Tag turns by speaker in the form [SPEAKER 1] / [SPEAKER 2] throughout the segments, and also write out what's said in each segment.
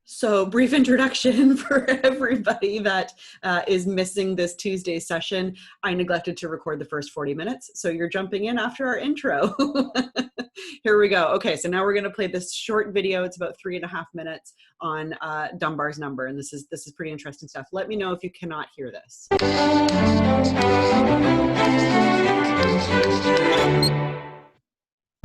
[SPEAKER 1] So, brief introduction for everybody that is missing this Tuesday session. I neglected to record the first 40 minutes, so you're jumping in after our intro. Here we go. Okay, so now we're going to play this short video. It's about 3.5 minutes on Dunbar's number, and this is pretty interesting stuff. Let me know if you cannot hear this.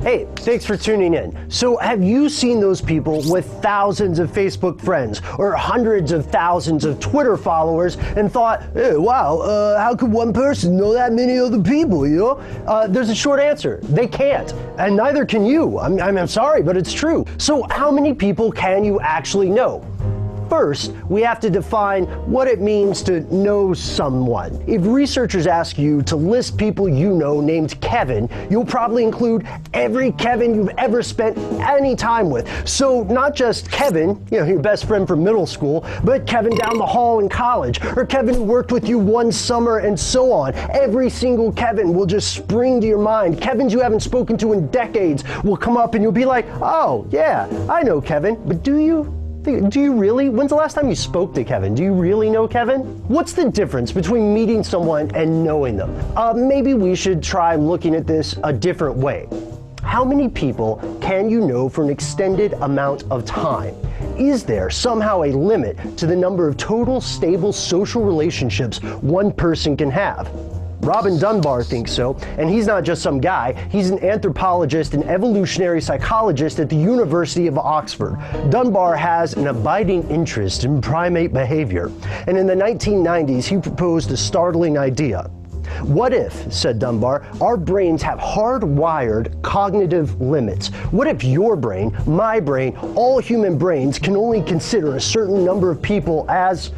[SPEAKER 2] Hey, thanks for tuning in. So have you seen those people with thousands of Facebook friends or hundreds of thousands of Twitter followers and thought, hey, wow, how could one person know that many other people, you know? There's a short answer. They can't, and neither can you. I'm sorry, but it's true. So how many people can you actually know? First, we have to define what it means to know someone. If researchers ask you to list people you know named Kevin, you'll probably include every Kevin you've ever spent any time with. So not just Kevin, you know, your best friend from middle school, but Kevin down the hall in college, or Kevin who worked with you one summer, and so on. Every single Kevin will just spring to your mind. Kevins you haven't spoken to in decades will come up and you'll be like, oh yeah, I know Kevin, but do you really? When's the last time you spoke to Kevin? Do you really know Kevin? What's the difference between meeting someone and knowing them? Maybe we should try looking at this a different way. How many people can you know for an extended amount of time? Is there somehow a limit to the number of total stable social relationships one person can have? Robin Dunbar thinks so, and he's not just some guy. He's an anthropologist and evolutionary psychologist at the University of Oxford. Dunbar has an abiding interest in primate behavior, and in the 1990s, he proposed a startling idea. What if, said Dunbar, our brains have hardwired cognitive limits? What if your brain, my brain, all human brains can only consider a certain number of people as,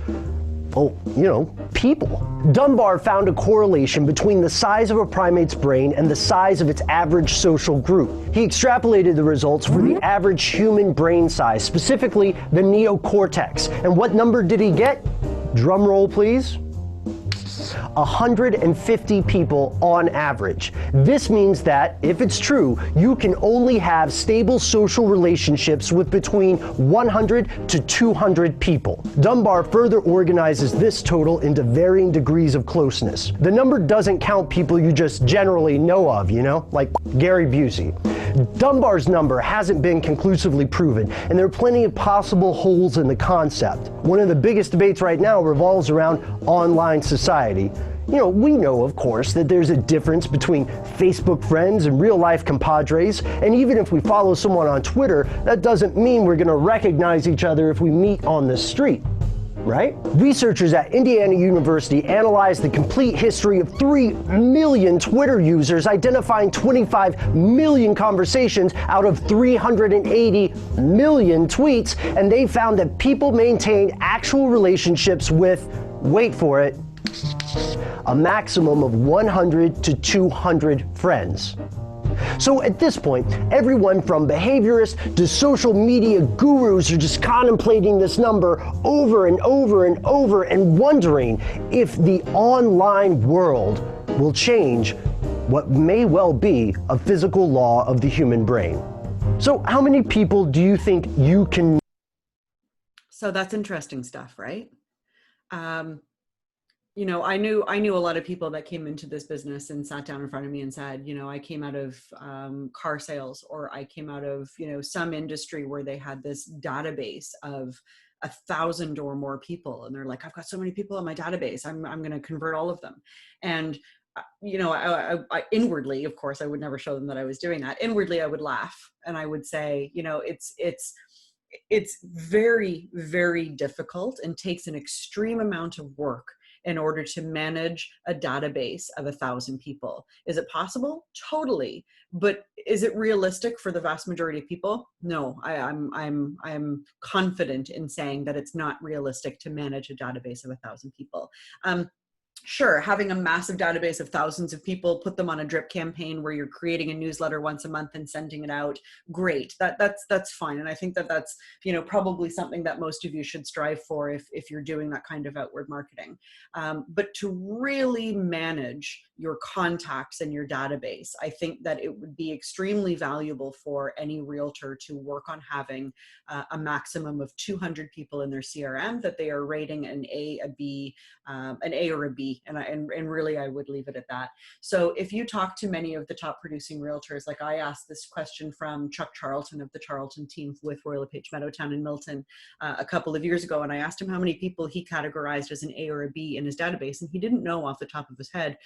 [SPEAKER 2] well, you know, people? Dunbar found a correlation between the size of a primate's brain and the size of its average social group. He extrapolated the results for the average human brain size, specifically the neocortex. And what number did he get? Drum roll, please. 150 people on average. This means that, if it's true, you can only have stable social relationships with between 100 to 200 people. Dunbar further organizes this total into varying degrees of closeness. The number doesn't count people you just generally know of, you know, like Gary Busey. Dunbar's number hasn't been conclusively proven, and there are plenty of possible holes in the concept. One of the biggest debates right now revolves around online society. You know, we know, of course, that there's a difference between Facebook friends and real-life compadres, and even if we follow someone on Twitter, that doesn't mean we're going to recognize each other if we meet on the street. Right? Researchers at Indiana University analyzed the complete history of 3 million Twitter users, identifying 25 million conversations out of 380 million tweets, and they found that people maintain actual relationships with, wait for it, a maximum of 100 to 200 friends. So at this point, everyone from behaviorists to social media gurus are just contemplating this number over and over and over and wondering if the online world will change what may well be a physical law of the human brain. So how many people do you think you can?
[SPEAKER 1] So that's interesting stuff, right? You know, I knew a lot of people that came into this business and sat down in front of me and said, you know, I came out of car sales, or I came out of, you know, some industry where they had this database of 1,000 or more people. And they're like, I've got so many people in my database. I'm going to convert all of them. And, you know, I inwardly, of course, I would never show them that I was doing that. Inwardly, I would laugh and I would say, you know, it's very, very difficult and takes an extreme amount of work in order to manage a database of 1,000 people. Is it possible? Totally. But is it realistic for the vast majority of people? No, I'm confident in saying that it's not realistic to manage a database of 1,000 people. Sure, having a massive database of thousands of people, put them on a drip campaign where you're creating a newsletter once a month and sending it out. Great, that's fine, and I think that that's, you know, probably something that most of you should strive for if you're doing that kind of outward marketing. But to really manage your contacts and your database, I think that it would be extremely valuable for any realtor to work on having a maximum of 200 people in their CRM that they are rating an A, a B, an A or a B, and really I would leave it at that. So if you talk to many of the top producing realtors, like I asked this question from Chuck Charlton of the Charlton team with Royal LePage Meadowtown in Milton a couple of years ago, and I asked him how many people he categorized as an A or a B in his database, and he didn't know off the top of his head.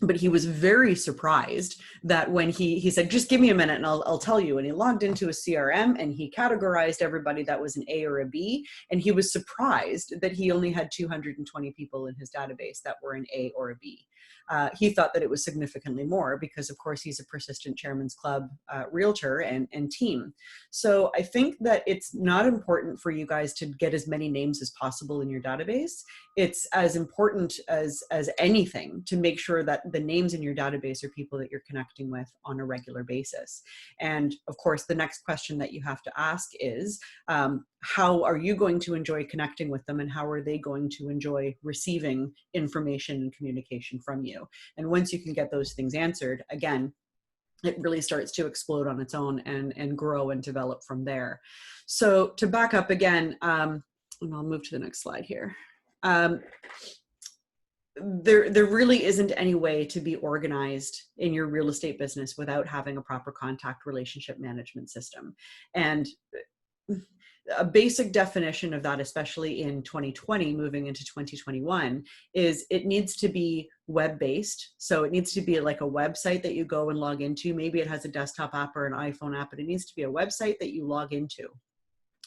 [SPEAKER 1] But he was very surprised that when he said, just give me a minute and I'll tell you. And he logged into a CRM and he categorized everybody that was an A or a B. And he was surprised that he only had 220 people in his database that were an A or a B. He thought that it was significantly more because, of course, he's a persistent Chairman's Club realtor and team. So I think that it's not important for you guys to get as many names as possible in your database. It's as important as anything to make sure that the names in your database are people that you're connecting with on a regular basis. And of course, the next question that you have to ask is, how are you going to enjoy connecting with them, and how are they going to enjoy receiving information and communication from you? And once you can get those things answered, again, it really starts to explode on its own and grow and develop from there. So to back up again, and I'll move to the next slide here. There really isn't any way to be organized in your real estate business without having a proper contact relationship management system. And a basic definition of that, especially in 2020, moving into 2021, is it needs to be web-based. So it needs to be like a website that you go and log into. Maybe it has a desktop app or an iPhone app, but it needs to be a website that you log into,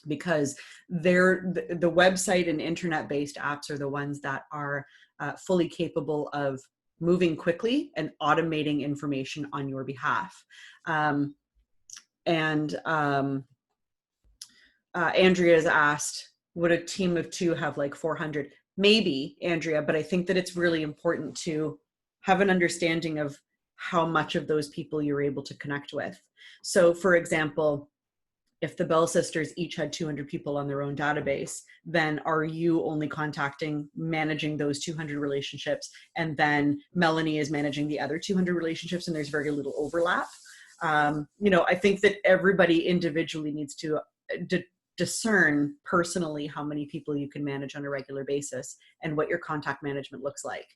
[SPEAKER 1] because the website and internet-based apps are the ones that are fully capable of moving quickly and automating information on your behalf. Andrea's asked, would a team of 2 have like 400? Maybe, Andrea, but I think that it's really important to have an understanding of how much of those people you're able to connect with. So for example, if the Bell sisters each had 200 people on their own database, then are you only managing those 200 relationships, and then Melanie is managing the other 200 relationships, and there's very little overlap? I think that everybody individually needs to discern personally how many people you can manage on a regular basis and what your contact management looks like.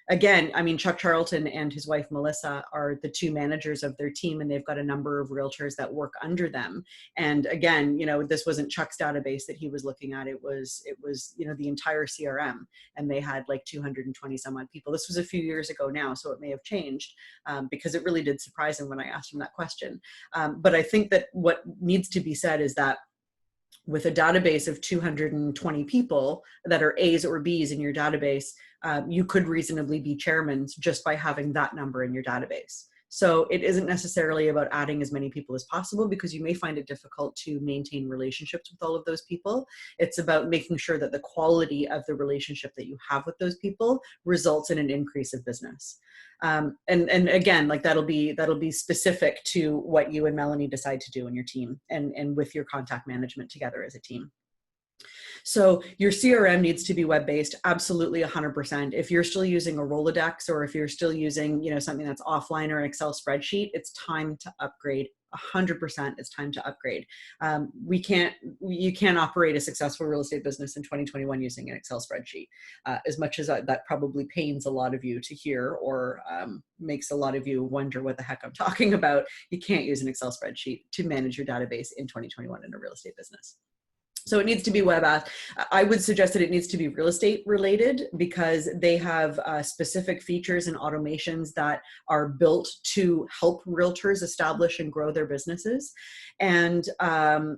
[SPEAKER 1] Again, I mean, Chuck Charlton and his wife, Melissa, are the 2 managers of their team, and they've got a number of realtors that work under them. And again, this wasn't Chuck's database that he was looking at. It was, the entire CRM, and they had like 220 some odd people. This was a few years ago now, so it may have changed, because it really did surprise him when I asked him that question. But I think that what needs to be said is that with a database of 220 people that are A's or B's in your database, you could reasonably be chairmen just by having that number in your database. So it isn't necessarily about adding as many people as possible, because you may find it difficult to maintain relationships with all of those people. It's about making sure that the quality of the relationship that you have with those people results in an increase of business. And again, like that'll be specific to what you and Melanie decide to do in your team and with your contact management together as a team. So your CRM needs to be web-based, absolutely 100%. If you're still using a Rolodex, or if you're still using, something that's offline or an Excel spreadsheet, it's time to upgrade. 100% it's time to upgrade. You can't operate a successful real estate business in 2021 using an Excel spreadsheet. As much as that probably pains a lot of you to hear, or makes a lot of you wonder what the heck I'm talking about, you can't use an Excel spreadsheet to manage your database in 2021 in a real estate business. So it needs to be web. I would suggest that it needs to be real estate related, because they have specific features and automations that are built to help realtors establish and grow their businesses. And I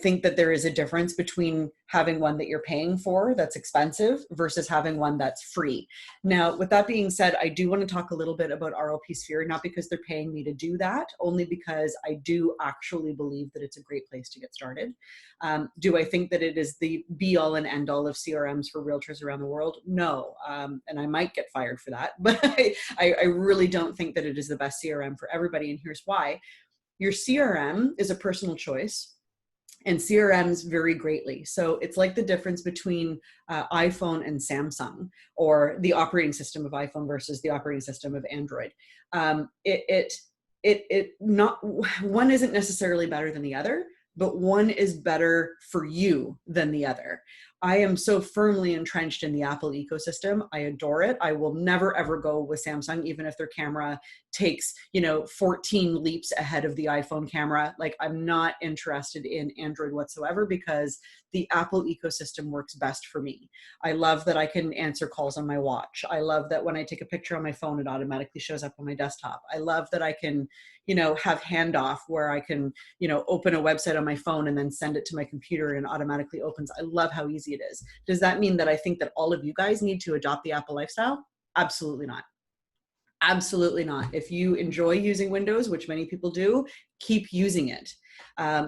[SPEAKER 1] think that there is a difference between having one that you're paying for that's expensive versus having one that's free. Now, with that being said, I do want to talk a little bit about RLP Sphere, not because they're paying me to do that, only because I do actually believe that it's a great place to get started. Do I think that it is the be all and end all of CRMs for realtors around the world? No. And I might get fired for that, but I really don't think that it is the best CRM for everybody. And here's why. Your CRM is a personal choice, and CRMs vary greatly. So it's like the difference between iPhone and Samsung, or the operating system of iPhone versus the operating system of Android. Not one isn't necessarily better than the other, but one is better for you than the other. I am so firmly entrenched in the Apple ecosystem. I adore it. I will never ever go with Samsung, even if their camera takes, 14 leaps ahead of the iPhone camera. Like, I'm not interested in Android whatsoever, because the Apple ecosystem works best for me. I love that I can answer calls on my watch. I love that when I take a picture on my phone, it automatically shows up on my desktop. I love that I can, have handoff where I can, open a website on my phone and then send it to my computer and automatically opens. I love how easy it is. Does that mean that I think that all of you guys need to adopt the Apple lifestyle? Absolutely not. Absolutely not. If you enjoy using Windows, which many people do, keep using it.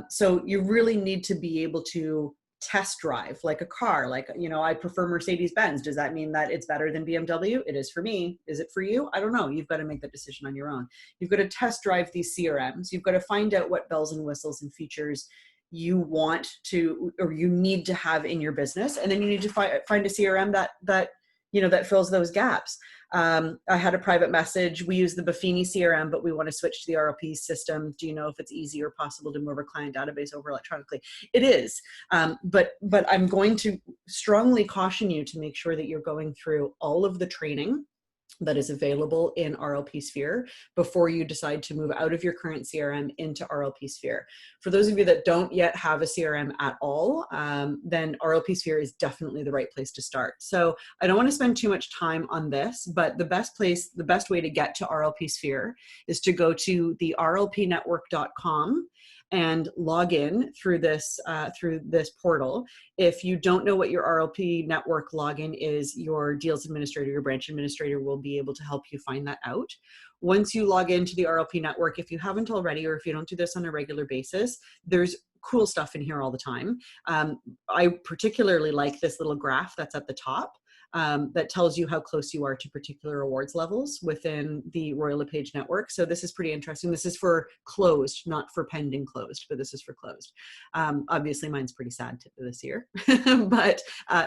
[SPEAKER 1] So you really need to be able to test drive like a car. Like, I prefer Mercedes-Benz. Does that mean that it's better than BMW? It is for me. Is it for you? I don't know. You've got to make that decision on your own. You've got to test drive these CRMs. You've got to find out what bells and whistles and features you want to, or you need to have in your business. And then you need to find a CRM that fills those gaps. I had a private message. We use the Buffini CRM, but we want to switch to the RLP system. Do you know if it's easy or possible to move our client database over electronically? It is. But I'm going to strongly caution you to make sure that you're going through all of the training that is available in RLP Sphere before you decide to move out of your current CRM into RLP Sphere. For those of you that don't yet have a CRM at all, then RLP Sphere is definitely the right place to start. So I don't want to spend too much time on this, but the best way to get to RLP Sphere is to go to the rlpnetwork.com and log in through this portal. If you don't know what your RLP network login is, your deals administrator, your branch administrator will be able to help you find that out. Once you log into the RLP network, if you haven't already, or if you don't do this on a regular basis, there's cool stuff in here all the time. I particularly like this little graph that's at the top. That tells you how close you are to particular awards levels within the Royal LePage network. So this is pretty interesting. This is for closed, not for pending closed, but this is for closed. Obviously mine's pretty sad this year, but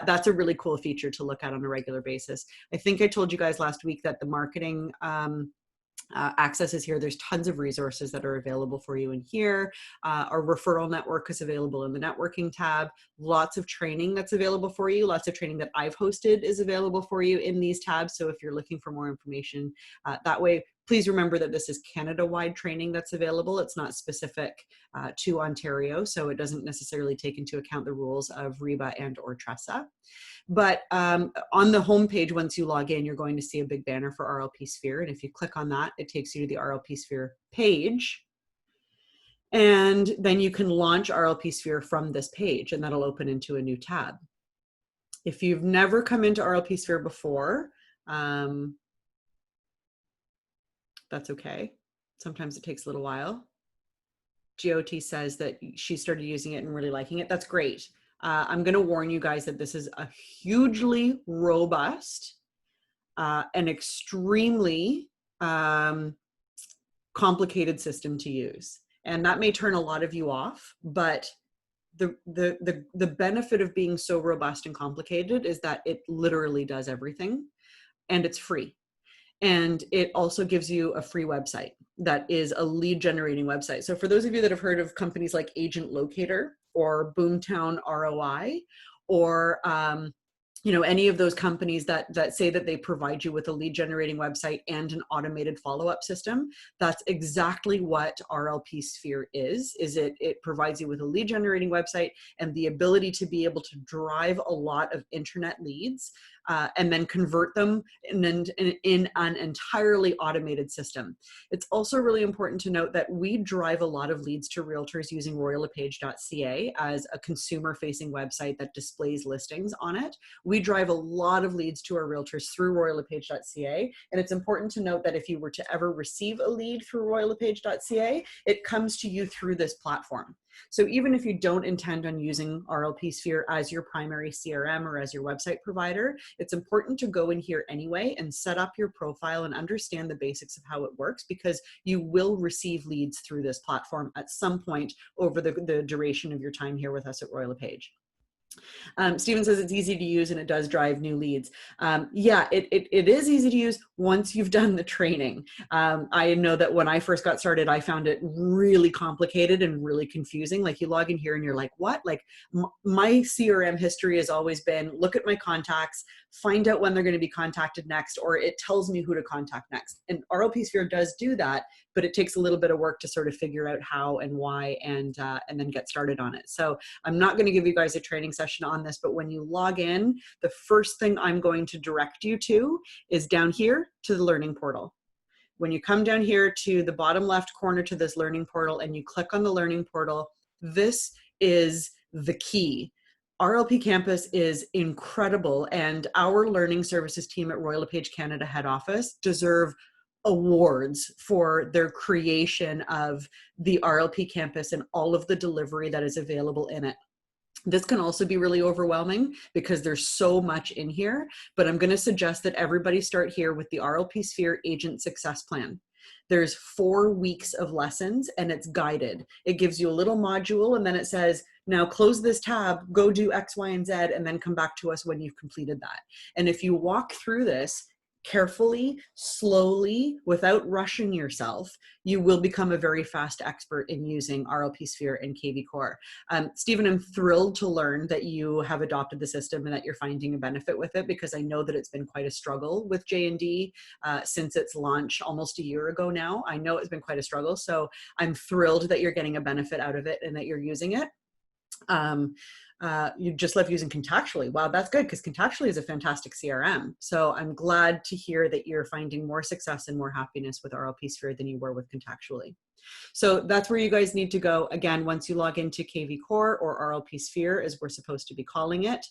[SPEAKER 1] that's a really cool feature to look at on a regular basis. I think I told you guys last week that the marketing access is here. There's tons of resources that are available for you in here. Our referral network is available in the networking tab. Lots of training that's available for you. Lots of training that I've hosted is available for you in these tabs. So if you're looking for more information that way, please remember that this is Canada-wide training that's available. It's not specific to Ontario, so it doesn't necessarily take into account the rules of REBA and or TRESA. But on the homepage, once you log in, you're going to see a big banner for RLP Sphere. And if you click on that, it takes you to the RLP Sphere page. And then you can launch RLP Sphere from this page, and that'll open into a new tab. If you've never come into RLP Sphere before, that's okay. Sometimes it takes a little while. GOT says that she started using it and really liking it. That's great. I'm going to warn you guys that this is a hugely robust and extremely complicated system to use. And that may turn a lot of you off, but the benefit of being so robust and complicated is that it literally does everything, and it's free. And it also gives you a free website that is a lead generating website. So for those of you that have heard of companies like Agent Locator or Boomtown ROI, or any of those companies that say that they provide you with a lead generating website and an automated follow-up system, that's exactly what RLP Sphere is it provides you with a lead generating website and the ability to be able to drive a lot of internet leads and then convert them in an entirely automated system. It's also really important to note that we drive a lot of leads to realtors using royallepage.ca as a consumer-facing website that displays listings on it. We drive a lot of leads to our realtors through royallepage.ca. And it's important to note that if you were to ever receive a lead through royallepage.ca, it comes to you through this platform. So even if you don't intend on using RLP Sphere as your primary CRM or as your website provider, it's important to go in here anyway and set up your profile and understand the basics of how it works, because you will receive leads through this platform at some point over the duration of your time here with us at Royal LePage. Stephen says it's easy to use and it does drive new leads. Yeah, it is easy to use once you've done the training. I know that when I first got started, I found it really complicated and really confusing. Like you log in here and you're like, what? Like my CRM history has always been, look at my contacts, find out when they're going to be contacted next, or it tells me who to contact next. And RLP Sphere does do that, but it takes a little bit of work to sort of figure out how and why and then get started on it. So I'm not going to give you guys a training session on this, but when you log in, the first thing I'm going to direct you to is down here to the learning portal. When you come down here to the bottom left corner to this learning portal and you click on the learning portal, this is the key. RLP Campus is incredible, and our learning services team at Royal LePage Canada head office deserve awards for their creation of the RLP Campus and all of the delivery that is available in it. This can also be really overwhelming because there's so much in here, but I'm going to suggest that everybody start here with the RLP Sphere Agent Success Plan. There's 4 weeks of lessons and it's guided. It gives you a little module and then it says, now close this tab, go do X, Y, and Z, and then come back to us when you've completed that. And if you walk through this carefully, slowly, without rushing yourself, you will become a very fast expert in using RLP Sphere and KV Core. Stephen, I'm thrilled to learn that you have adopted the system and that you're finding a benefit with it, because I know that it's been quite a struggle with J&D since its launch almost a year ago now. I know it's been quite a struggle, so I'm thrilled that you're getting a benefit out of it and that you're using it. You just love using Contactually. Wow, that's good, because Contactually is a fantastic CRM. So I'm glad to hear that you're finding more success and more happiness with RLP Sphere than you were with Contactually. So that's where you guys need to go. Again, once you log into KV Core or RLP Sphere, as we're supposed to be calling it,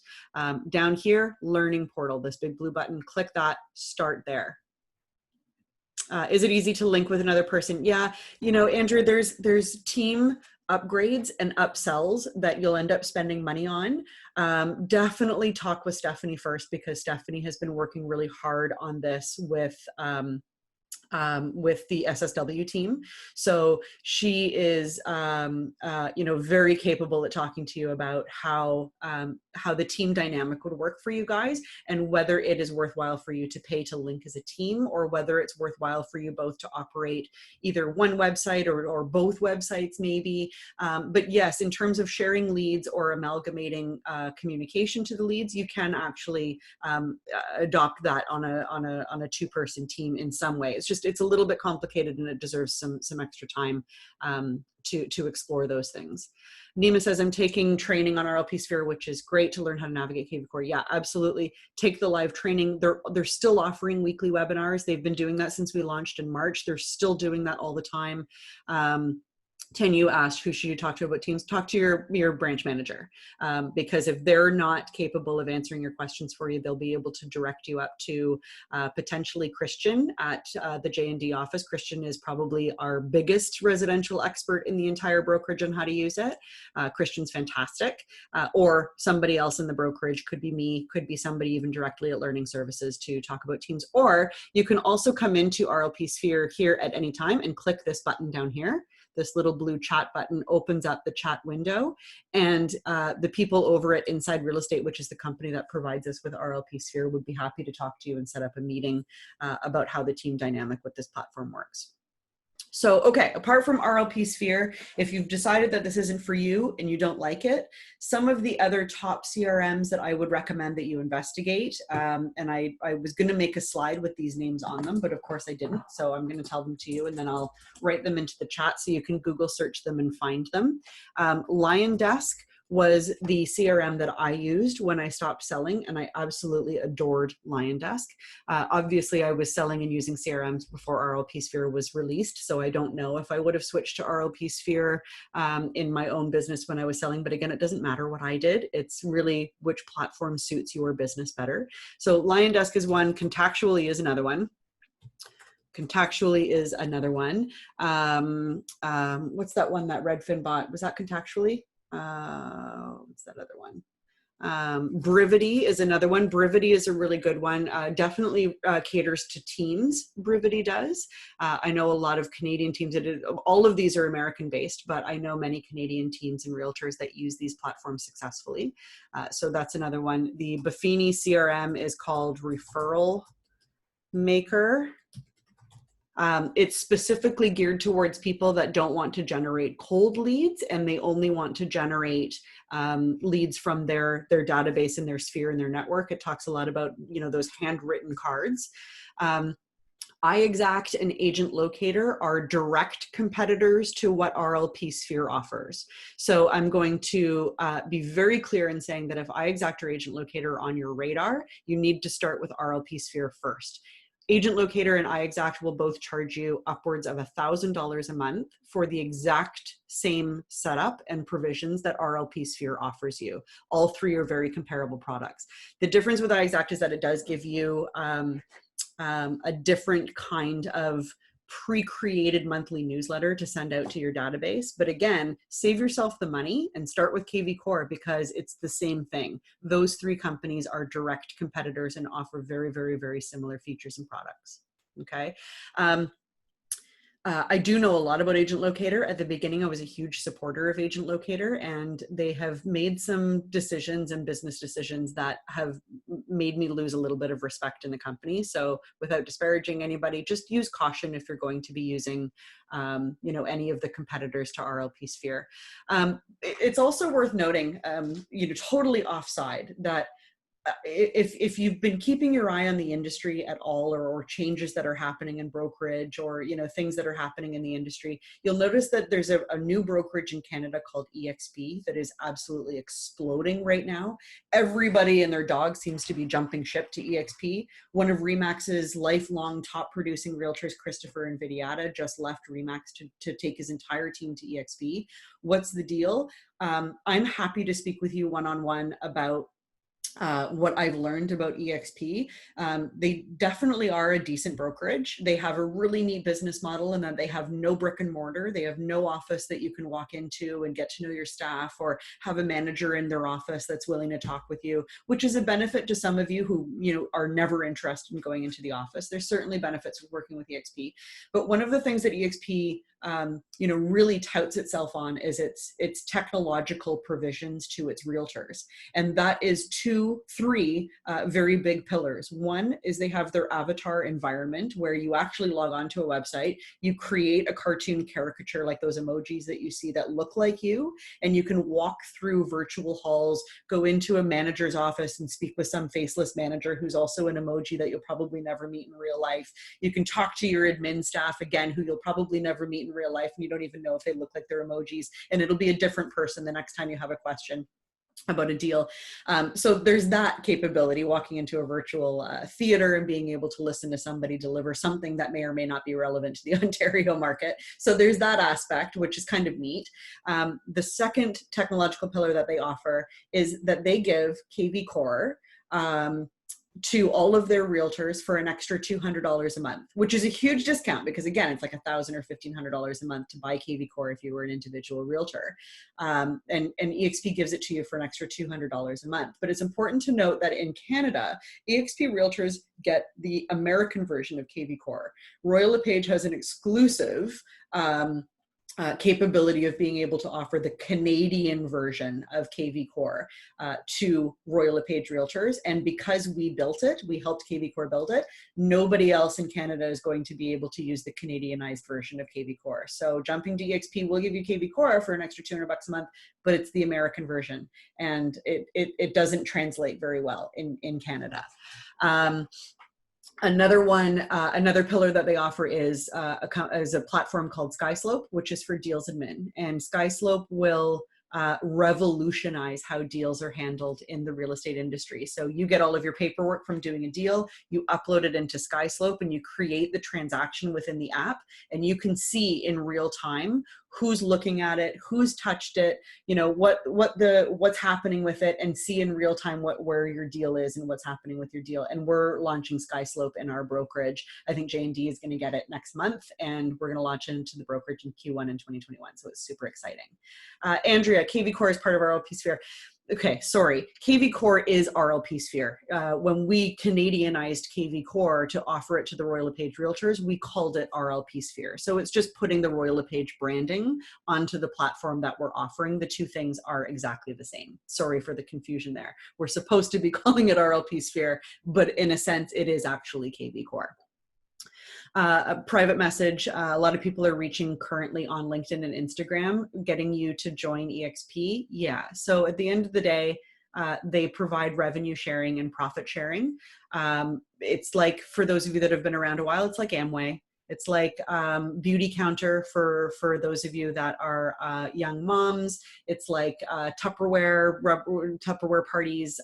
[SPEAKER 1] down here, Learning Portal, this big blue button, click that, start there. Is it easy to link with another person? Yeah, you know, Andrew, there's team upgrades and upsells that you'll end up spending money on. Definitely talk with Stephanie first, because Stephanie has been working really hard on this with the SSW team. So she is, you know, very capable at talking to you about how the team dynamic would work for you guys, and whether it is worthwhile for you to pay to link as a team, or whether it's worthwhile for you both to operate either one website or both websites maybe. But yes, in terms of sharing leads or amalgamating communication to the leads, you can actually adopt that on a two-person team in some way. It's a little bit complicated and it deserves some extra time to explore those things. Nima says, I'm taking training on RLP Sphere, which is great to learn how to navigate KV Core. Yeah, absolutely. Take the live training. They're still offering weekly webinars. They've been doing that since we launched in March. They're still doing that all the time. Tanu asked, who should you talk to about Teams? Talk to your branch manager, because if they're not capable of answering your questions for you, they'll be able to direct you up to potentially Christian at the J&D office. Christian is probably our biggest residential expert in the entire brokerage on how to use it. Christian's fantastic. Or somebody else in the brokerage, could be me, could be somebody even directly at Learning Services to talk about Teams. Or you can also come into RLP Sphere here at any time and click this button down here. This little blue chat button opens up the chat window, and the people over at Inside Real Estate, which is the company that provides us with RLP Sphere, would be happy to talk to you and set up a meeting about how the team dynamic with this platform works. So, okay, apart from RLP Sphere, if you've decided that this isn't for you and you don't like it, some of the other top CRMs that I would recommend that you investigate, and I was going to make a slide with these names on them, but of course I didn't. So I'm going to tell them to you, and then I'll write them into the chat so you can Google search them and find them. LionDesk, was the CRM that I used when I stopped selling, and I absolutely adored LionDesk. Obviously, I was selling and using CRMs before RLP Sphere was released, so I don't know if I would have switched to RLP Sphere in my own business when I was selling. But again, it doesn't matter what I did. It's really which platform suits your business better. So LionDesk is one. Contactually is another one. Contactually is another one. What's that one that Redfin bought? Was that Contactually? What's that other one? Brivity is another one. Brivity is a really good one. Definitely caters to teams. Brivity does. I know a lot of Canadian teams. All of these are American based, but I know many Canadian teams and realtors that use these platforms successfully. So that's another one. The Buffini CRM is called Referral Maker. It's specifically geared towards people that don't want to generate cold leads, and they only want to generate leads from their database and their sphere and their network. It talks a lot about, you know, those handwritten cards. iExact and Agent Locator are direct competitors to what RLP Sphere offers. So I'm going to be very clear in saying that if iExact or Agent Locator are on your radar, you need to start with RLP Sphere first. Agent Locator and iExact will both charge you upwards of $1,000 a month for the exact same setup and provisions that RLP Sphere offers you. All three are very comparable products. The difference with iExact is that it does give you a different kind of pre-created monthly newsletter to send out to your database. But again, save yourself the money and start with KV Core because it's the same thing. Those three companies are direct competitors and offer very, very, very similar features and products. Okay. I do know a lot about Agent Locator. At the beginning, I was a huge supporter of Agent Locator, and they have made some decisions and business decisions that have made me lose a little bit of respect in the company. So without disparaging anybody, just use caution if you're going to be using you know, any of the competitors to RLP Sphere. It's also worth noting, you know, totally offside, that if you've been keeping your eye on the industry at all, or changes that are happening in brokerage, or, you know, things that are happening in the industry, you'll notice that there's a new brokerage in Canada called EXP that is absolutely exploding right now. Everybody and their dog seems to be jumping ship to EXP. One of Remax's lifelong top producing realtors, Christopher Invidiata, just left Remax to take his entire team to EXP. What's the deal? I'm happy to speak with you one-on-one about what I've learned about EXP. They definitely are a decent brokerage. They have a really neat business model in that they have no brick and mortar. They have no office that you can walk into and get to know your staff, or have a manager in their office that's willing to talk with you, which is a benefit to some of you who, you know, are never interested in going into the office. There's certainly benefits with working with EXP. But one of the things that EXP you know, really touts itself on is its technological provisions to its realtors. And that is three very big pillars. One is they have their avatar environment, where you actually log on to a website, you create a cartoon caricature like those emojis that you see that look like you, and you can walk through virtual halls, go into a manager's office and speak with some faceless manager who's also an emoji that you'll probably never meet in real life. You can talk to your admin staff, again, who you'll probably never meet in real life, and you don't even know if they look like they're emojis, and it'll be a different person the next time you have a question about a deal. So there's that capability, walking into a virtual theater and being able to listen to somebody deliver something that may or may not be relevant to the Ontario market. So there's that aspect, which is kind of neat. The second technological pillar that they offer is that they give KV Core to all of their realtors for an extra $200 a month, which is a huge discount because, again, it's like $1,000 or $1,500 a month to buy KV Core if you were an individual realtor. And EXP gives it to you for an extra $200 a month. But it's important to note that in Canada, EXP realtors get the American version of KV Core. Royal LePage has an exclusive capability of being able to offer the Canadian version of KV Core to Royal LePage realtors. And because we built it, we helped KV Core build it, nobody else in Canada is going to be able to use the Canadianized version of KV Core. So jumping to EXP will give you KV Core for an extra $200 a month, but it's the American version. And it doesn't translate very well in Canada. Another one, another pillar that they offer is a platform called SkySlope, which is for deals admin. And SkySlope will revolutionize how deals are handled in the real estate industry. So you get all of your paperwork from doing a deal, you upload it into SkySlope, and you create the transaction within the app, and you can see in real time who's looking at it, who's touched it, you know, what's happening with it, and see in real time where your deal is and what's happening with your deal. And we're launching SkySlope in our brokerage. I think J&D is going to get it next month, and we're going to launch it into the brokerage in Q1 in 2021. So it's super exciting. Andrea, KV Core is part of our RLP Sphere. Okay, sorry. KV Core is RLP Sphere. When we Canadianized KV Core to offer it to the Royal LePage Realtors, we called it RLP Sphere. So it's just putting the Royal LePage branding onto the platform that we're offering. The two things are exactly the same. Sorry for the confusion there. We're supposed to be calling it RLP Sphere, but in a sense, it is actually KV Core. A private message. A lot of people are reaching currently on LinkedIn and Instagram, getting you to join EXP. Yeah. So at the end of the day, they provide revenue sharing and profit sharing. It's like, for those of you that have been around a while, it's like Amway. It's like Beauty Counter for those of you that are young moms. It's like Tupperware parties.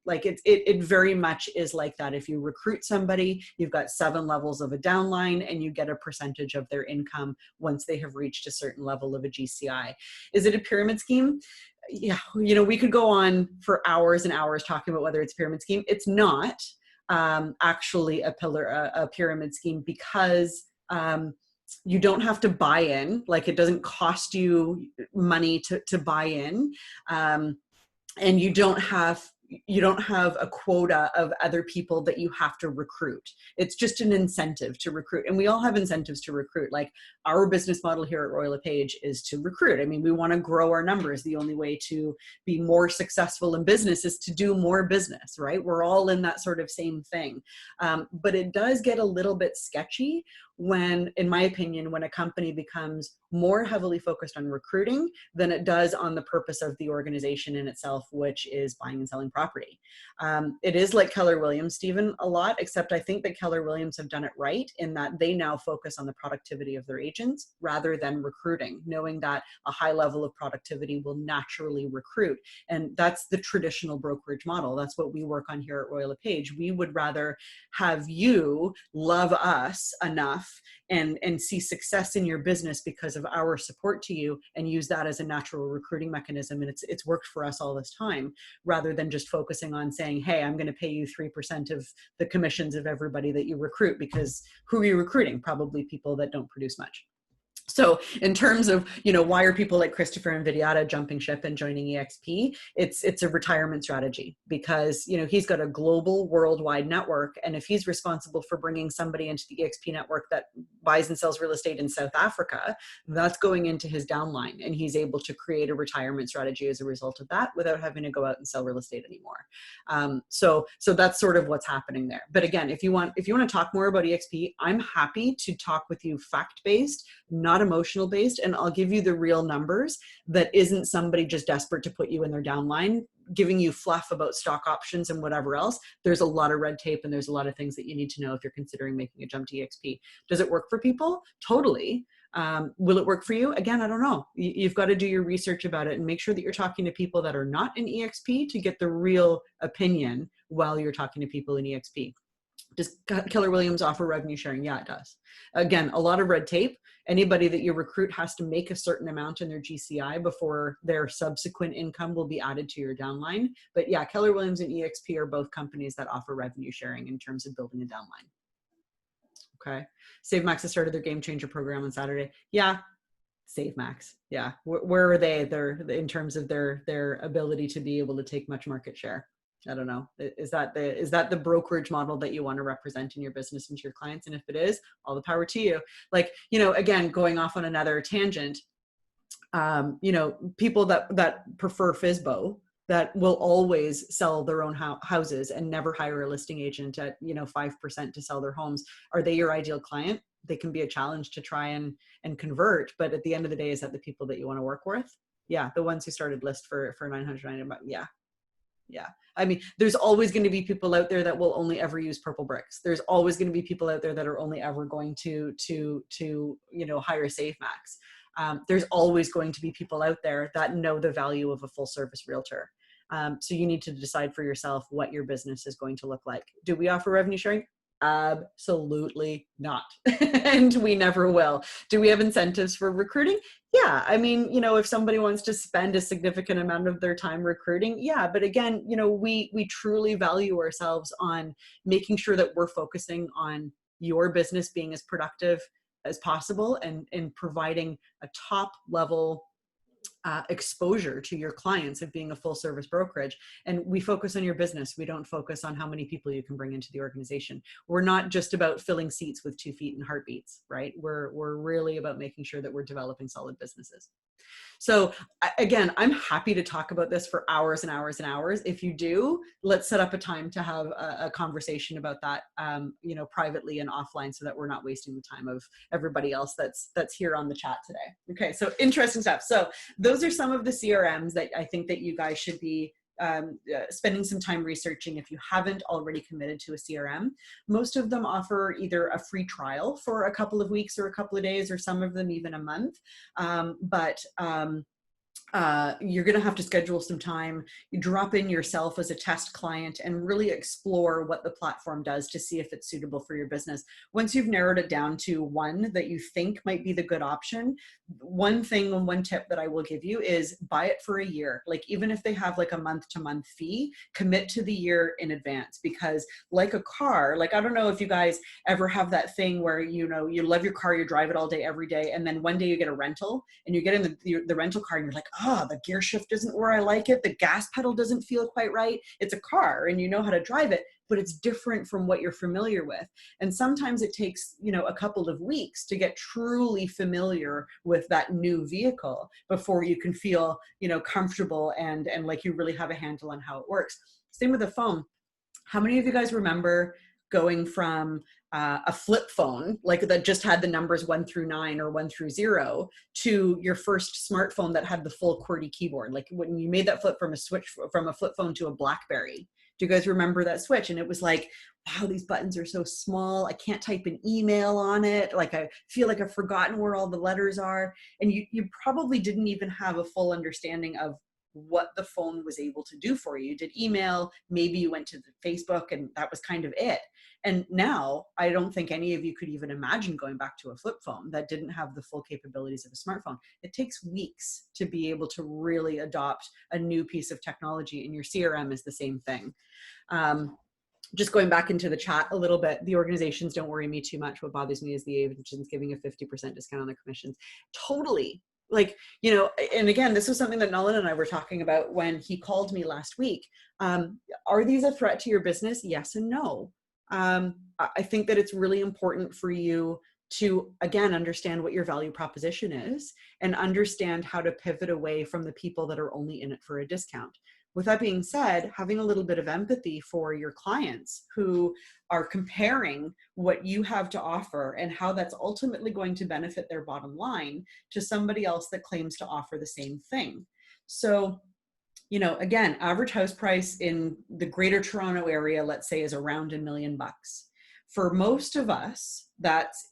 [SPEAKER 1] Like it very much is like that. If you recruit somebody, you've got 7 levels of a downline, and you get a percentage of their income once they have reached a certain level of a GCI. Is it a pyramid scheme? Yeah, you know, we could go on for hours and hours talking about whether it's a pyramid scheme. It's not actually a pyramid scheme, because you don't have to buy in. Like, it doesn't cost you money to buy in, and you don't have a quota of other people that you have to recruit. It's just an incentive to recruit. And we all have incentives to recruit. Like, our business model here at Royal LePage is to recruit. I mean, we want to grow our numbers. The only way to be more successful in business is to do more business, right? We're all in that sort of same thing. But it does get a little bit sketchy when, in my opinion, when a company becomes more heavily focused on recruiting than it does on the purpose of the organization in itself, which is buying and selling property. It is like Keller Williams, Stephen, a lot, except I think that Keller Williams have done it right in that they now focus on the productivity of their agents rather than recruiting, knowing that a high level of productivity will naturally recruit. And that's the traditional brokerage model. That's what we work on here at Royal LePage. We would rather have you love us enough and see success in your business because of our support to you, and use that as a natural recruiting mechanism. And it's worked for us all this time, rather than just focusing on saying, hey, I'm going to pay you 3% of the commissions of everybody that you recruit, because who are you recruiting? Probably people that don't produce much. So in terms of, you know, why are people like Christopher and Vidyata jumping ship and joining EXP? It's a retirement strategy, because, you know, he's got a global worldwide network. And if he's responsible for bringing somebody into the EXP network that buys and sells real estate in South Africa, that's going into his downline, and he's able to create a retirement strategy as a result of that without having to go out and sell real estate anymore. So that's sort of what's happening there. But again, if you want to talk more about EXP, I'm happy to talk with you fact-based, not emotional based, and I'll give you the real numbers. That isn't somebody just desperate to put you in their downline giving you fluff about stock options and whatever else. There's a lot of red tape, and there's a lot of things that you need to know if you're considering making a jump to EXP. Does it work for people? Totally. Will it work for you? Again, I don't know. You've got to do your research about it and make sure that you're talking to people that are not in EXP to get the real opinion while you're talking to people in EXP. Does Keller Williams offer revenue sharing? Yeah, it does. Again, a lot of red tape. Anybody that you recruit has to make a certain amount in their GCI before their subsequent income will be added to your downline. But yeah, Keller Williams and EXP are both companies that offer revenue sharing in terms of building a downline. Okay. SaveMax has started their Game Changer program on Saturday. Yeah. SaveMax. Yeah. Where are they? They're in terms of their ability to be able to take much market share. I don't know. Is that the brokerage model that you want to represent in your business and to your clients? And if it is, all the power to you. Like, you know, again, going off on another tangent, you know, people that prefer FSBO, that will always sell their own houses and never hire a listing agent at, you know, 5% to sell their homes. Are they your ideal client? They can be a challenge to try and convert. But at the end of the day, is that the people that you want to work with? Yeah. The ones who started list for $990. Yeah. Yeah. I mean, there's always going to be people out there that will only ever use purple bricks. There's always going to be people out there that are only ever going to you know, hire SaveMax. there's always going to be people out there that know the value of a full service realtor. So you need to decide for yourself what your business is going to look like. Do we offer revenue sharing? Absolutely not. And we never will. Do we have incentives for recruiting? Yeah. I mean, if somebody wants to spend a significant amount of their time recruiting, yeah. But again, we truly value ourselves on making sure that we're focusing on your business being as productive as possible and providing a top level exposure to your clients of being a full service brokerage. And we focus on your business. We don't focus on how many people you can bring into the organization. We're not just about filling seats with 2 feet and heartbeats, right? We're really about making sure that we're developing solid businesses. So again, I'm happy to talk about this for hours and hours and hours. If you do, let's set up a time to have a conversation about that, privately and offline, so that we're not wasting the time of everybody else that's here on the chat today. Okay, so interesting stuff. So those are some of the CRMs that I think that you guys should be spending some time researching if you haven't already committed to a CRM. Most of them offer either a free trial for a couple of weeks or a couple of days, or some of them even a month. You're going to have to schedule some time. You drop in yourself as a test client and really explore what the platform does to see if it's suitable for your business. Once you've narrowed it down to one that you think might be the good option, one tip that I will give you is buy it for a year. Like, even if they have like a month-to-month fee, commit to the year in advance, because like a car, like, I don't know if you guys ever have that thing where, you love your car, you drive it all day, every day. And then one day you get a rental and you get in the rental car and you're like, the gear shift isn't where I like it. The gas pedal doesn't feel quite right. It's a car and you know how to drive it, but it's different from what you're familiar with. And sometimes it takes, a couple of weeks to get truly familiar with that new vehicle before you can feel, comfortable and like you really have a handle on how it works. Same with a phone. How many of you guys remember going from a flip phone, like that just had the numbers 1 through 9 or 1 through 0, to your first smartphone that had the full QWERTY keyboard? Like when you made that flip from a flip phone to a BlackBerry. Do you guys remember that switch? And it was like, wow, these buttons are so small. I can't type an email on it. Like, I feel like I've forgotten where all the letters are. And you probably didn't even have a full understanding of what the phone was able to do for you. You did email, maybe you went to the Facebook, and that was kind of it. And now I don't think any of you could even imagine going back to a flip phone that didn't have the full capabilities of a smartphone. It takes weeks to be able to really adopt a new piece of technology, and your CRM is the same thing. Just going back into the chat a little bit, the organizations don't worry me too much. What bothers me is the agents giving a 50% discount on their commissions. Totally. Like, and again, this was something that Nolan and I were talking about when he called me last week. Are these a threat to your business? Yes and no. I think that it's really important for you to, again, understand what your value proposition is and understand how to pivot away from the people that are only in it for a discount. With that being said, having a little bit of empathy for your clients who are comparing what you have to offer and how that's ultimately going to benefit their bottom line to somebody else that claims to offer the same thing. So, again, average house price in the Greater Toronto area, let's say, is around $1 million. For most of us, that's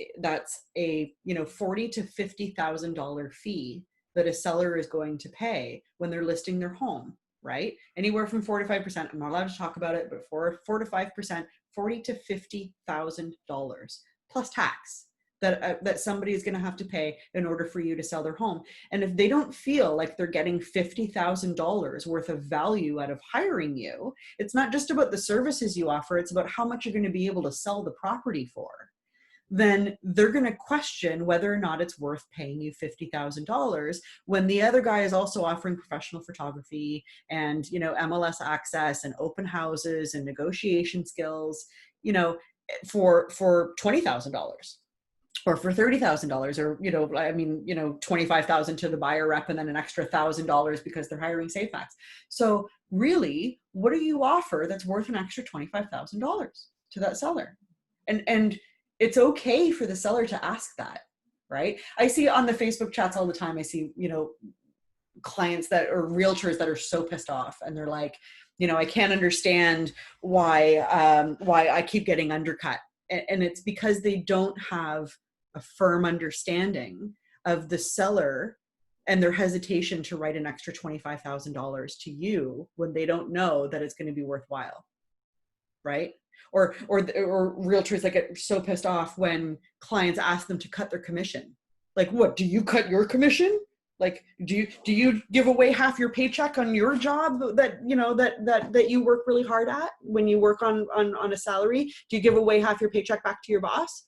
[SPEAKER 1] a $40,000 to $50,000 fee that a seller is going to pay when they're listing their home. Right? Anywhere from 4 to 5%. I'm not allowed to talk about it, but 4 to 5%, $40,000 to $50,000 plus tax that somebody is going to have to pay in order for you to sell their home. And if they don't feel like they're getting $50,000 worth of value out of hiring you, it's not just about the services you offer, it's about how much you're going to be able to sell the property for. Then they're going to question whether or not it's worth paying you $50,000 when the other guy is also offering professional photography and, MLS access and open houses and negotiation skills, for $20,000 or for $30,000 or, $25,000 to the buyer rep and then an extra $1,000 because they're hiring SafeMax. So really, what do you offer that's worth an extra $25,000 to that seller? And it's okay for the seller to ask that, right? I see on the Facebook chats all the time, I see, clients that are realtors that are so pissed off and they're like, I can't understand why I keep getting undercut. And it's because they don't have a firm understanding of the seller and their hesitation to write an extra $25,000 to you when they don't know that it's going to be worthwhile, right? Or realtors that get so pissed off when clients ask them to cut their commission. Like, what, do you cut your commission? Like, do you give away half your paycheck on your job that, you know, that you work really hard at when you work on a salary? Do you give away half your paycheck back to your boss?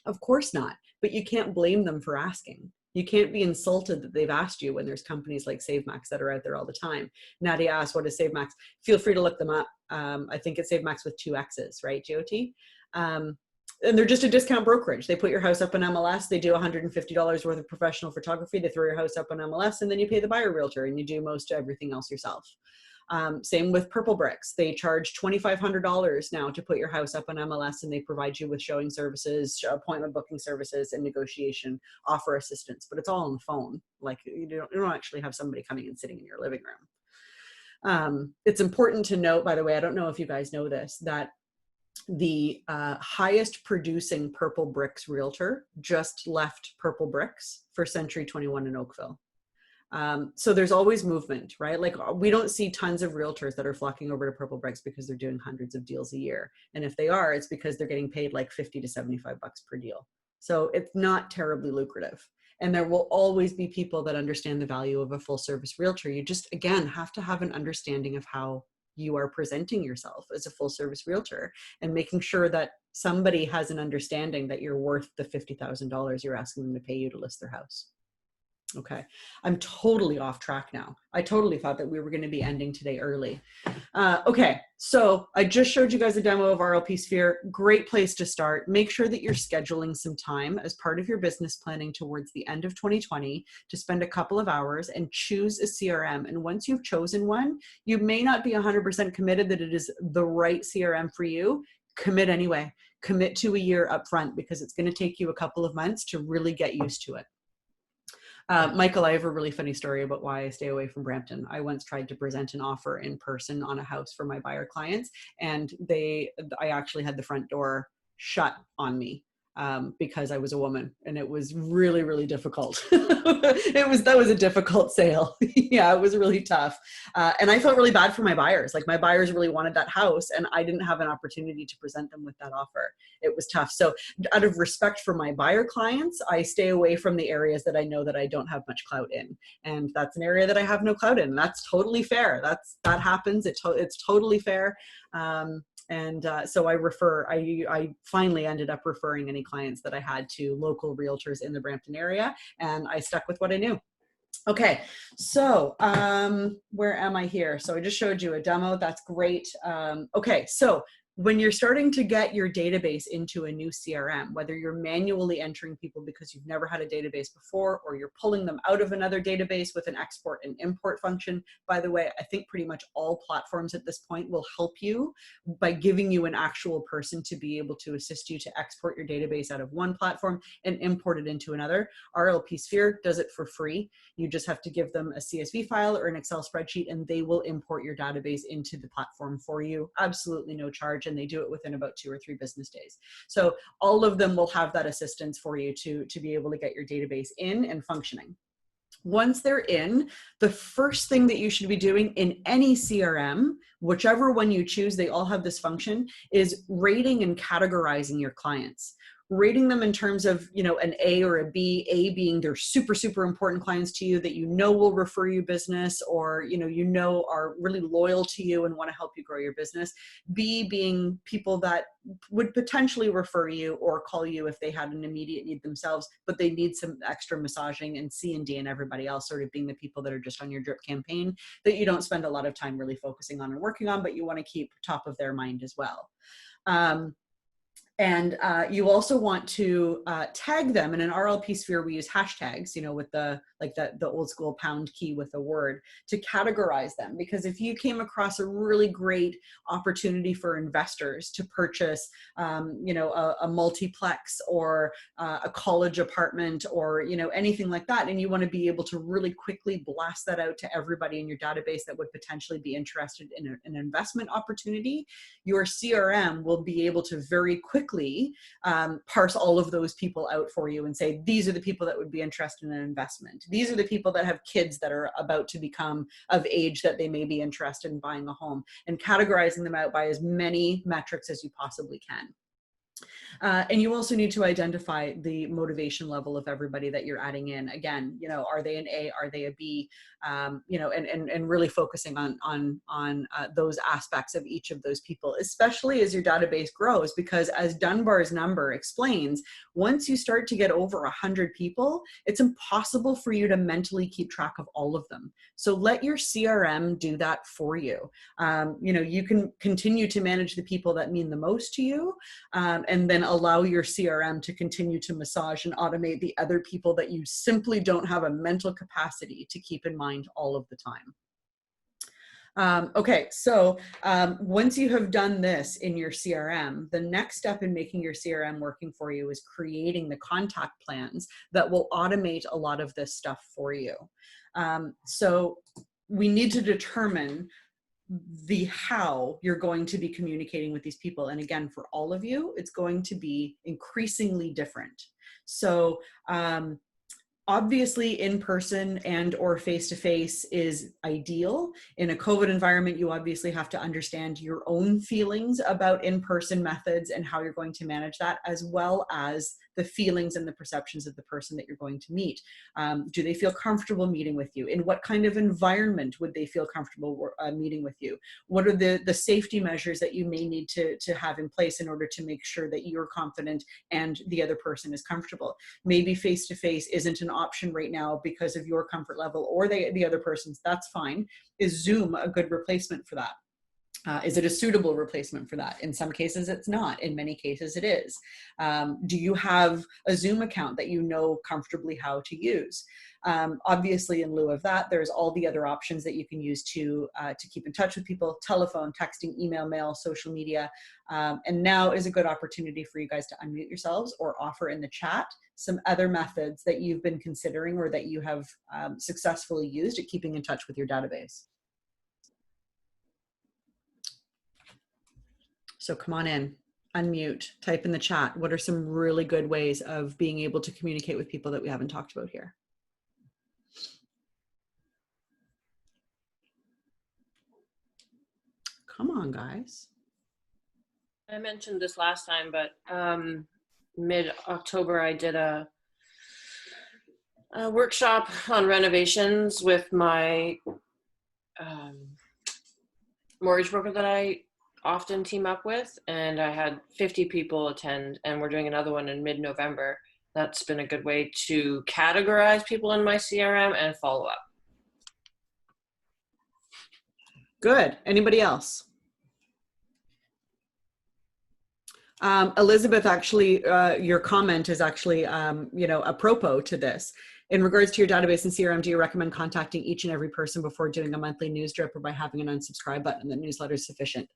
[SPEAKER 1] Of course not, but you can't blame them for asking. You can't be insulted that they've asked you when there's companies like SaveMax that are out there all the time. Nadia asked, what is SaveMax? Feel free to look them up. I think it's SaveMax with 2 X's, right, GOT? And they're just a discount brokerage. They put your house up on MLS. They do $150 worth of professional photography. They throw your house up on MLS, and then you pay the buyer realtor, and you do most everything else yourself. Same with Purplebricks. They charge $2,500 now to put your house up on MLS, and they provide you with showing services, appointment booking services, and negotiation offer assistance. But it's all on the phone. Like, you don't actually have somebody coming and sitting in your living room. It's important to note, by the way, I don't know if you guys know this, that the highest producing Purplebricks realtor just left Purplebricks for Century 21 in Oakville. So there's always movement, right? Like, we don't see tons of realtors that are flocking over to Purplebricks because they're doing hundreds of deals a year. And if they are, it's because they're getting paid like 50 to 75 bucks per deal. So it's not terribly lucrative. And there will always be people that understand the value of a full service realtor. You just, again, have to have an understanding of how you are presenting yourself as a full service realtor, and making sure that somebody has an understanding that you're worth the $50,000 you're asking them to pay you to list their house. Okay, I'm totally off track now. I totally thought that we were going to be ending today early. Okay, so I just showed you guys a demo of RLP Sphere. Great place to start. Make sure that you're scheduling some time as part of your business planning towards the end of 2020 to spend a couple of hours and choose a CRM. And once you've chosen one, you may not be 100% committed that it is the right CRM for you. Commit anyway. Commit to a year up front, because it's going to take you a couple of months to really get used to it. Michael, I have a really funny story about why I stay away from Brampton. I once tried to present an offer in person on a house for my buyer clients, and I actually had the front door shut on me because I was a woman, and it was really, really difficult. That was a difficult sale. Yeah, it was really tough. And I felt really bad for my buyers. Like, my buyers really wanted that house, and I didn't have an opportunity to present them with that offer. It was tough. So out of respect for my buyer clients, I stay away from the areas that I know that I don't have much clout in. And that's an area that I have no clout in. That's totally fair. That happens. It's totally fair. So I finally ended up referring any clients that I had to local realtors in the Brampton area, and I stuck with what I knew. Okay, so where am I here? So I just showed you a demo. That's great. Okay, so when you're starting to get your database into a new CRM, whether you're manually entering people because you've never had a database before, or you're pulling them out of another database with an export and import function. By the way, I think pretty much all platforms at this point will help you by giving you an actual person to be able to assist you to export your database out of one platform and import it into another. RLP Sphere does it for free. You just have to give them a CSV file or an Excel spreadsheet, and they will import your database into the platform for you. Absolutely no charge. And they do it within about 2 or 3 business days. So all of them will have that assistance for you to be able to get your database in and functioning. Once they're in, the first thing that you should be doing in any CRM, whichever one you choose, they all have this function, is rating and categorizing your clients. Rating them in terms of, you know, an A or a B, A being they're super, super important clients to you that you know will refer you business, or, you know, are really loyal to you and want to help you grow your business. B being people that would potentially refer you or call you if they had an immediate need themselves, but they need some extra massaging. And C and D and everybody else sort of being the people that are just on your drip campaign that you don't spend a lot of time really focusing on and working on, but you want to keep top of their mind as well. And you also want to tag them. In an RLP Sphere, we use hashtags, you know, with the old school pound key with a word to categorize them. Because if you came across a really great opportunity for investors to purchase, you know, a multiplex or a college apartment or, you know, anything like that, and you want to be able to really quickly blast that out to everybody in your database that would potentially be interested in an investment opportunity, your CRM will be able to very quickly quickly parse all of those people out for you and say, these are the people that would be interested in an investment. These are the people that have kids that are about to become of age that they may be interested in buying a home, and categorizing them out by as many metrics as you possibly can. And you also need to identify the motivation level of everybody that you're adding in. Again, you know, are they an A? Are they a B? You know, and really focusing on those aspects of each of those people, especially as your database grows, because as Dunbar's number explains, once you start to get over 100 people, it's impossible for you to mentally keep track of all of them. So let your CRM do that for you. You know, you can continue to manage the people that mean the most to you, and then allow your CRM to continue to massage and automate the other people that you simply don't have a mental capacity to keep in mind all of the time. Okay, so once you have done this in your CRM, the next step in making your CRM working for you is creating the contact plans that will automate a lot of this stuff for you. So we need to determine the how you're going to be communicating with these people. And again, for all of you, it's going to be increasingly different. So obviously in-person and or face-to-face is ideal. In a COVID environment, you obviously have to understand your own feelings about in-person methods and how you're going to manage that, as well as the feelings and the perceptions of the person that you're going to meet. Do they feel comfortable meeting with you? In what kind of environment would they feel comfortable meeting with you? What are the safety measures that you may need to have in place in order to make sure that you're confident and the other person is comfortable? Maybe face-to-face isn't an option right now because of your comfort level or the other person's. That's fine. Is Zoom a good replacement for that? Is it a suitable replacement for that? In some cases, it's not. In many cases, it is. Do you have a Zoom account that you know comfortably how to use? Obviously, in lieu of that, there's all the other options that you can use to keep in touch with people: telephone, texting, email, mail, social media. And now is a good opportunity for you guys to unmute yourselves or offer in the chat some other methods that you've been considering or that you have successfully used at keeping in touch with your database. So come on in, unmute, type in the chat. What are some really good ways of being able to communicate with people that we haven't talked about here? Come on, guys.
[SPEAKER 3] I mentioned this last time, but mid-October I did a workshop on renovations with my mortgage broker that I often team up with, and I had 50 people attend, and we're doing another one in mid-November. That's been a good way to categorize people in my CRM and follow up.
[SPEAKER 1] Good. Anybody else? Elizabeth, actually, your comment is actually, you know, apropos to this. In regards to your database and CRM, do you recommend contacting each and every person before doing a monthly news drip, or by having an unsubscribe button in the newsletter is sufficient?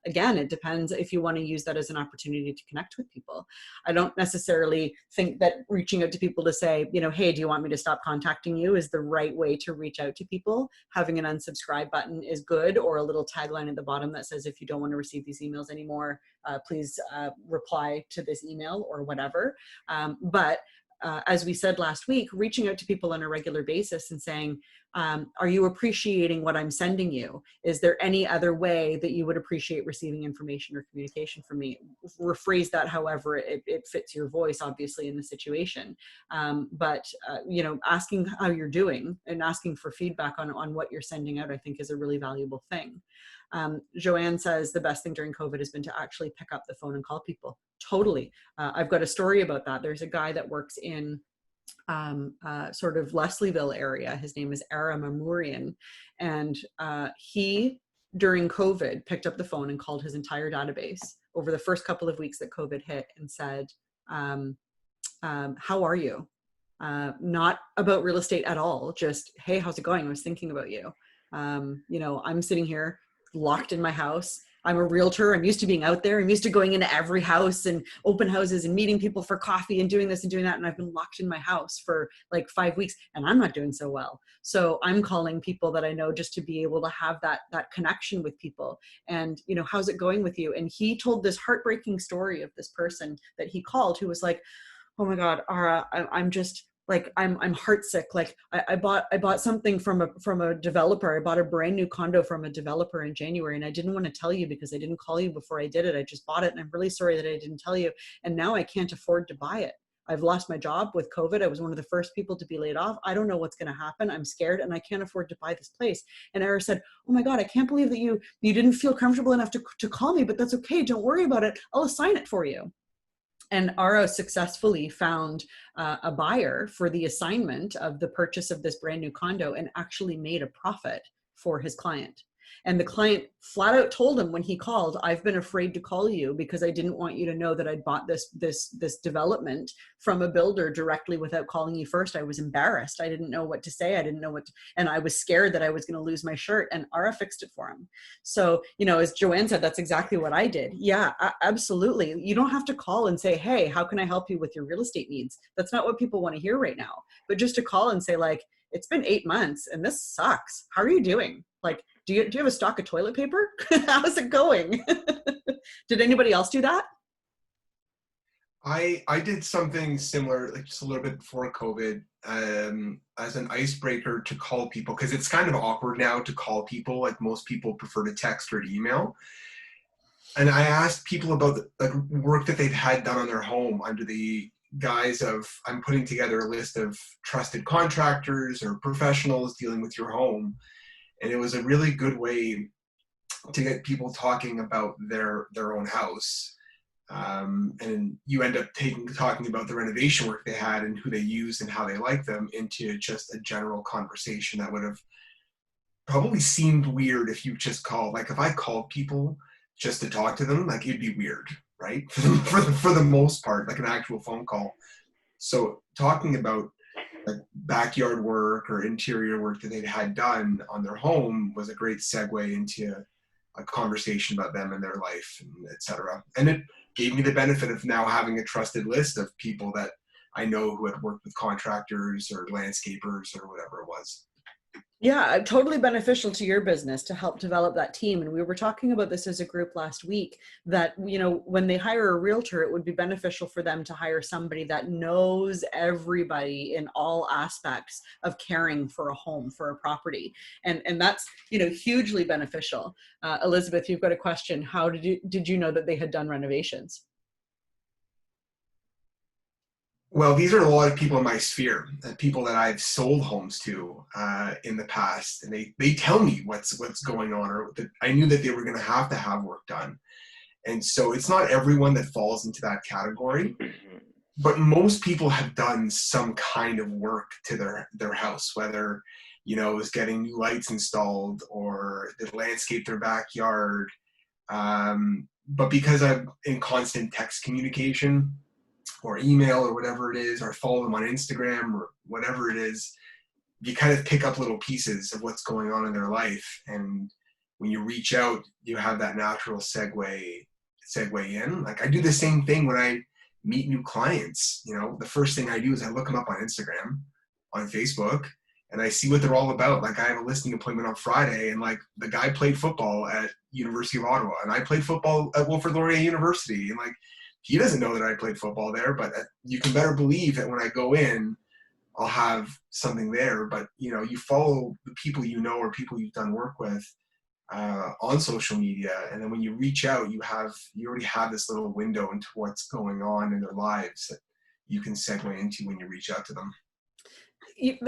[SPEAKER 1] Again, it depends if you want to use that as an opportunity to connect with people. I don't necessarily think that reaching out to people to say, you know, hey, do you want me to stop contacting you, is the right way to reach out to people. Having an unsubscribe button is good, or a little tagline at the bottom that says, if you don't want to receive these emails anymore, please reply to this email or whatever. But as we said last week, reaching out to people on a regular basis and saying, are you appreciating what I'm sending you? Is there any other way that you would appreciate receiving information or communication from me? Rephrase that however it fits your voice, obviously, in the situation. But you know, asking how you're doing and asking for feedback on what you're sending out, I think, is a really valuable thing. Joanne says the best thing during COVID has been to actually pick up the phone and call people. Totally. I've got a story about that. There's a guy that works in sort of Leslieville area. His name is Ara Mamurian. And he, during COVID, picked up the phone and called his entire database over the first couple of weeks that COVID hit and said, how are you? Not about real estate at all. Just, hey, how's it going? I was thinking about you. You know, I'm sitting here locked in my house. I'm a realtor. I'm used to being out there. I'm used to going into every house and open houses and meeting people for coffee and doing this and doing that. And I've been locked in my house for like 5 weeks and I'm not doing so well. So I'm calling people that I know just to be able to have that connection with people. And, you know, how's it going with you? And he told this heartbreaking story of this person that he called who was like, oh my God, Ara, I'm just like, I'm heartsick. Like I bought something from a developer. I bought a brand new condo from a developer in January, and I didn't want to tell you because I didn't call you before I did it. I just bought it, and I'm really sorry that I didn't tell you. And now I can't afford to buy it. I've lost my job with COVID. I was one of the first people to be laid off. I don't know what's going to happen. I'm scared and I can't afford to buy this place. And Ara said, oh my God, I can't believe that you didn't feel comfortable enough to call me, but that's okay. Don't worry about it. I'll assign it for you. And Ara successfully found a buyer for the assignment of the purchase of this brand new condo and actually made a profit for his client. And the client flat out told him when he called, I've been afraid to call you because I didn't want you to know that I'd bought this development from a builder directly without calling you first. I was embarrassed. I didn't know what to say. I didn't know and I was scared that I was going to lose my shirt, and Ara fixed it for him. So, you know, as Joanne said, that's exactly what I did. Yeah, absolutely. You don't have to call and say, hey, how can I help you with your real estate needs? That's not what people want to hear right now. But just to call and say like, it's been 8 months and this sucks. How are you doing? Like, do you have a stock of toilet paper? How's it going? Did anybody else do that?
[SPEAKER 4] I did something similar, like just a little bit before COVID, as an icebreaker to call people, because it's kind of awkward now to call people. Like most people prefer to text or to email. And I asked people about the work that they've had done on their home under the guise of, I'm putting together a list of trusted contractors or professionals dealing with your home. And it was a really good way to get people talking about their own house. And you end up talking about the renovation work they had and who they used and how they like them into just a general conversation that would have probably seemed weird if you just called. Like if I called people just to talk to them, like it'd be weird, right? For the most part, like an actual phone call. So talking about like backyard work or interior work that they'd had done on their home was a great segue into a conversation about them and their life, and et cetera. And it gave me the benefit of now having a trusted list of people that I know who had worked with contractors or landscapers or whatever it was.
[SPEAKER 1] Yeah, totally beneficial to your business to help develop that team. And we were talking about this as a group last week that, you know, when they hire a realtor, it would be beneficial for them to hire somebody that knows everybody in all aspects of caring for a home, for a property. And that's, you know, hugely beneficial. Elizabeth, you've got a question. How did you know that they had done renovations?
[SPEAKER 4] Well, these are a lot of people in my sphere, people that I've sold homes to in the past, and they tell me what's going on, or that I knew that they were going to have work done. And so it's not everyone that falls into that category, but most people have done some kind of work to their house, whether, you know, it was getting new lights installed or they landscape their backyard. But because I'm in constant text communication, or email or whatever it is, or follow them on Instagram or whatever it is, you kind of pick up little pieces of what's going on in their life. And when you reach out, you have that natural segue in. Like I do the same thing when I meet new clients. You know, the first thing I do is I look them up on Instagram, on Facebook, and I see what they're all about. Like I have a listing appointment on Friday, and like the guy played football at University of Ottawa, and I played football at Wilfrid Laurier University, and like, he doesn't know that I played football there, but you can better believe that when I go in, I'll have something there. But, you know, you follow the people you know or people you've done work with on social media. And then when you reach out, you already have this little window into what's going on in their lives that you can segue into when you reach out to them.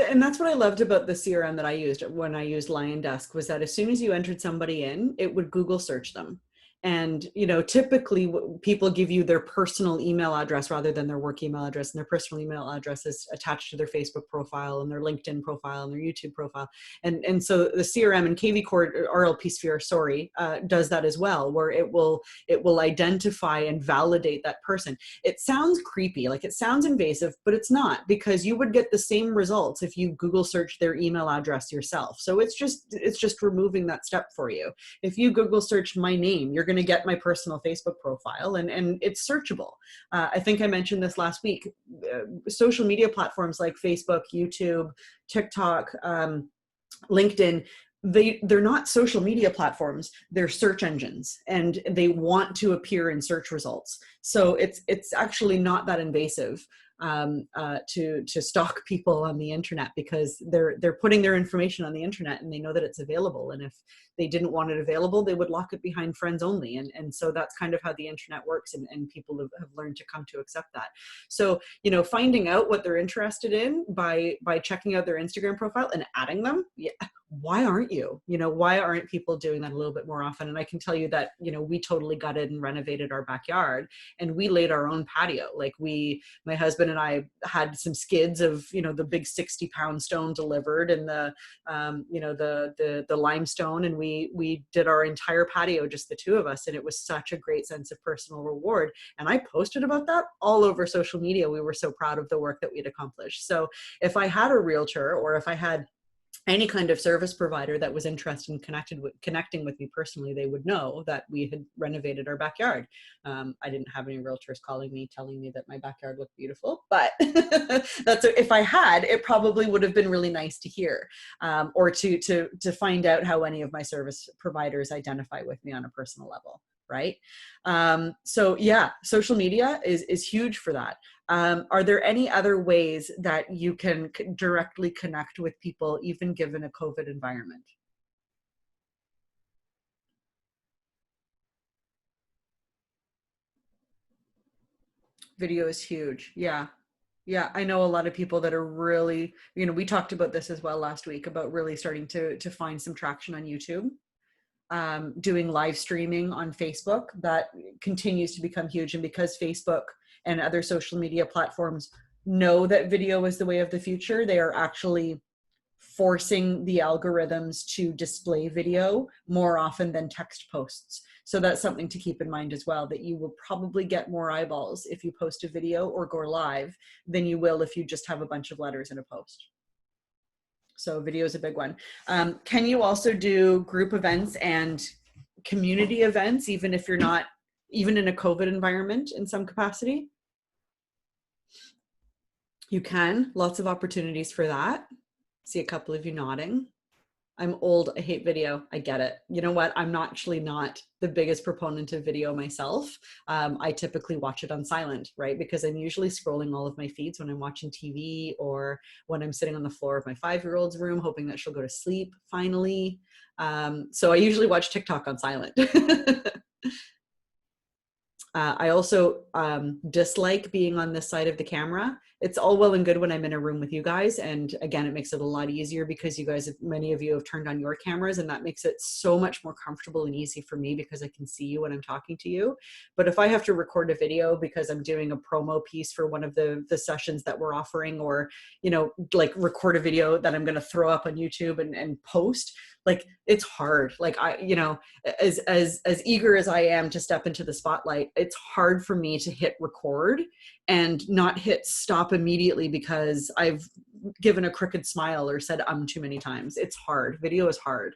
[SPEAKER 1] And that's what I loved about the CRM that I used when I used LionDesk, was that as soon as you entered somebody in, it would Google search them. And, you know, typically people give you their personal email address rather than their work email address, and their personal email address is attached to their Facebook profile and their LinkedIn profile and their YouTube profile. And so the CRM and KV Core, RLP Sphere, does that as well, where it will identify and validate that person. It sounds creepy, like it sounds invasive, but it's not, because you would get the same results if you Google search their email address yourself. So it's just removing that step for you. If you Google search my name, you're going to get my personal Facebook profile, and it's searchable. I think I mentioned this last week. Social media platforms like Facebook, YouTube, TikTok, LinkedIn, they're not social media platforms, they're search engines, and they want to appear in search results. So it's actually not that invasive to stalk people on the internet, because they're putting their information on the internet and they know that it's available. And if they didn't want it available, they would lock it behind friends only. And so that's kind of how the internet works, and people have learned to come to accept that. So, you know, finding out what they're interested in by checking out their Instagram profile and adding them. Yeah. Why aren't you? You know, why aren't people doing that a little bit more often? And I can tell you that, you know, we totally gutted and renovated our backyard, and we laid our own patio. Like my husband and I had some skids of, you know, the big 60-pound stone delivered, and the limestone, and we did our entire patio, just the two of us. And it was such a great sense of personal reward. And I posted about that all over social media. We were so proud of the work that we'd accomplished. So if I had a realtor, or if I had any kind of service provider that was interested in connecting with me personally, they would know that we had renovated our backyard. I didn't have any realtors calling me telling me that my backyard looked beautiful, but if I had, it probably would have been really nice to hear, or to find out how any of my service providers identify with me on a personal level. Right. So yeah, social media is huge for that. Are there any other ways that you can directly connect with people, even given a COVID environment? Video is huge. Yeah. Yeah, I know a lot of people that are really, you know, we talked about this as well last week, about really starting to find some traction on YouTube. Doing live streaming on Facebook, that continues to become huge. And because Facebook and other social media platforms know that video is the way of the future, they are actually forcing the algorithms to display video more often than text posts. So that's something to keep in mind as well, that you will probably get more eyeballs if you post a video or go live than you will if you just have a bunch of letters in a post. So video is a big one. Can you also do group events and community events, even if you're not, even in a COVID environment in some capacity? You can. Lots of opportunities for that. See a couple of you nodding. I'm old, I hate video, I get it. You know what, I'm actually not the biggest proponent of video myself. I typically watch it on silent, right? Because I'm usually scrolling all of my feeds when I'm watching TV, or when I'm sitting on the floor of my 5-year-old's room, hoping that she'll go to sleep finally. So I usually watch TikTok on silent. I also dislike being on this side of the camera. It's all well and good when I'm in a room with you guys. And again, it makes it a lot easier because you guys, many of you have turned on your cameras, and that makes it so much more comfortable and easy for me because I can see you when I'm talking to you. But if I have to record a video because I'm doing a promo piece for one of the sessions that we're offering, or, you know, like record a video that I'm going to throw up on YouTube and post, like, it's hard. Like, I, you know, as eager as I am to step into the spotlight, it's hard for me to hit record and not hit stop immediately because I've given a crooked smile or said too many times. It's hard. Video is hard.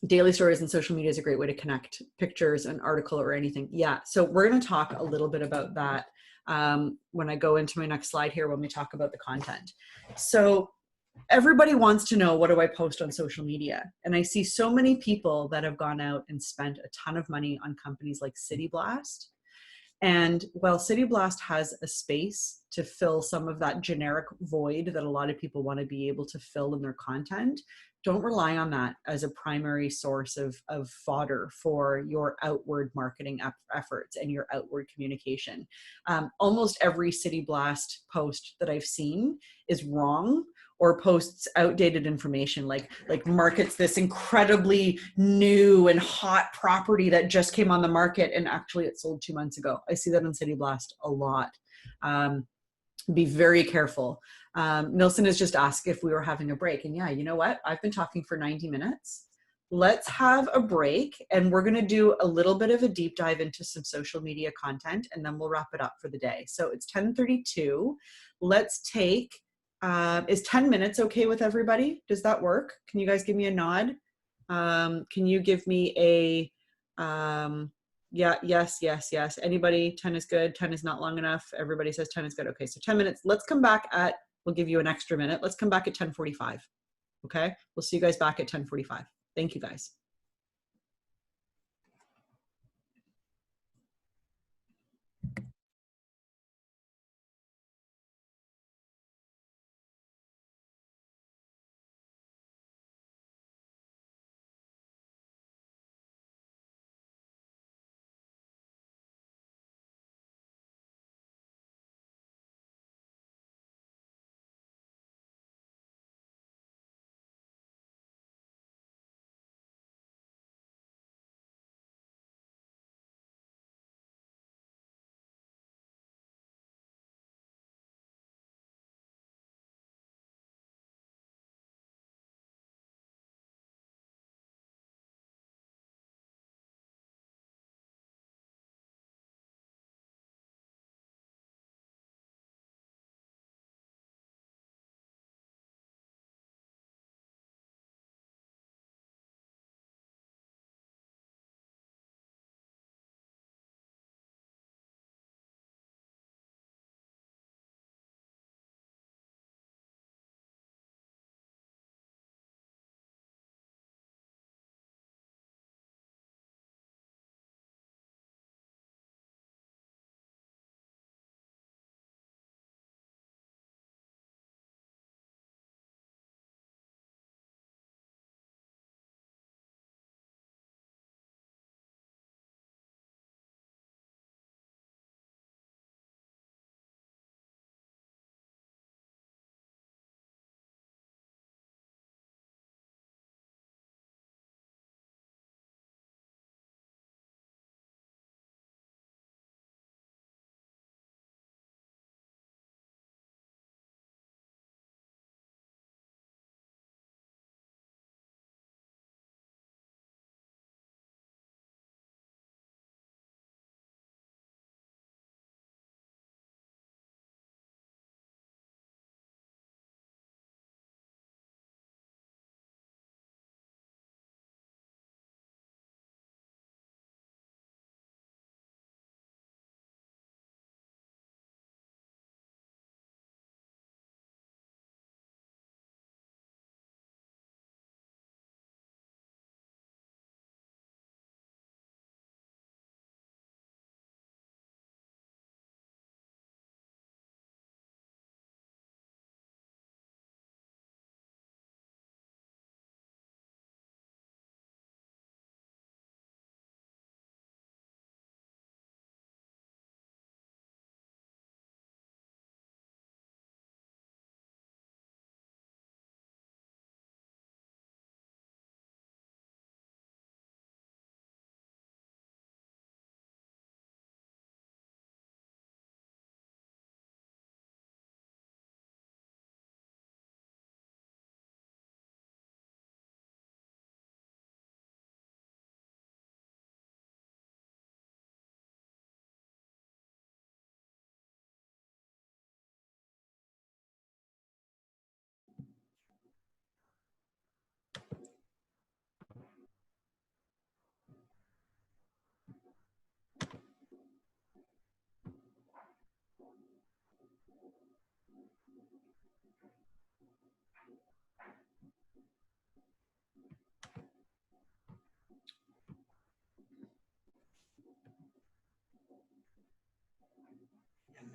[SPEAKER 1] Daily stories and social media is a great way to connect pictures, an article, or anything. Yeah. So we're going to talk a little bit about that when I go into my next slide here, when we talk about the content. So everybody wants to know, what do I post on social media? And I see so many people that have gone out and spent a ton of money on companies like City Blast. And while City Blast has a space to fill some of that generic void that a lot of people want to be able to fill in their content, don't rely on that as a primary source of fodder for your outward marketing efforts and your outward communication. Almost every City Blast post that I've seen is wrong, or posts outdated information, like markets this incredibly new and hot property that just came on the market and actually it sold 2 months ago. I see that on City Blast a lot. Be very careful. Nilsson has just asked if we were having a break. And yeah, you know what? I've been talking for 90 minutes. Let's have a break, and we're going to do a little bit of a deep dive into some social media content, and then we'll wrap it up for the day. So it's 10:32. Let's take, is 10 minutes okay with everybody? Does that work? Can you guys give me a nod? Can you give me a, yeah, yes, yes, yes. Anybody? 10 is good. 10 is not long enough. Everybody says 10 is good. Okay, so 10 minutes. Let's come back at, we'll give you an extra minute. Let's come back at 10:45. Okay, we'll see you guys back at 10:45. Thank you guys.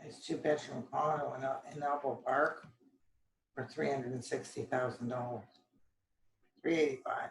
[SPEAKER 5] Nice two-bedroom condo in Elbow Park for $360,000, 385.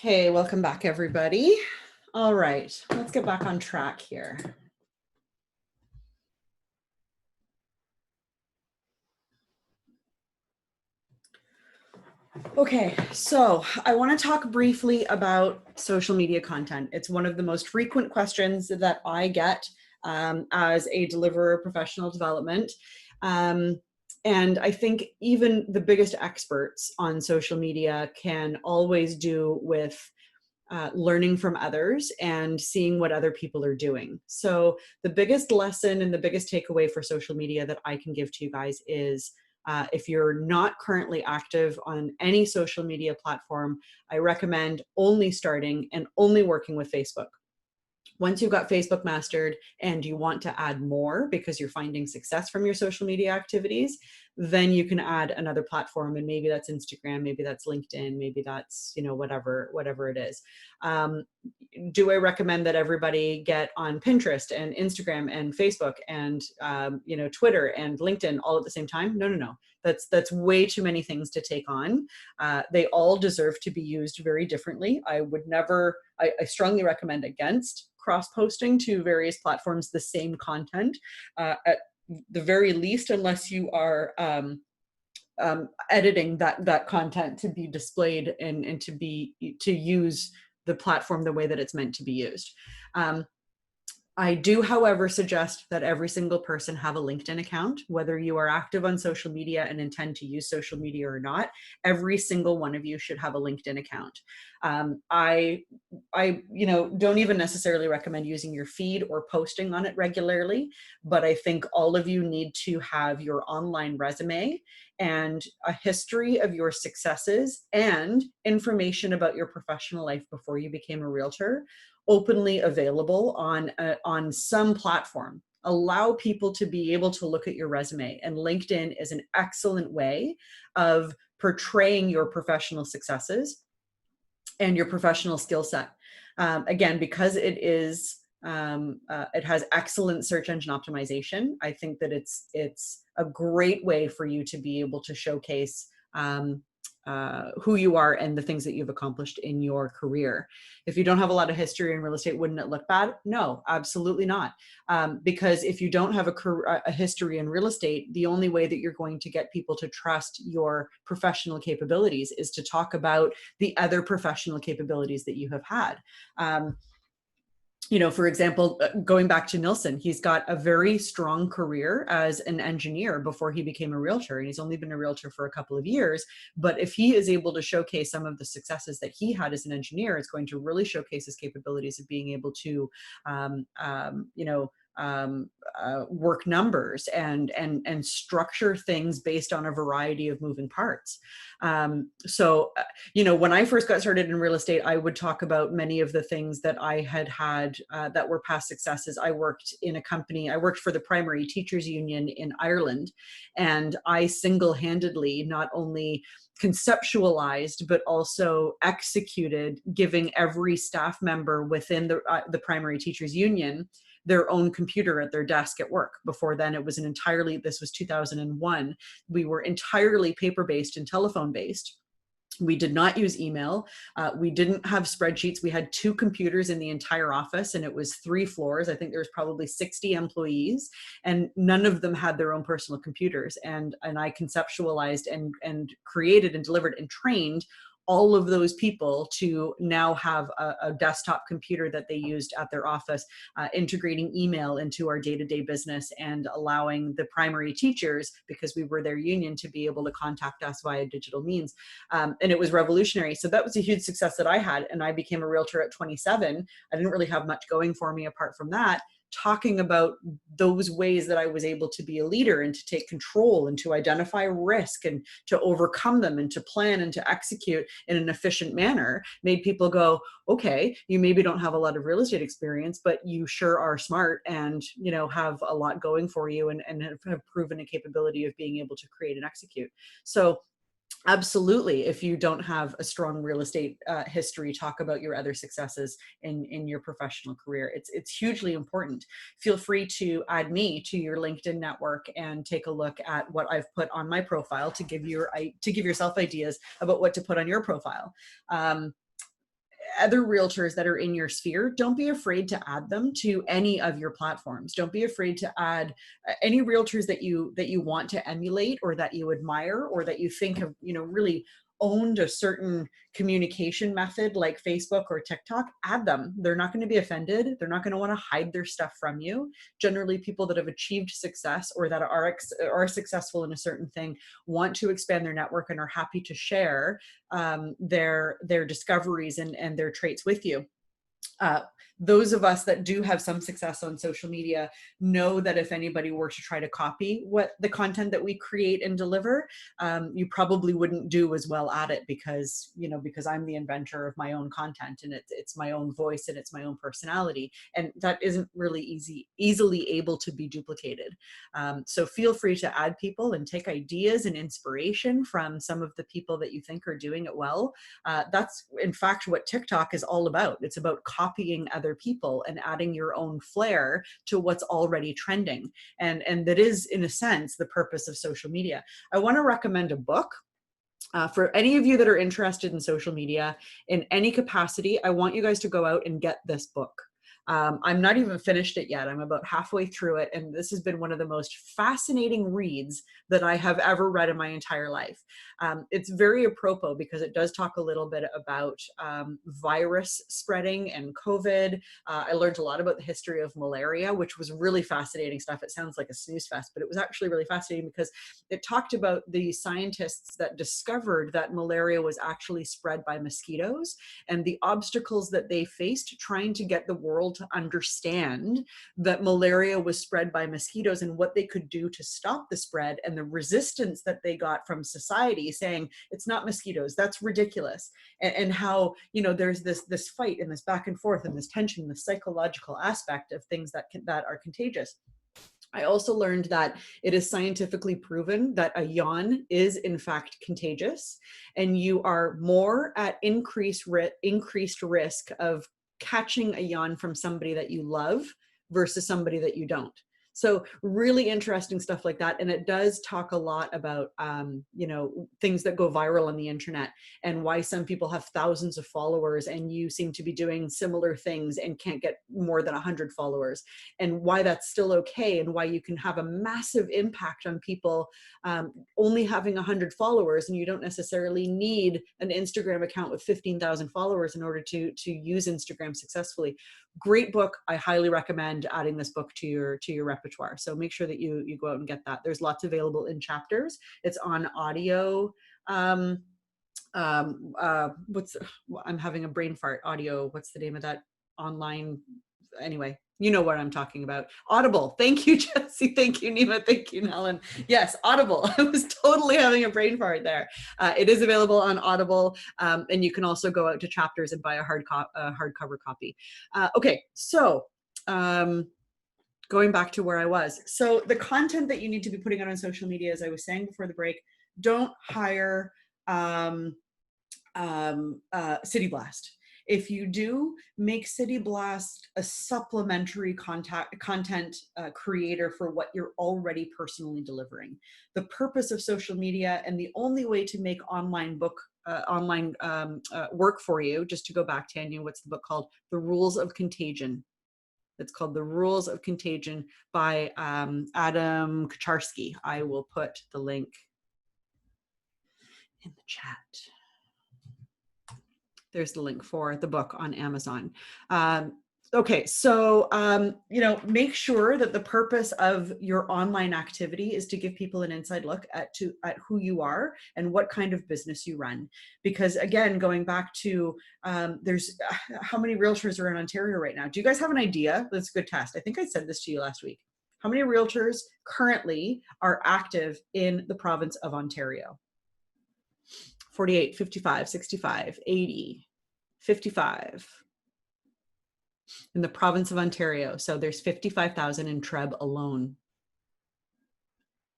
[SPEAKER 1] Okay, welcome back, everybody. All right, let's get back on track here. Okay, so I want to talk briefly about social media content. It's one of the most frequent questions that I get as a deliverer of professional development. And I think even the biggest experts on social media can always do with learning from others and seeing what other people are doing. So the biggest lesson and the biggest takeaway for social media that I can give to you guys is if you're not currently active on any social media platform, I recommend only starting and only working with Facebook. Once you've got Facebook mastered and you want to add more because you're finding success from your social media activities, then you can add another platform, and maybe that's Instagram, maybe that's LinkedIn, maybe that's, you know, whatever it is. Do I recommend that everybody get on Pinterest and Instagram and Facebook and you know, Twitter and LinkedIn all at the same time? No, no, no. That's way too many things to take on. They all deserve to be used very differently. I would never, I strongly recommend against cross-posting to various platforms the same content, at the very least, unless you are editing that content to be displayed and to use the platform the way that it's meant to be used. I do, however, suggest that every single person have a LinkedIn account, whether you are active on social media and intend to use social media or not. Every single one of you should have a LinkedIn account. I you know, don't even necessarily recommend using your feed or posting on it regularly, but I think all of you need to have your online resume and a history of your successes and information about your professional life before you became a realtor openly available on some platform. Allow people to be able to look at your resume, and LinkedIn is an excellent way of portraying your professional successes and your professional skill set. Again, because it has excellent search engine optimization, I think that it's a great way for you to be able to showcase who you are and the things that you've accomplished in your career. If you don't have a lot of history in real estate, wouldn't it look bad? No, absolutely not. Because if you don't have a history in real estate, the only way that you're going to get people to trust your professional capabilities is to talk about the other professional capabilities that you have had. You know, for example, going back to Nilsson, he's got a very strong career as an engineer before he became a realtor, and he's only been a realtor for a couple of years. But if he is able to showcase some of the successes that he had as an engineer, it's going to really showcase his capabilities of being able to, you know, work numbers and structure things based on a variety of moving parts. So, you know, when I first got started in real estate, I would talk about many of the things that I had that were past successes. I worked in a company, I worked for the Primary Teachers Union in Ireland, and I single-handedly not only conceptualized, but also executed giving every staff member within the Primary Teachers Union their own computer at their desk at work. Before then, it was this was 2001. We were entirely paper-based and telephone-based. We did not use email. We didn't have spreadsheets. We had 2 computers in the entire office, and it was 3 floors. I think there was probably 60 employees, and none of them had their own personal computers. And I conceptualized and created and delivered and trained all of those people to now have a desktop computer that they used at their office, integrating email into our day-to-day business and allowing the primary teachers, because we were their union, to be able to contact us via digital means. And it was revolutionary. So that was a huge success that I had. And I became a realtor at 27. I didn't really have much going for me apart from that. Talking about those ways that I was able to be a leader and to take control and to identify risk and to overcome them and to plan and to execute in an efficient manner made people go, okay, you maybe don't have a lot of real estate experience, but you sure are smart and, you know, have a lot going for you and have proven a capability of being able to create and execute. So absolutely, if you don't have a strong real estate history, talk about your other successes in your professional career. It's hugely important. Feel free to add me to your LinkedIn network and take a look at what I've put on my profile to give yourself ideas about what to put on your profile. other realtors that are in your sphere, don't be afraid to add them to any of your platforms. Don't be afraid to add any realtors that you want to emulate, or that you admire, or that you think have, you know, really owned a certain communication method like Facebook or TikTok. Add them. They're not going to be offended. They're not going to want to hide their stuff from you. Generally, people that have achieved success, or that are successful in a certain thing, want to expand their network and are happy to share their discoveries and their traits with you. Those of us that do have some success on social media know that if anybody were to try to copy what the content that we create and deliver, you probably wouldn't do as well at it, because, you know, because I'm the inventor of my own content, and it's my own voice and it's my own personality, and that isn't really easily able to be duplicated. So feel free to add people and take ideas and inspiration from some of the people that you think are doing it well. That's in fact what TikTok is all about. It's about copying other people and adding your own flair to what's already trending. And that is, in a sense, the purpose of social media. I want to recommend a book. For any of you that are interested in social media in any capacity, I want you guys to go out and get this book. I'm not even finished it yet. I'm about halfway through it, and this has been one of the most fascinating reads that I have ever read in my entire life. It's very apropos because it does talk a little bit about virus spreading and COVID. I learned a lot about the history of malaria, which was really fascinating stuff. It sounds like a snooze fest, but it was actually really fascinating because it talked about the scientists that discovered that malaria was actually spread by mosquitoes, and the obstacles that they faced trying to get the world to understand that malaria was spread by mosquitoes, and what they could do to stop the spread, and the resistance that they got from society saying it's not mosquitoes, that's ridiculous, and how, you know, there's this fight and this back and forth and this tension, the psychological aspect of things that are contagious. I also learned that it is scientifically proven that a yawn is in fact contagious, and you are more at increased risk of catching a yawn from somebody that you love versus somebody that you don't. So really interesting stuff like that. And it does talk a lot about, you know, things that go viral on the internet, and why some people have thousands of followers and you seem to be doing similar things and can't get more than 100 followers, and why that's still okay, and why you can have a massive impact on people only having 100 followers, and you don't necessarily need an Instagram account with 15,000 followers in order to use Instagram successfully. Great book. I highly recommend adding this book to your repertoire. So make sure that you go out and get that. There's lots available in chapters. It's on audio. I'm having a brain fart. Audio. What's the name of that online? Anyway, you know what I'm talking about. Audible. Thank you, Jesse. Thank you, Nima. Thank you, Nellen. Yes, Audible. I was totally having a brain fart there. It is available on Audible, and you can also go out to Chapters and buy a hardcover copy. Okay, so going back to where I was. So the content that you need to be putting out on social media, as I was saying before the break, don't hire City Blast. If you do, make City Blast a supplementary content creator for what you're already personally delivering. The purpose of social media, and the only way to make online work for you, just to go back, Tanya, what's the book called? The Rules of Contagion. It's called The Rules of Contagion by Adam Kucharski. I will put the link in the chat. There's the link for the book on Amazon. Okay, so, you know, make sure that the purpose of your online activity is to give people an inside look at who you are and what kind of business you run. Because again, going back to, there's how many realtors are in Ontario right now? Do you guys have an idea? That's a good test. I think I said this to you last week. How many realtors currently are active in the province of Ontario? 48, 55, 65, 80, 55 in the province of Ontario. So there's 55,000 in Treb alone.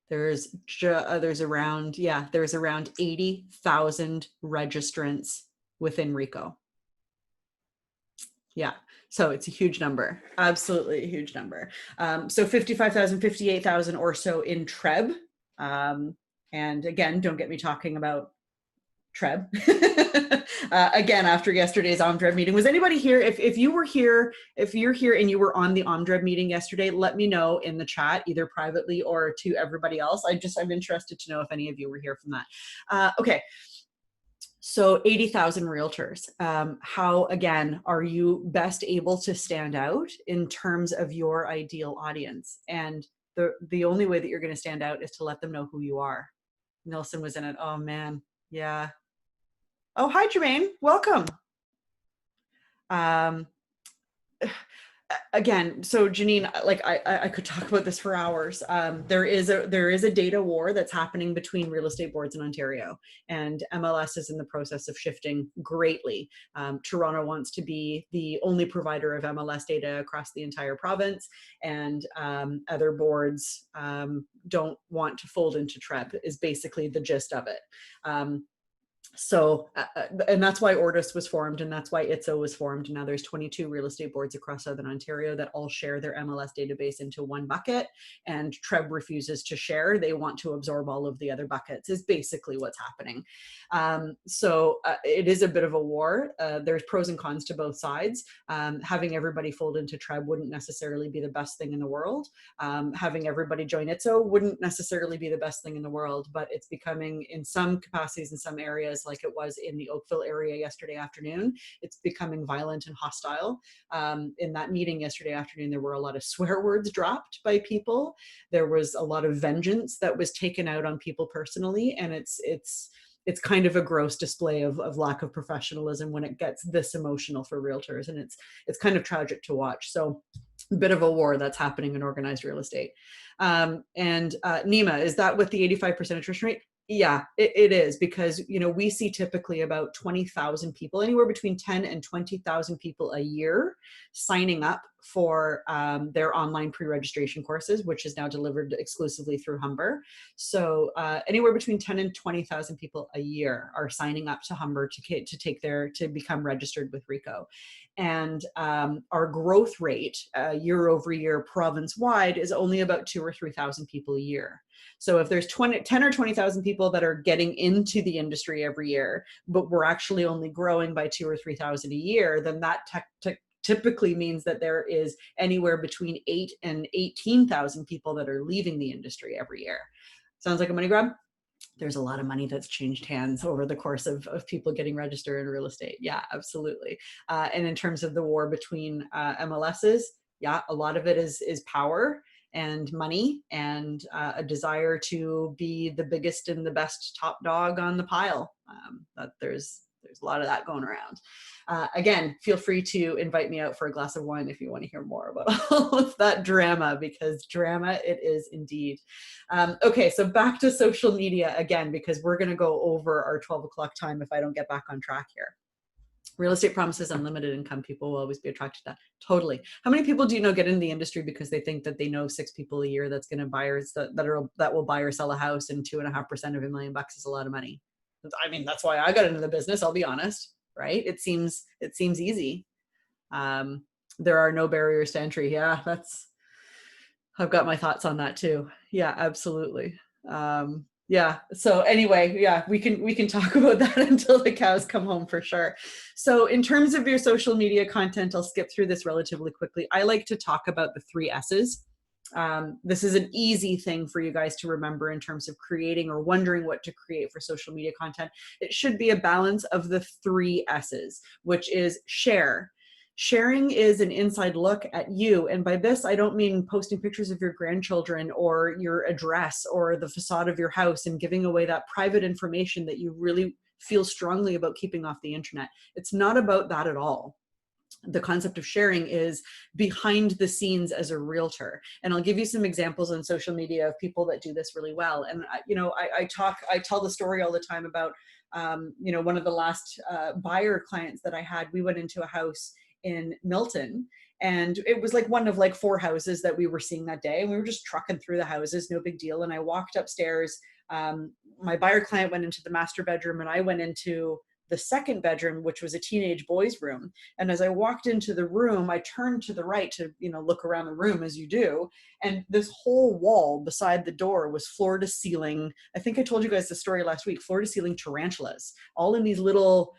[SPEAKER 1] There's around 80,000 registrants within RECO. Yeah, so it's a huge number, absolutely a huge number. So 55,000, 58,000 or so in Treb. And again, don't get me talking about Treb. Again, after yesterday's OMDREV meeting. Was anybody here? If you were here, if you're here and you were on the OMDREV meeting yesterday, let me know in the chat, either privately or to everybody else. I'm interested to know if any of you were here from that. Okay. So 80,000 realtors. How, again, are you best able to stand out in terms of your ideal audience? And the only way that you're going to stand out is to let them know who you are. Nelson was in it. Oh, man. Yeah. Oh, hi, Jermaine. Welcome. Again, so Janine, like I could talk about this for hours. There is a data war that's happening between real estate boards in Ontario, and MLS is in the process of shifting greatly. Toronto wants to be the only provider of MLS data across the entire province, and other boards don't want to fold into TREB, is basically the gist of it. So, and that's why Ortus was formed, and that's why ITSO was formed. Now there's 22 real estate boards across Southern Ontario that all share their MLS database into one bucket, and TREB refuses to share. They want to absorb all of the other buckets, is basically what's happening. So it is a bit of a war. There's pros and cons to both sides. Having everybody fold into TREB wouldn't necessarily be the best thing in the world. Having everybody join ITSO wouldn't necessarily be the best thing in the world, but it's becoming, in some capacities, in some areas, like it was in the Oakville area yesterday afternoon, it's becoming violent and hostile. In that meeting yesterday afternoon, there were a lot of swear words dropped by people. There was a lot of vengeance that was taken out on people personally, and it's kind of a gross display of lack of professionalism when it gets this emotional for realtors, and it's kind of tragic to watch. So a bit of a war that's happening in organized real estate. And Nima, is that with the 85% attrition rate? Yeah, it is, because, you know, we see typically about 20,000 people, anywhere between 10 and 20,000 people a year signing up for their online pre-registration courses, which is now delivered exclusively through Humber. So anywhere between 10 and 20,000 people a year are signing up to Humber to become registered with RICO. And our growth rate year over year province-wide is only about 2,000 or 3,000 people a year. So if there's 10 or 20,000 people that are getting into the industry every year, but we're actually only growing by 2,000 or 3,000 a year, then that typically means that there is anywhere between 8,000 and 18,000 people that are leaving the industry every year. Sounds like a money grab? There's a lot of money that's changed hands over the course of people getting registered in real estate. Yeah, absolutely. And in terms of the war between MLSs, yeah, a lot of it is power and money and a desire to be the biggest and the best top dog on the pile. That there's a lot of that going around. Again, feel free to invite me out for a glass of wine if you want to hear more about all of that drama, because drama it is indeed. Okay, so back to social media again, because we're going to go over our 12 o'clock time if I don't get back on track here. Real estate promises unlimited income. People will always be attracted to that. Totally. How many people do you know get into the industry because they think that they know 6 people a year that's going to that will buy or sell a house, and 2.5% of $1 million is a lot of money. I mean, that's why I got into the business. I'll be honest, right? It seems easy. There are no barriers to entry. Yeah, I've got my thoughts on that too. Yeah, absolutely. Yeah. So anyway, yeah, we can talk about that until the cows come home for sure. So in terms of your social media content, I'll skip through this relatively quickly. I like to talk about the 3 S's. This is an easy thing for you guys to remember in terms of creating or wondering what to create for social media content. It should be a balance of the 3 S's, which is share. Sharing is an inside look at you. And by this, I don't mean posting pictures of your grandchildren or your address or the facade of your house and giving away that private information that you really feel strongly about keeping off the internet. It's not about that at all. The concept of sharing is behind the scenes as a realtor. And I'll give you some examples on social media of people that do this really well. And, you know, I tell the story all the time about, you know, one of the last buyer clients that I had. We went into a house in Milton, and it was like one of like 4 houses that we were seeing that day. And we were just trucking through the houses, no big deal. And I walked upstairs. My buyer client went into the master bedroom, and I went into the second bedroom, which was a teenage boy's room. And as I walked into the room, I turned to the right to, look around the room as you do. And this whole wall beside the door was floor to ceiling. I think I told you guys the story last week, floor to ceiling tarantulas, all in these little,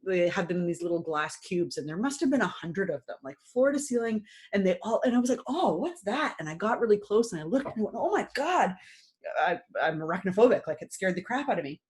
[SPEAKER 1] they have them in these little glass cubes, and there must have been 100 of them, like floor to ceiling. And I was like, oh, what's that? And I got really close and I looked and I went, oh my God, I'm arachnophobic. Like, it scared the crap out of me.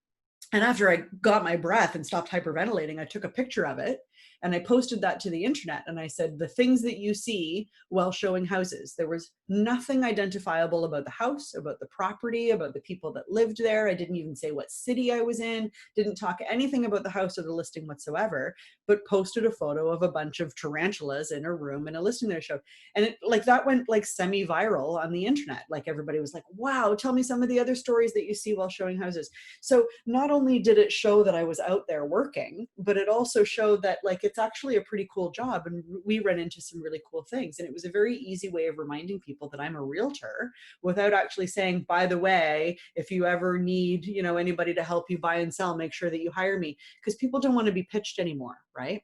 [SPEAKER 1] And after I got my breath and stopped hyperventilating, I took a picture of it and I posted that to the internet. And I said, the things that you see while showing houses, there was nothing identifiable about the house, about the property, about the people that lived there. I didn't even say what city I was in, didn't talk anything about the house or the listing whatsoever, but posted a photo of a bunch of tarantulas in a room and a listing that I showed. And that went like semi-viral on the internet. Like, everybody was like, wow, tell me some of the other stories that you see while showing houses. So not only did it show that I was out there working, but it also showed that, like, it's actually a pretty cool job, and we run into some really cool things. And it was a very easy way of reminding people that I'm a realtor without actually saying, by the way, if you ever need, anybody to help you buy and sell, make sure that you hire me, because people don't want to be pitched anymore, right?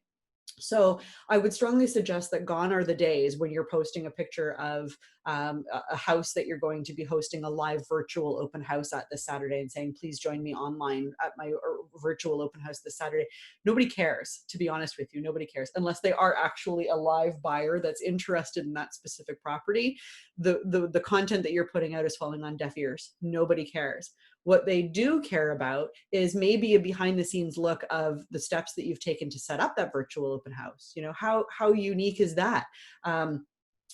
[SPEAKER 1] So I would strongly suggest that gone are the days when you're posting a picture of a house that you're going to be hosting a live virtual open house at this Saturday and saying, please join me online at my virtual open house this Saturday. Nobody cares, to be honest with you. Nobody cares unless they are actually a live buyer that's interested in that specific property. The content that you're putting out is falling on deaf ears. Nobody cares. What they do care about is maybe a behind the scenes look of the steps that you've taken to set up that virtual open house. How unique is that?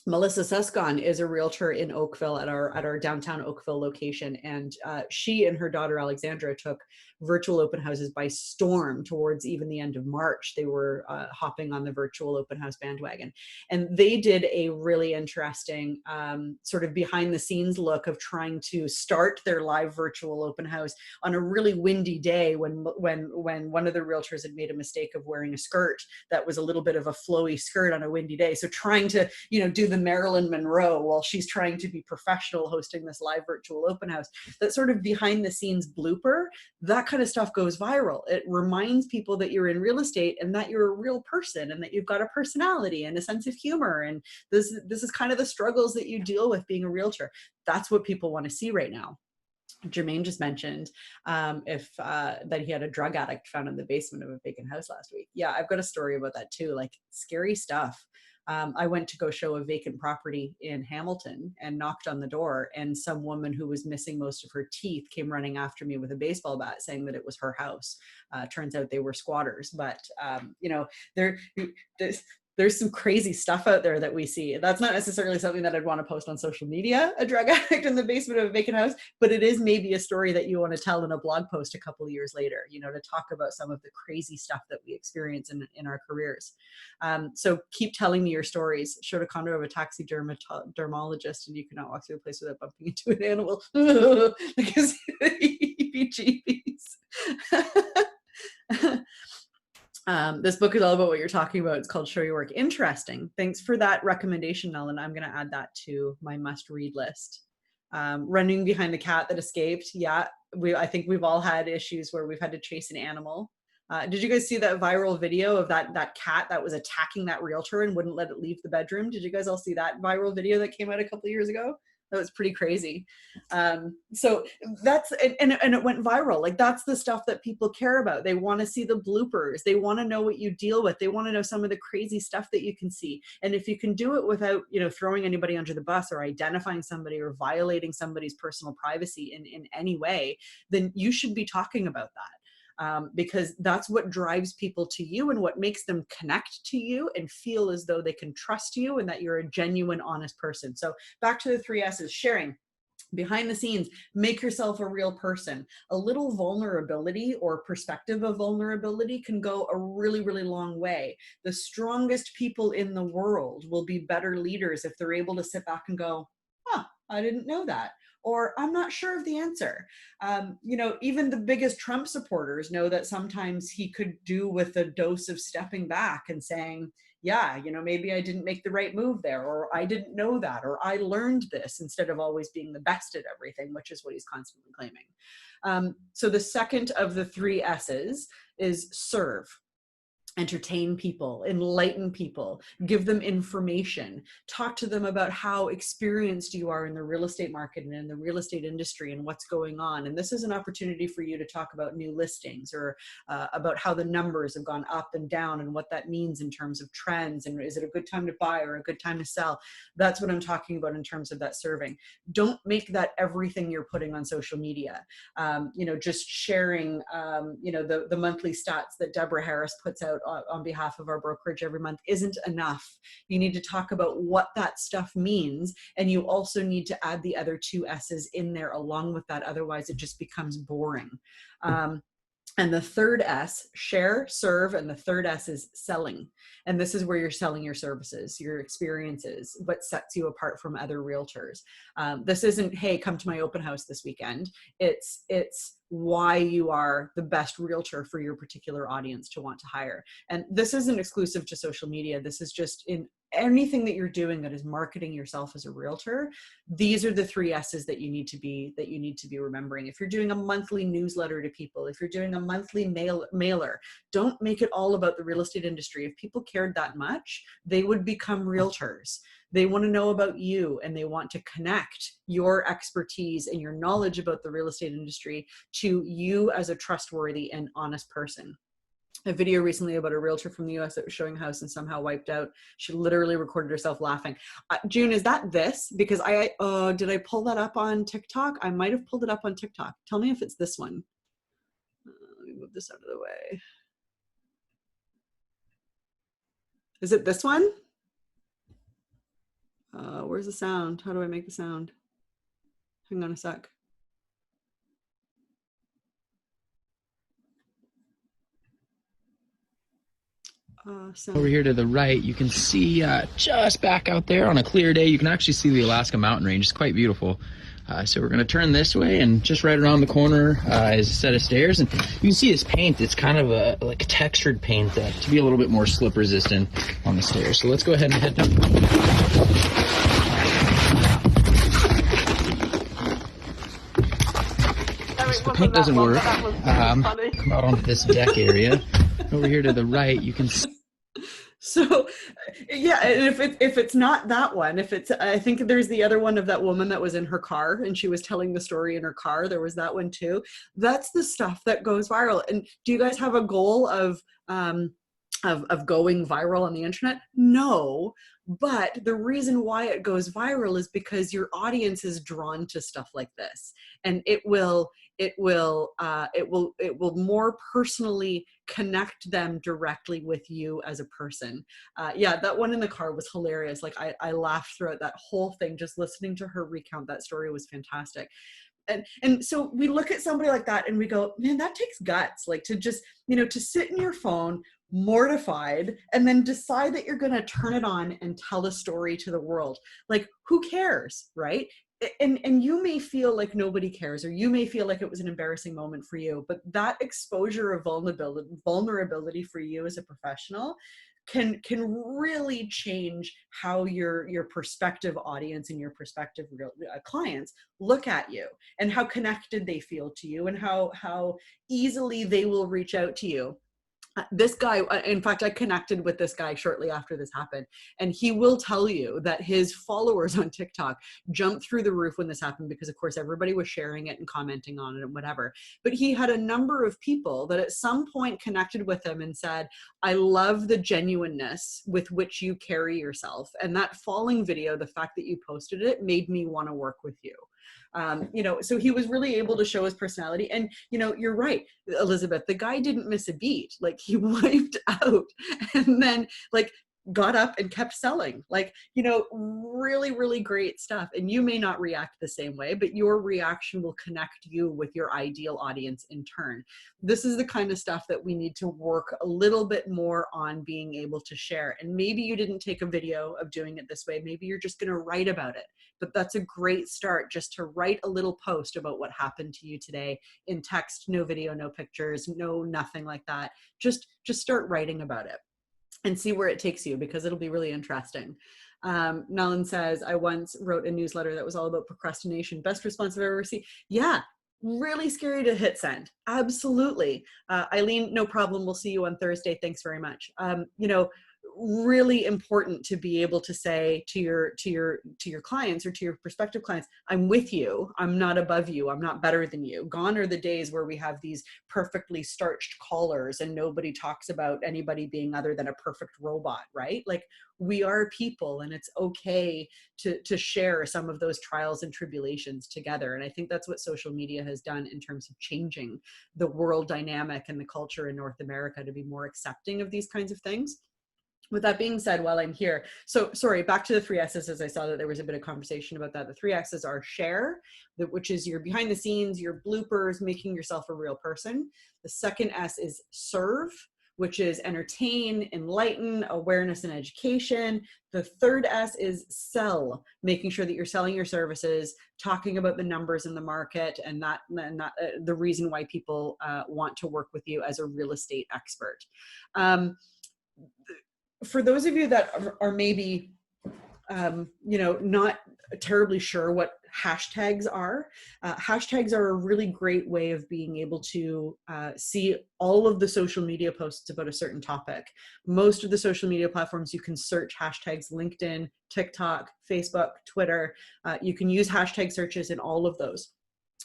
[SPEAKER 1] Melissa Suscon is a realtor in Oakville at our downtown Oakville location. And she and her daughter, Alexandra, took virtual open houses by storm towards even the end of March. They were hopping on the virtual open house bandwagon. And they did a really interesting sort of behind the scenes look of trying to start their live virtual open house on a really windy day when one of the realtors had made a mistake of wearing a skirt that was a little bit of a flowy skirt on a windy day. So trying to, do the Marilyn Monroe while she's trying to be professional hosting this live virtual open house. That sort of behind the scenes blooper, that kind of stuff goes viral. It reminds people that you're in real estate and that you're a real person and that you've got a personality and a sense of humor. And this is kind of the struggles that you deal with being a realtor. That's what people want to see right now. Jermaine just mentioned that he had a drug addict found in the basement of a vacant house last week. Yeah, I've got a story about that too, like scary stuff. I went to go show a vacant property in Hamilton and knocked on the door, and some woman who was missing most of her teeth came running after me with a baseball bat saying that it was her house. Turns out they were squatters, but there's some crazy stuff out there that we see. That's not necessarily something that I'd want to post on social media, a drug addict in the basement of a vacant house, but it is maybe a story that you want to tell in a blog post a couple of years later, to talk about some of the crazy stuff that we experience in our careers. So keep telling me your stories. Showed a condo of a taxidermologist, and you cannot walk through a place without bumping into an animal. Because heebie-jeebies. This book is all about what you're talking about. It's called Show Your Work. Interesting. Thanks for that recommendation, Ellen. I'm going to add that to my must-read list. Running Behind the Cat That Escaped. Yeah, I think we've all had issues where we've had to chase an animal. Did you guys see that viral video of that cat that was attacking that realtor and wouldn't let it leave the bedroom? Did you guys all see that viral video that came out a couple of years ago? That was pretty crazy. So that's, and it went viral. Like, that's the stuff that people care about. They want to see the bloopers. They want to know what you deal with. They want to know some of the crazy stuff that you can see. And if you can do it without, throwing anybody under the bus or identifying somebody or violating somebody's personal privacy in any way, then you should be talking about that. Because that's what drives people to you and what makes them connect to you and feel as though they can trust you and that you're a genuine, honest person. So back to the 3 S's: sharing, behind the scenes, make yourself a real person. A little vulnerability or perspective of vulnerability can go a really, really long way. The strongest people in the world will be better leaders if they're able to sit back and go, I didn't know that. Or I'm not sure of the answer. Even the biggest Trump supporters know that sometimes he could do with a dose of stepping back and saying, yeah, you know, maybe I didn't make the right move there, or I didn't know that, or I learned this, instead of always being the best at everything, which is what he's constantly claiming. So the second of the three S's is serve. Entertain people, enlighten people, give them information, talk to them about how experienced you are in the real estate market and in the real estate industry and what's going on. And this is an opportunity for you to talk about new listings, or about how the numbers have gone up and down and what that means in terms of trends, and is it a good time to buy or a good time to sell. That's what I'm talking about in terms of that serving. Don't make that everything you're putting on social media. You know, just sharing, you know, the monthly stats that Deborah Harris puts out on behalf of our brokerage every month isn't enough. You need to talk about what that stuff means, and you also need to add the other two S's in there along with that. Otherwise, it just becomes boring. And the third S, share, serve, and the third S is selling. And this is where you're selling your services, your experiences, what sets you apart from other realtors. This isn't, hey, come to my open house this weekend. It's why you are the best realtor for your particular audience to want to hire. And this isn't exclusive to social media. This is just in anything that you're doing that is marketing yourself as a realtor. These are the three S's that you need to be remembering. If you're doing a monthly newsletter to people, if you're doing a monthly mailer, don't make it all about the real estate industry. If people cared that much, they would become realtors. They want to know about you, and they want to connect your expertise and your knowledge about the real estate industry to you as a trustworthy and honest person. A video recently about a realtor from the US that was showing a house and somehow wiped out. She literally recorded herself laughing. June, is that this? Because did I pull that up on TikTok? I might have pulled it up on TikTok. Tell me if it's this one. Let me move this out of the way. Is it this one? Where's the sound? How do I make the sound? Hang on a sec.
[SPEAKER 6] Over here to the right, you can see just back out there on a clear day, you can actually see the Alaska mountain range. It's quite beautiful. So we're going to turn this way, and just right around the corner is a set of stairs. And you can see this paint. It's kind of like a textured paint to be a little bit more slip resistant on the stairs. So let's go ahead and head down. So the paint doesn't work. Come out onto this deck area. Over here to the right, you can see.
[SPEAKER 1] So, yeah, and if it's not that one, I think there's the other one of that woman that was in her car and she was telling the story in her car. There was that one too. That's the stuff that goes viral. And do you guys have a goal of going viral on the internet? No. But the reason why it goes viral is because your audience is drawn to stuff like this, and it will more personally connect them directly with you as a person. Yeah, that one in the car was hilarious. Like I laughed throughout that whole thing. Just listening to her recount that story was fantastic. And so we look at somebody like that and we go, man, that takes guts. Like to just, to sit in your phone, mortified, and then decide that you're going to turn it on and tell a story to the world. Like, who cares, right? And you may feel like nobody cares, or you may feel like it was an embarrassing moment for you, but that exposure of vulnerability for you as a professional can really change how your prospective audience and your prospective clients look at you, and how connected they feel to you, and how easily they will reach out to you. This guy, in fact, I connected with this guy shortly after this happened, and he will tell you that his followers on TikTok jumped through the roof when this happened, because of course everybody was sharing it and commenting on it and whatever. But he had a number of people that at some point connected with him and said, I love the genuineness with which you carry yourself. And that falling video, the fact that you posted it, made me want to work with you. So he was really able to show his personality. And, you're right, Elizabeth, the guy didn't miss a beat. Like, he wiped out and then got up and kept selling. Really, really great stuff. And you may not react the same way, but your reaction will connect you with your ideal audience in turn. This is the kind of stuff that we need to work a little bit more on being able to share. And maybe you didn't take a video of doing it this way. Maybe you're just going to write about it. But that's a great start, just to write a little post about what happened to you today in text, no video, no pictures, no nothing like that. Just start writing about it. and see where it takes you, because it'll be really interesting. Nellen says, I once wrote a newsletter that was all about procrastination. Best response I've ever received. Yeah, really scary to hit send. Absolutely. Eileen, no problem. We'll see you on Thursday. Thanks very much. You know, really important to be able to say to your clients or to your prospective clients, I'm with you, I'm not above you, I'm not better than you. Gone are the days where we have these perfectly starched collars and nobody talks about anybody being other than a perfect robot, right? Like, we are people, and it's okay to share some of those trials and tribulations together. And I think that's what social media has done in terms of changing the world dynamic and the culture in North America to be more accepting of these kinds of things. With that being said, while I'm here, so sorry, back to the 3 S's, as I saw that there was a bit of conversation about that. The 3 S's are share, which is your behind the scenes, your bloopers, making yourself a real person. The second S is serve, which is entertain, enlighten, awareness, and education. The third S is sell, making sure that you're selling your services, talking about the numbers in the market, and that the reason why people want to work with you as a real estate expert. For those of you that are maybe, you know, not terribly sure what hashtags are a really great way of being able to see all of the social media posts about a certain topic. Most of the social media platforms, you can search hashtags: LinkedIn, TikTok, Facebook, Twitter. You can use hashtag searches in all of those.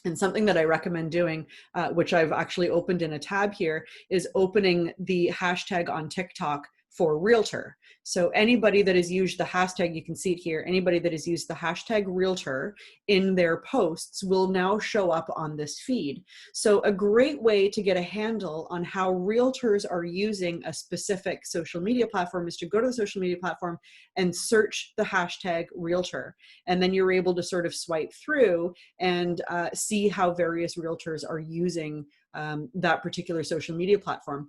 [SPEAKER 1] And something that I recommend doing, which I've actually opened in a tab here, is opening the hashtag on TikTok for realtor. So anybody that has used the hashtag, you can see it here, anybody that has used the hashtag realtor in their posts will now show up on this feed. So a great way to get a handle on how realtors are using a specific social media platform is to go to the social media platform and search the hashtag realtor. And then you're able to sort of swipe through and see how various realtors are using that particular social media platform.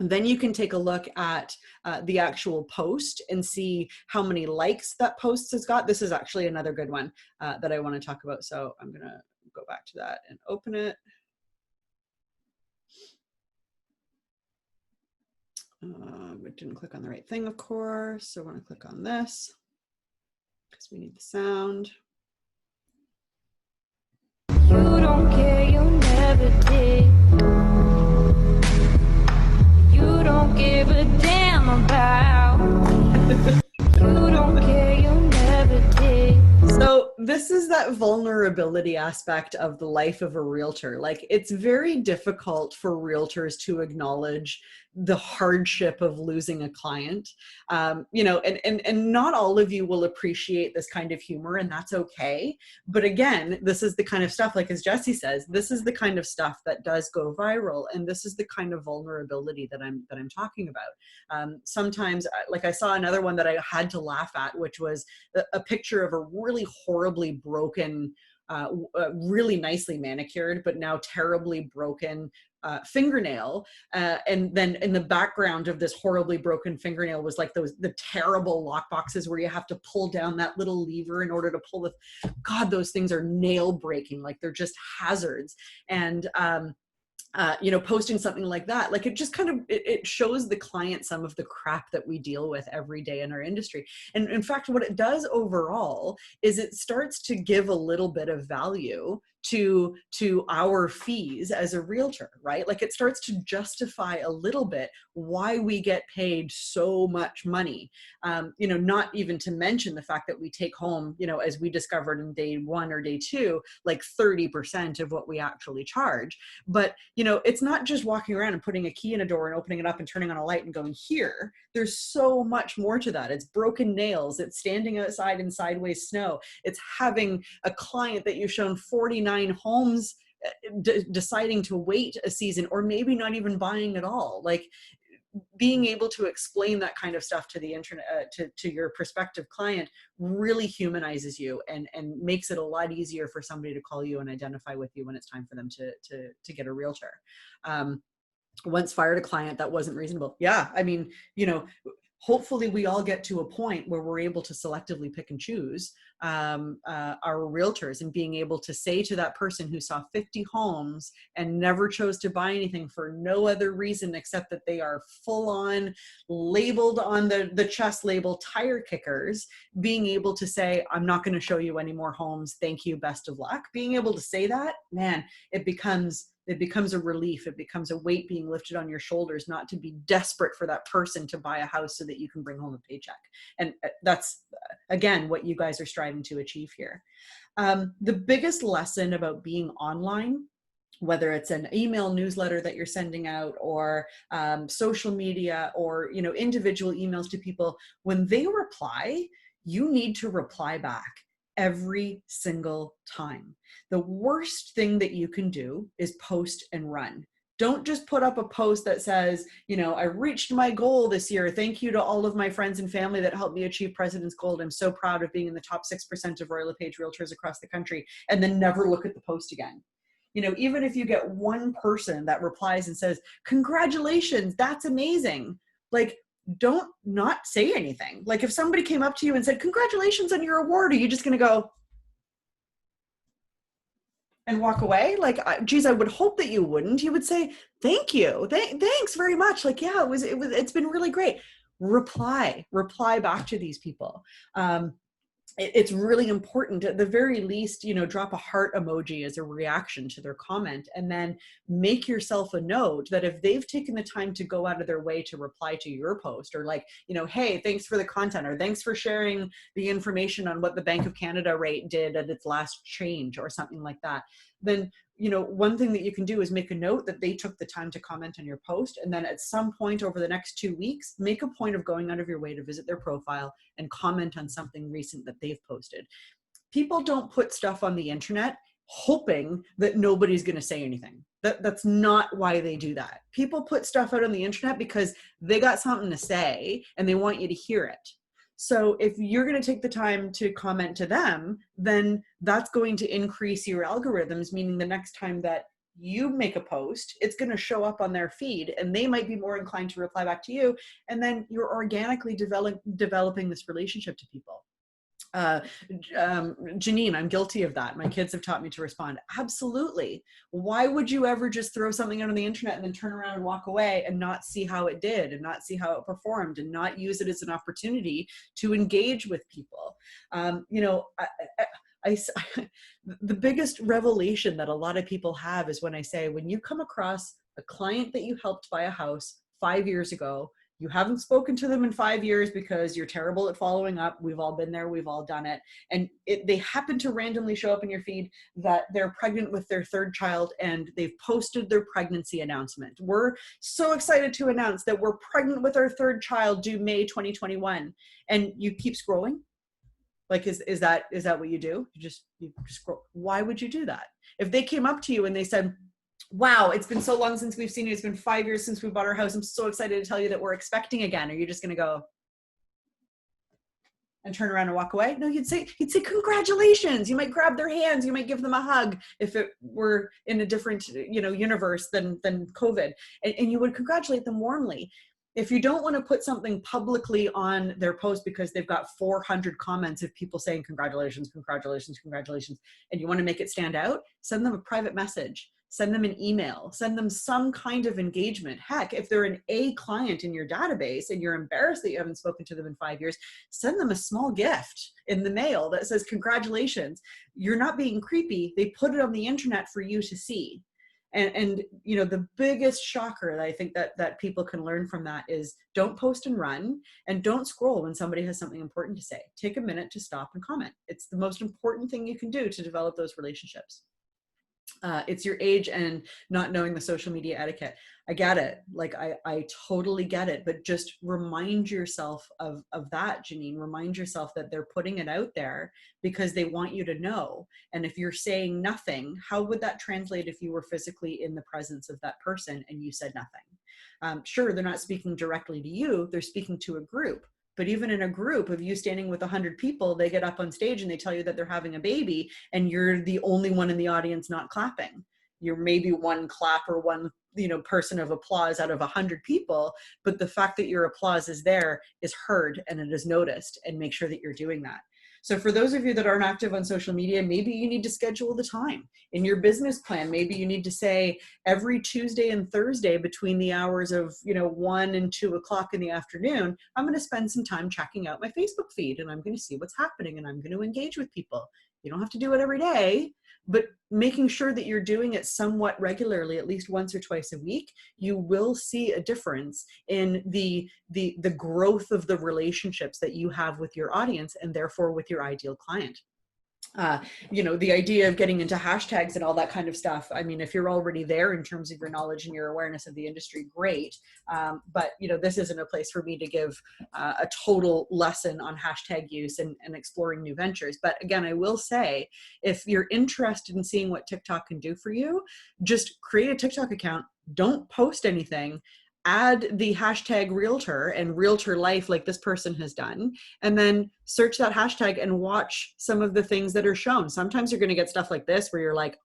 [SPEAKER 1] Then you can take a look at the actual post and see how many likes that post has got. This is actually another good one that I want to talk about. So I'm going to go back to that and open it. We didn't click on the right thing, of course. So I want to click on this because we need the sound. You don't care, you never did. You don't give a damn about. You don't care, you never did. So this is that vulnerability aspect of the life of a realtor. Like, it's very difficult for realtors to acknowledge the hardship of losing a client. You know, and not all of you will appreciate this kind of humor, and that's okay. But again, this is the kind of stuff, like as Jesse says, this is the kind of stuff that does go viral, and this is the kind of vulnerability that I'm talking about. Sometimes, like I saw another one that I had to laugh at, which was a picture of a really horribly broken, really nicely manicured, but now terribly broken fingernail, and then in the background of this horribly broken fingernail was like the terrible lock boxes where you have to pull down that little lever in order to pull the, God, those things are nail breaking, like they're just hazards. And you know, posting something like that, like it just kind of, it shows the client some of the crap that we deal with every day in our industry. And in fact, what it does overall is it starts to give a little bit of value to our fees as a realtor, right? Like, it starts to justify a little bit why we get paid so much money. You know, not even to mention the fact that we take home, you know, as we discovered in day 1 or day 2, like 30% of what we actually charge. But, you know, it's not just walking around and putting a key in a door and opening it up and turning on a light and going here. There's so much more to that. It's broken nails. It's standing outside in sideways snow. It's having a client that you've shown 49 homes deciding to wait a season, or maybe not even buying at all. Like, being able to explain that kind of stuff to the internet, to your prospective client, really humanizes you and makes it a lot easier for somebody to call you and identify with you when it's time for them to get a realtor. Once fired a client that wasn't reasonable. Yeah, I mean, you know, hopefully we all get to a point where we're able to selectively pick and choose our realtors, and being able to say to that person who saw 50 homes and never chose to buy anything for no other reason except that they are full on labeled on the chest label tire kickers, being able to say, I'm not going to show you any more homes. Thank you. Best of luck. Being able to say that, man, it becomes a relief. It becomes a weight being lifted on your shoulders, not to be desperate for that person to buy a house so that you can bring home a paycheck. And that's, again, what you guys are striving to achieve here. The biggest lesson about being online, whether it's an email newsletter that you're sending out, or social media, or individual emails to people, when they reply, you need to reply back every single time. The worst thing that you can do is post and run. Don't just put up a post that says, I reached my goal this year. Thank you to all of my friends and family that helped me achieve President's Gold. I'm so proud of being in the top 6% of Royal LePage realtors across the country, and then never look at the post again. Even if you get one person that replies and says, congratulations, that's amazing. Like, don't not say anything. Like, if somebody came up to you and said, congratulations on your award, are you just going to go and walk away? Like, geez, I would hope that you wouldn't. You would say, thank you. Thanks very much. Like, yeah, it's been really great. Reply back to these people. It's really important, at the very least, drop a heart emoji as a reaction to their comment, and then make yourself a note that if they've taken the time to go out of their way to reply to your post, or like, hey, thanks for the content, or thanks for sharing the information on what the Bank of Canada rate did at its last change, or something like that, then one thing that you can do is make a note that they took the time to comment on your post. And then at some point over the next 2 weeks, make a point of going out of your way to visit their profile and comment on something recent that they've posted. People don't put stuff on the internet hoping that nobody's going to say anything. That's not why they do that. People put stuff out on the internet because they got something to say and they want you to hear it. So if you're going to take the time to comment to them, then that's going to increase your algorithms, meaning the next time that you make a post, it's going to show up on their feed, and they might be more inclined to reply back to you. And then you're organically developing this relationship to people. Janine, I'm guilty of that. My kids have taught me to respond. Absolutely. Why would you ever just throw something out on the internet and then turn around and walk away and not see how it did, and not see how it performed, and not use it as an opportunity to engage with people? The biggest revelation that a lot of people have is when I say, when you come across a client that you helped buy a house 5 years ago, you haven't spoken to them in 5 years because you're terrible at following up. We've all been there. We've all done it. And they happen to randomly show up in your feed that they're pregnant with their third child, and they've posted their pregnancy announcement. We're so excited to announce that we're pregnant with our third child due May 2021. And you keep scrolling. Like, is that what you do? You scroll. Why would you do that? If they came up to you and they said, wow, it's been so long since we've seen you. It's been 5 years since we bought our house. I'm so excited to tell you that we're expecting again. Are you just going to go and turn around and walk away? No, you'd say congratulations. You might grab their hands. You might give them a hug if it were in a different, universe than COVID, and you would congratulate them warmly. If you don't want to put something publicly on their post because they've got 400 comments of people saying congratulations, congratulations, congratulations, and you want to make it stand out, send them a private message. Send them an email, send them some kind of engagement. Heck, if they're an A client in your database and you're embarrassed that you haven't spoken to them in 5 years, send them a small gift in the mail that says, congratulations. You're not being creepy. They put it on the internet for you to see. And the biggest shocker that I think that people can learn from that is, don't post and run, and don't scroll when somebody has something important to say. Take a minute to stop and comment. It's the most important thing you can do to develop those relationships. It's your age and not knowing the social media etiquette. I get it. Like, I totally get it, but just remind yourself of that, Janine. Remind yourself that they're putting it out there because they want you to know. And if you're saying nothing, how would that translate if you were physically in the presence of that person and you said nothing? Sure, they're not speaking directly to you. They're speaking to a group. But even in a group of you standing with 100 people, they get up on stage and they tell you that they're having a baby, and you're the only one in the audience not clapping. You're maybe one clap or one, person of applause out of 100 people, but the fact that your applause is there is heard and it is noticed, and make sure that you're doing that. So for those of you that aren't active on social media, maybe you need to schedule the time in your business plan. Maybe you need to say every Tuesday and Thursday between the hours of 1 and 2 o'clock in the afternoon, I'm going to spend some time checking out my Facebook feed, and I'm going to see what's happening, and I'm going to engage with people. You don't have to do it every day, but making sure that you're doing it somewhat regularly, at least once or twice a week, you will see a difference in the growth of the relationships that you have with your audience, and therefore with your ideal client. The idea of getting into hashtags and all that kind of stuff. I mean, if you're already there in terms of your knowledge and your awareness of the industry, great. But this isn't a place for me to give a total lesson on hashtag use and exploring new ventures. But again, I will say, if you're interested in seeing what TikTok can do for you, just create a TikTok account. Don't post anything. Add the hashtag realtor and realtor life like this person has done, and then search that hashtag and watch some of the things that are shown. Sometimes you're going to get stuff like this where you're like,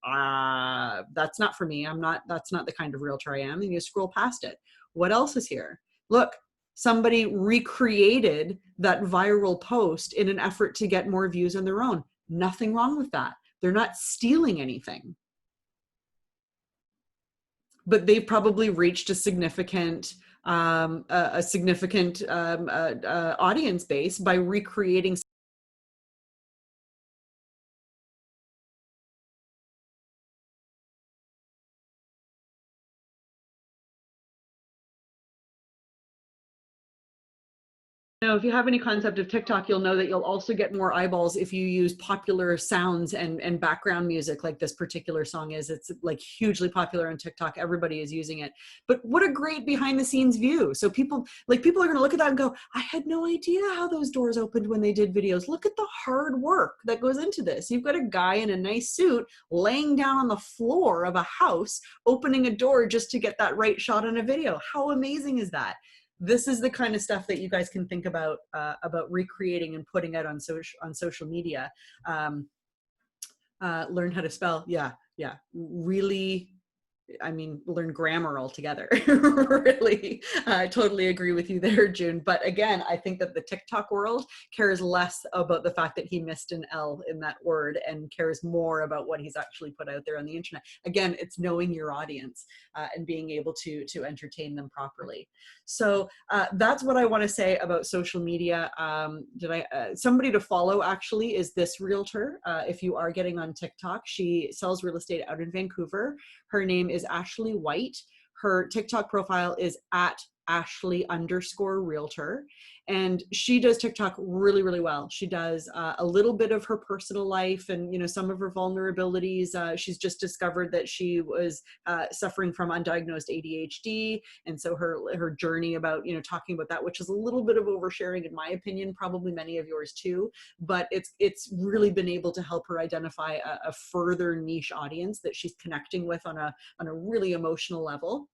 [SPEAKER 1] that's not for me. That's not the kind of realtor I am. And you scroll past it. What else is here? Look, somebody recreated that viral post in an effort to get more views on their own. Nothing wrong with that. They're not stealing anything. But they've probably reached a significant audience base by recreating. If you have any concept of TikTok, you'll know that you'll also get more eyeballs if you use popular sounds and background music like this particular song is. It's like hugely popular on TikTok. Everybody is using it. But what a great behind the scenes view. So people are going to look at that and go, I had no idea how those doors opened when they did videos. Look at the hard work that goes into this. You've got a guy in a nice suit laying down on the floor of a house, opening a door just to get that right shot on a video. How amazing is that? This is the kind of stuff that you guys can think about recreating and putting out on social media. Learn how to spell. Yeah. Really. I mean, learn grammar altogether. Really, I totally agree with you there, June. But again, I think that the TikTok world cares less about the fact that he missed an L in that word and cares more about what he's actually put out there on the internet. Again, it's knowing your audience and being able to entertain them properly. So that's what I want to say about social media. Somebody to follow actually is this realtor. If you are getting on TikTok, she sells real estate out in Vancouver. Her name is Ashley White. Her TikTok profile is at Ashley_realtor. And she does TikTok really, really well. She does a little bit of her personal life and, some of her vulnerabilities. She's just discovered that she was suffering from undiagnosed ADHD. And so her journey about, talking about that, which is a little bit of oversharing in my opinion, probably many of yours too, but it's really been able to help her identify a further niche audience that she's connecting with on a really emotional level.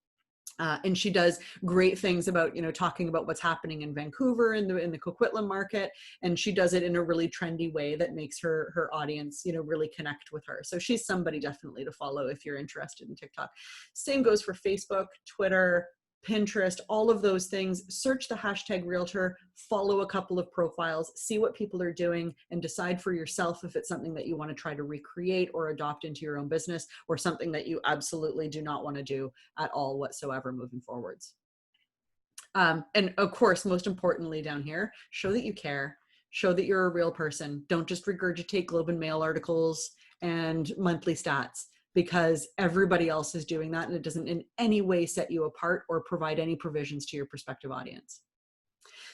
[SPEAKER 1] And she does great things about, talking about what's happening in Vancouver in the Coquitlam market. And she does it in a really trendy way that makes her audience, really connect with her. So she's somebody definitely to follow if you're interested in TikTok. Same goes for Facebook, Twitter, Pinterest, all of those things. Search the hashtag realtor, follow a couple of profiles, see what people are doing, and decide for yourself if it's something that you want to try to recreate or adopt into your own business, or something that you absolutely do not want to do at all whatsoever moving forwards. And of course, most importantly down here, show that you care, show that you're a real person. Don't just regurgitate Globe and Mail articles and monthly stats, because everybody else is doing that and it doesn't in any way set you apart or provide any provisions to your prospective audience.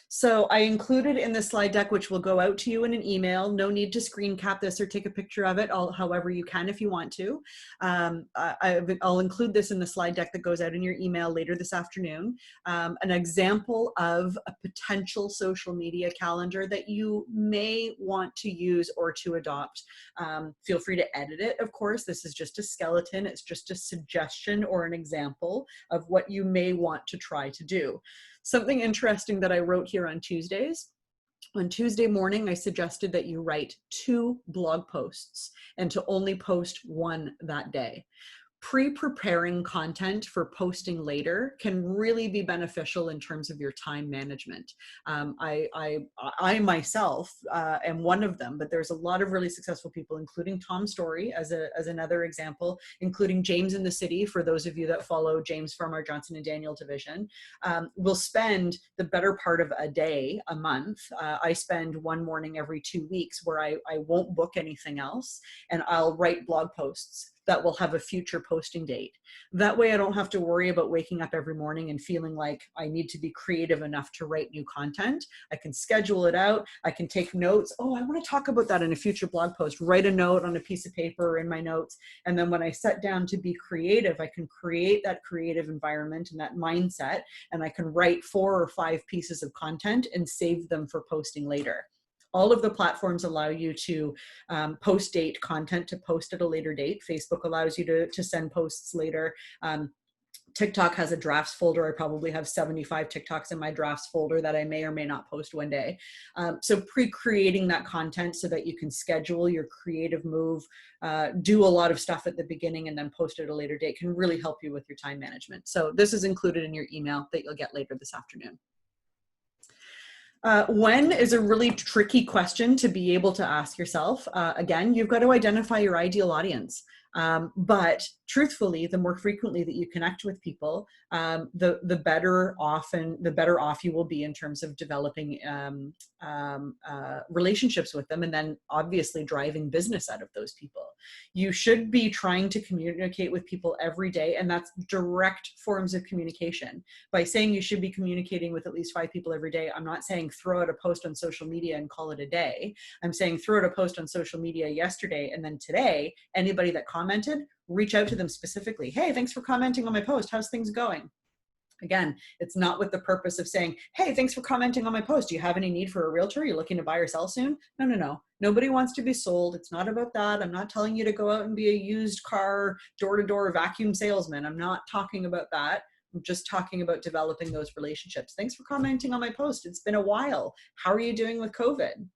[SPEAKER 1] So I included in the slide deck, which will go out to you in an email. No need to screen cap this or take a picture of it, however you can if you want to. I'll include this in the slide deck that goes out in your email later this afternoon. An example of a potential social media calendar that you may want to use or to adopt. Feel free to edit it, of course. This is just a skeleton. It's just a suggestion or an example of what you may want to try to do. Something interesting that I wrote here on Tuesdays. On Tuesday morning, I suggested that you write 2 blog posts and to only post 1 that day. pre-preparing content for posting later can really be beneficial in terms of your time management. I myself am one of them, but there's a lot of really successful people, including Tom Story as another example, including James in the City, for those of you that follow James from our Johnson & Daniel division, will spend the better part of a day, a month. I spend one morning every 2 weeks where I won't book anything else, and I'll write blog posts that will have a future posting date. That way I don't have to worry about waking up every morning and feeling like I need to be creative enough to write new content. I can schedule it out. I can take notes. Oh, I want to talk about that in a future blog post. Write a note on a piece of paper or in my notes. And then when I sit down to be creative, I can create that creative environment and that mindset, and I can write 4 or 5 pieces of content and save them for posting later. All of the platforms allow you to post date content to post at a later date. Facebook allows you to send posts later. TikTok has a drafts folder. I probably have 75 TikToks in my drafts folder that I may or may not post one day. So pre-creating that content so that you can schedule your creative move, do a lot of stuff at the beginning and then post at a later date can really help you with your time management. So this is included in your email that you'll get later this afternoon. When is a really tricky question to be able to ask yourself. Again, you've got to identify your ideal audience. But truthfully, the more frequently that you connect with people, the better off you will be in terms of developing relationships with them, and then obviously driving business out of those people. You should be trying to communicate with people every day, and that's direct forms of communication. By saying you should be communicating with at least 5 people every day, I'm not saying throw out a post on social media and call it a day. I'm saying throw out a post on social media yesterday, and then today, anybody that commented, reach out to them specifically. Hey, thanks for commenting on my post. How's things going? Again, it's not with the purpose of saying, hey, thanks for commenting on my post. Do you have any need for a realtor? You're looking to buy or sell soon? No. Nobody wants to be sold. It's not about that. I'm not telling you to go out and be a used car, door-to-door vacuum salesman. I'm not talking about that. I'm just talking about developing those relationships. Thanks for commenting on my post. It's been a while. How are you doing with COVID?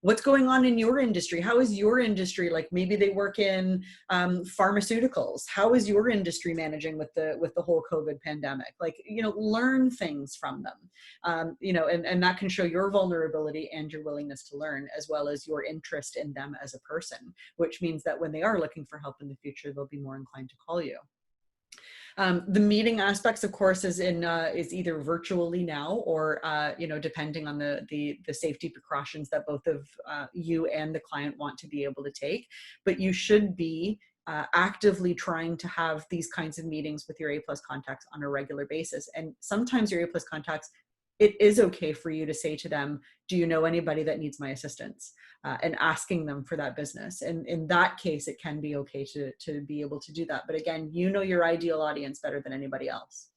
[SPEAKER 1] What's going on in your industry? How is your industry? Like maybe they work in pharmaceuticals. How is your industry managing with the whole COVID pandemic? Like, learn things from them, and that can show your vulnerability and your willingness to learn, as well as your interest in them as a person, which means that when they are looking for help in the future, they'll be more inclined to call you. The meeting aspects, of course, is either virtually now or, depending on the safety precautions that both of you and the client want to be able to take. But you should be actively trying to have these kinds of meetings with your A+ contacts on a regular basis. And sometimes your A+ contacts, it is okay for you to say to them, do you know anybody that needs my assistance? And asking them for that business. And in that case, it can be okay to be able to do that. But again, you know your ideal audience better than anybody else.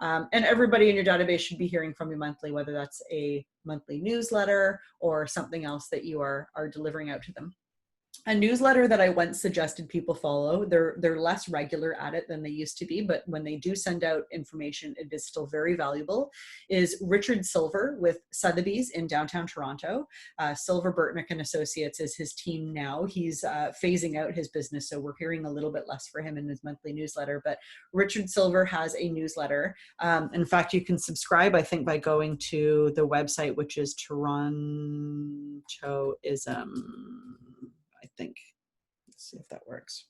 [SPEAKER 1] And everybody in your database should be hearing from you monthly, whether that's a monthly newsletter or something else that you are delivering out to them. A newsletter that I once suggested people follow, they're less regular at it than they used to be, but when they do send out information, it is still very valuable, is Richard Silver with Sotheby's in downtown Toronto. Silver Burtnick and Associates is his team now. He's phasing out his business, so we're hearing a little bit less for him in his monthly newsletter, but Richard Silver has a newsletter. In fact, you can subscribe, I think, by going to the website, which is Torontoism. I think. Let's see if that works.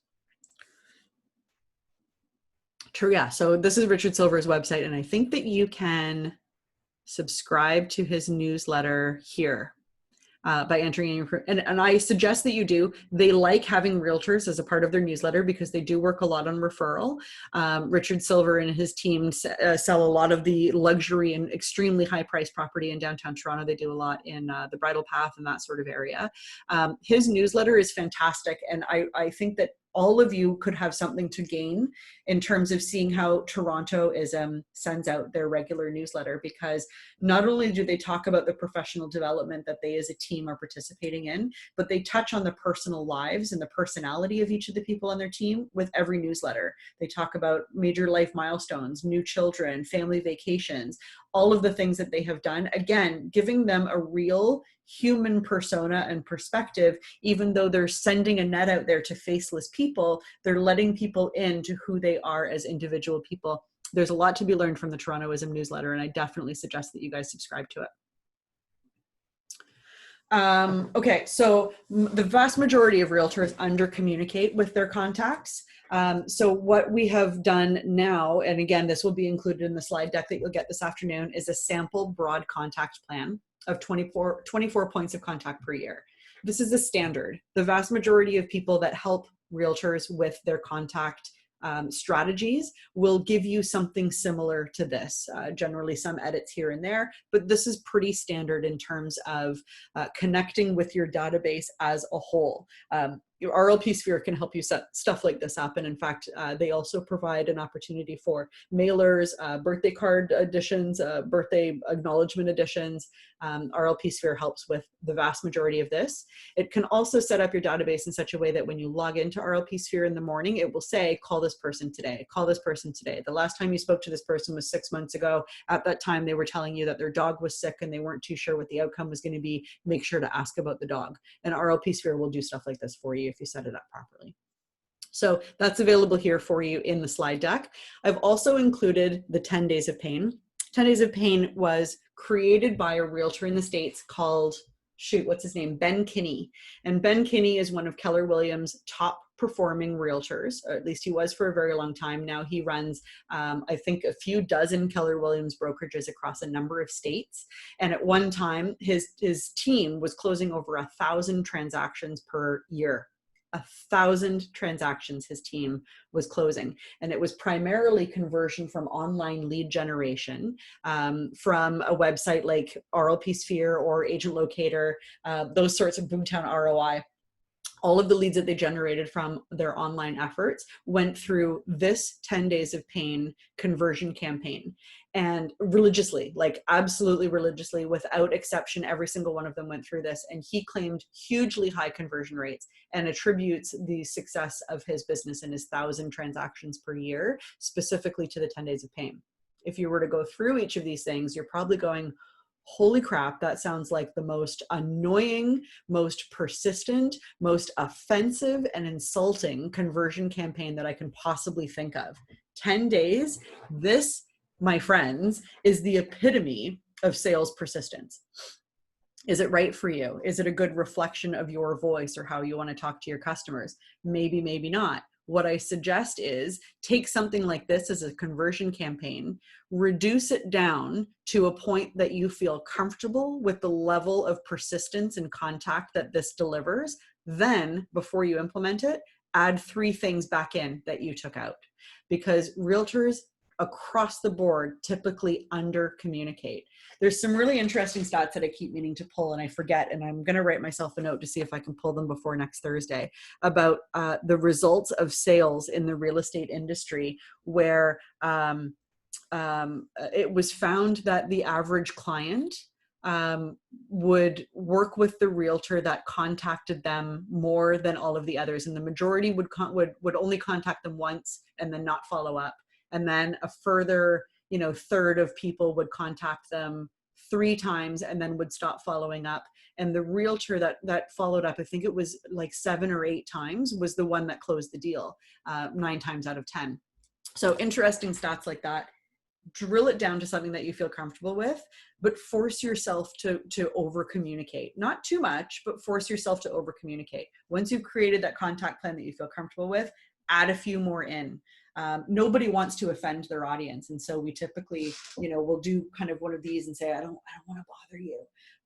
[SPEAKER 1] True, yeah. So this is Richard Silver's website, and I think that you can subscribe to his newsletter here by entering in your, and I suggest that you do. They like having realtors as a part of their newsletter because they do work a lot on referral. Richard Silver and his team sell a lot of the luxury and extremely high priced property in downtown Toronto. They do a lot in the Bridle Path and that sort of area. His newsletter is fantastic, and I think that all of you could have something to gain in terms of seeing how Torontoism sends out their regular newsletter, because not only do they talk about the professional development that they as a team are participating in, but they touch on the personal lives and the personality of each of the people on their team with every newsletter. They talk about major life milestones, new children, family vacations, all of the things that they have done. Again, giving them a real human persona and perspective. Even though they're sending a net out there to faceless people, they're letting people into who they are as individual people. There's a lot to be learned from the Torontoism newsletter, and I definitely suggest that you guys subscribe to it. Okay, so the vast majority of realtors under communicate with their contacts. So what we have done now, and again, this will be included in the slide deck that you'll get this afternoon, is a sample broad contact plan of 24 points of contact per year. This is a standard. The vast majority of people that help realtors with their contact strategies will give you something similar to this, generally some edits here and there, but this is pretty standard in terms of connecting with your database as a whole. Your RLP Sphere can help you set stuff like this up, and in fact, they also provide an opportunity for mailers, birthday card editions, birthday acknowledgement editions. RLP Sphere helps with the vast majority of this. It can also set up your database in such a way that when you log into RLP Sphere in the morning, it will say, call this person today, call this person today. The last time you spoke to this person was 6 months ago. At that time, they were telling you that their dog was sick and they weren't too sure what the outcome was going to be. Make sure to ask about the dog. And RLP Sphere will do stuff like this for you if you set it up properly. So that's available here for you in the slide deck. I've also included the 10 Days of Pain. 10 Days of Pain was created by a realtor in the States called, what's his name? Ben Kinney. And Ben Kinney is one of Keller Williams' top performing realtors, or at least he was for a very long time. Now he runs, I think, a few dozen Keller Williams brokerages across a number of states. And at one time, his team was closing over 1,000 transactions per year. 1,000 transactions his team was closing, and it was primarily conversion from online lead generation, from a website like RLP Sphere or Agent Locator, those sorts of Boomtown ROI. All of the leads that they generated from their online efforts went through this 10 Days of Pain conversion campaign. And religiously, like absolutely religiously, without exception, every single one of them went through this. And he claimed hugely high conversion rates and attributes the success of his business and his 1,000 transactions per year specifically to the 10 Days of Pain. If you were to go through each of these things, you're probably going, holy crap, that sounds like the most annoying, most persistent, most offensive and insulting conversion campaign that I can possibly think of. 10 days, this, my friends, is the epitome of sales persistence. Is it right for you? Is it a good reflection of your voice or how you want to talk to your customers? Maybe, maybe not. What I suggest is take something like this as a conversion campaign, reduce it down to a point that you feel comfortable with the level of persistence and contact that this delivers. Then, before you implement it, add 3 things back in that you took out. Because realtors across the board typically under communicate. There's some really interesting stats that I keep meaning to pull and I forget, and I'm going to write myself a note to see if I can pull them before next Thursday, about the results of sales in the real estate industry, where it was found that the average client would work with the realtor that contacted them more than all of the others, and the majority would only contact them once and then not follow up. And then a further, third of people would contact them 3 times and then would stop following up. And the realtor that followed up, I think it was like 7 or 8 times, was the one that closed the deal 9 times out of 10. So interesting stats like that. Drill it down to something that you feel comfortable with, but force yourself to over communicate. Not too much, but force yourself to over communicate. Once you've created that contact plan that you feel comfortable with, add a few more in. Nobody wants to offend their audience. And so we typically, we'll do kind of one of these and say, I don't want to bother you.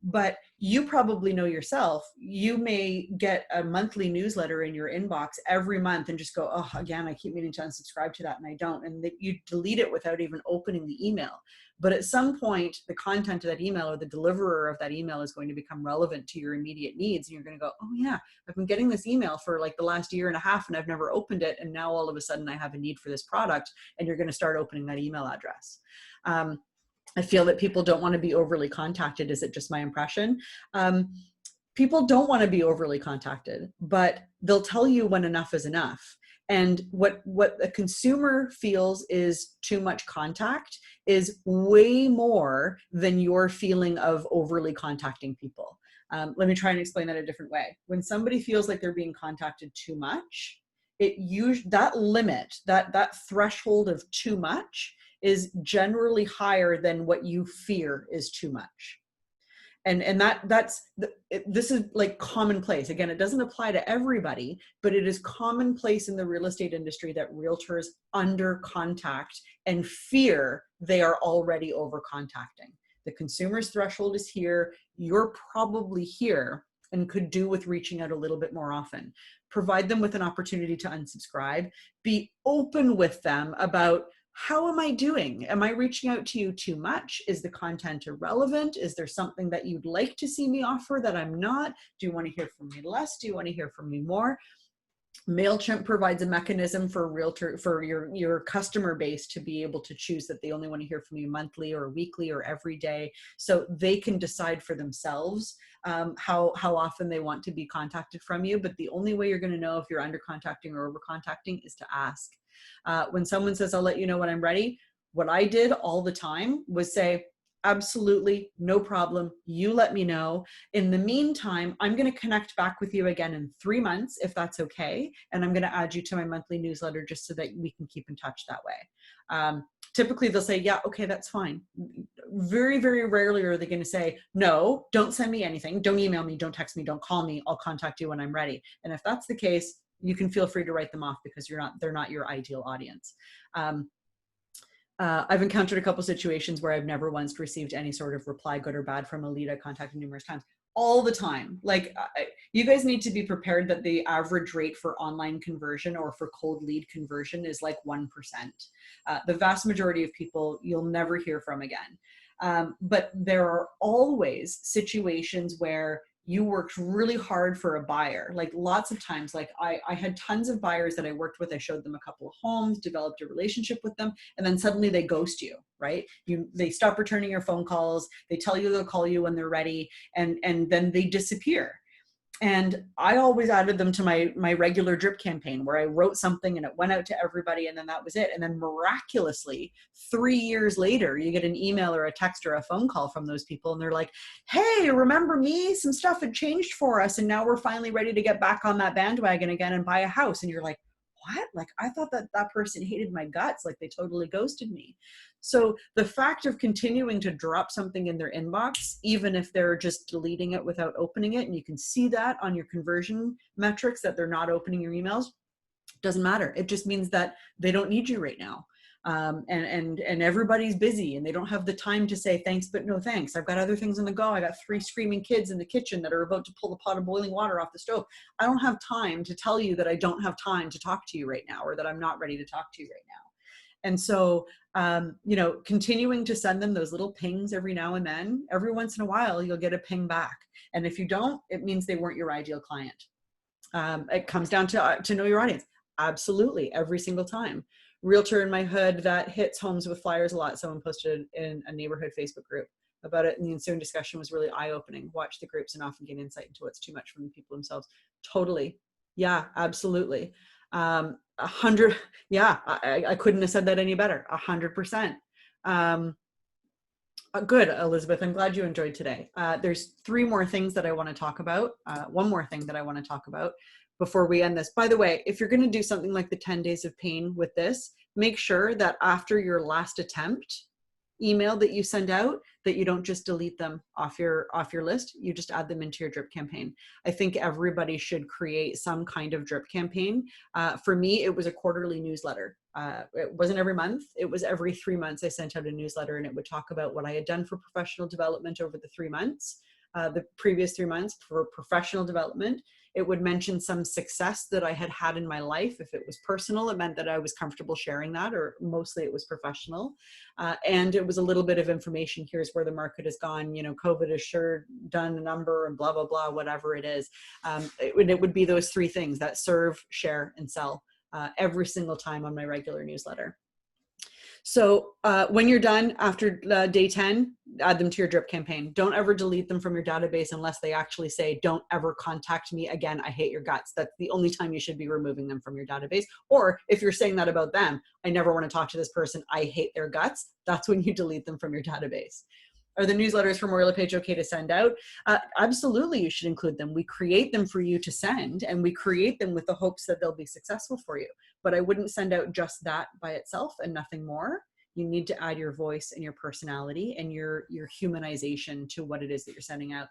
[SPEAKER 1] But you probably know yourself, you may get a monthly newsletter in your inbox every month and just go, oh, again, I keep meaning to unsubscribe to that and I don't. And that you delete it without even opening the email. But at some point, the content of that email or the deliverer of that email is going to become relevant to your immediate needs. And you're going to go, oh yeah, I've been getting this email for like the last 1.5 years and I've never opened it. And now all of a sudden I have a need for this product, and you're going to start opening that email address. I feel that people don't want to be overly contacted. Is it just my impression? People don't want to be overly contacted, but they'll tell you when enough is enough. And what a consumer feels is too much contact is way more than your feeling of overly contacting people. Let me try and explain that a different way. When somebody feels like they're being contacted too much, that limit, that threshold of too much is generally higher than what you fear is too much. And this is like commonplace. Again, it doesn't apply to everybody, but it is commonplace in the real estate industry that realtors under contact and fear they are already over contacting. The consumer's threshold is here. You're probably here and could do with reaching out a little bit more often. Provide them with an opportunity to unsubscribe. Be open with them about, how am I doing? Am I reaching out to you too much? Is the content irrelevant? Is there something that you'd like to see me offer that I'm not? Do you want to hear from me less? Do you want to hear from me more? MailChimp provides a mechanism for your customer base to be able to choose that they only want to hear from you monthly or weekly or every day, so they can decide for themselves how often they want to be contacted from you. But the only way you're going to know if you're under contacting or over contacting is to ask. When someone says, I'll let you know when I'm ready, what I did all the time was say, absolutely, no problem. You let me know. In the meantime, I'm going to connect back with you again in 3 months, if that's okay. And I'm going to add you to my monthly newsletter just so that we can keep in touch that way. Typically they'll say, yeah, okay, that's fine. Very, very rarely are they going to say, no, don't send me anything. Don't email me. Don't text me. Don't call me. I'll contact you when I'm ready. And if that's the case, you can feel free to write them off because they're not your ideal audience. I've encountered a couple situations where I've never once received any sort of reply, good or bad, from a lead I contacted numerous times. All the time. Like, you guys need to be prepared that the average rate for online conversion or for cold lead conversion is like 1%. The vast majority of people you'll never hear from again. But there are always situations where you worked really hard for a buyer. Like, lots of times, like I had tons of buyers that I worked with. I showed them a couple of homes, developed a relationship with them, and then suddenly they ghost you, right? They stop returning your phone calls. They tell you they'll call you when they're ready, and then they disappear. And I always added them to my regular drip campaign where I wrote something and it went out to everybody, and then that was it. And then miraculously, 3 years later, you get an email or a text or a phone call from those people, and they're like, hey, remember me? Some stuff had changed for us, and now we're finally ready to get back on that bandwagon again and buy a house. And you're like, what? Like, I thought that person hated my guts. Like, they totally ghosted me. So the fact of continuing to drop something in their inbox, even if they're just deleting it without opening it, and you can see that on your conversion metrics that they're not opening your emails, doesn't matter. It just means that they don't need you right now. And everybody's busy and they don't have the time to say thanks, but no thanks. I've got other things on the go. I got 3 screaming kids in the kitchen that are about to pull the pot of boiling water off the stove. I don't have time to tell you that I don't have time to talk to you right now, or that I'm not ready to talk to you right now. And so, continuing to send them those little pings every now and then, every once in a while, you'll get a ping back. And if you don't, it means they weren't your ideal client. It comes down to know your audience. Absolutely. Every single time. Realtor in my hood that hits homes with flyers a lot. Someone posted in a neighborhood Facebook group about it, and the ensuing discussion was really eye-opening. Watch the groups and often gain insight into what's too much from the people themselves. Totally. Yeah, absolutely. 100. Yeah, I couldn't have said that any better. 100%. Good, Elizabeth. I'm glad you enjoyed today. There's 3 more things that I want to talk about. One more thing that I want to talk about before we end this. By the way, if you're going to do something like the 10 days of pain with this, make sure that after your last attempt email that you send out, that you don't just delete them off your list. You just add them into your drip campaign. I think everybody should create some kind of drip campaign. For me, it was a quarterly newsletter. It wasn't every month. It was every 3 months I sent out a newsletter, and it would talk about what I had done for professional development over the 3 months, the previous 3 months for professional development. It would mention some success that I had had in my life. If it was personal, it meant that I was comfortable sharing that, or mostly it was professional. And it was a little bit of information. Here's where the market has gone. COVID has sure done a number, and blah, blah, blah, whatever it is. It would be those 3 things: that serve, share, and sell, every single time on my regular newsletter. So when you're done after day 10, add them to your drip campaign. Don't ever delete them from your database unless they actually say, don't ever contact me again. I hate your guts. That's the only time you should be removing them from your database. Or if you're saying that about them, I never want to talk to this person, I hate their guts, that's when you delete them from your database. are the newsletters from Royal LePage okay to send out? Absolutely, you should include them. We create them for you to send, and we create them with the hopes that they'll be successful for you. But I wouldn't send out just that by itself and nothing more. You need to add your voice and your personality and your humanization to what it is that you're sending out.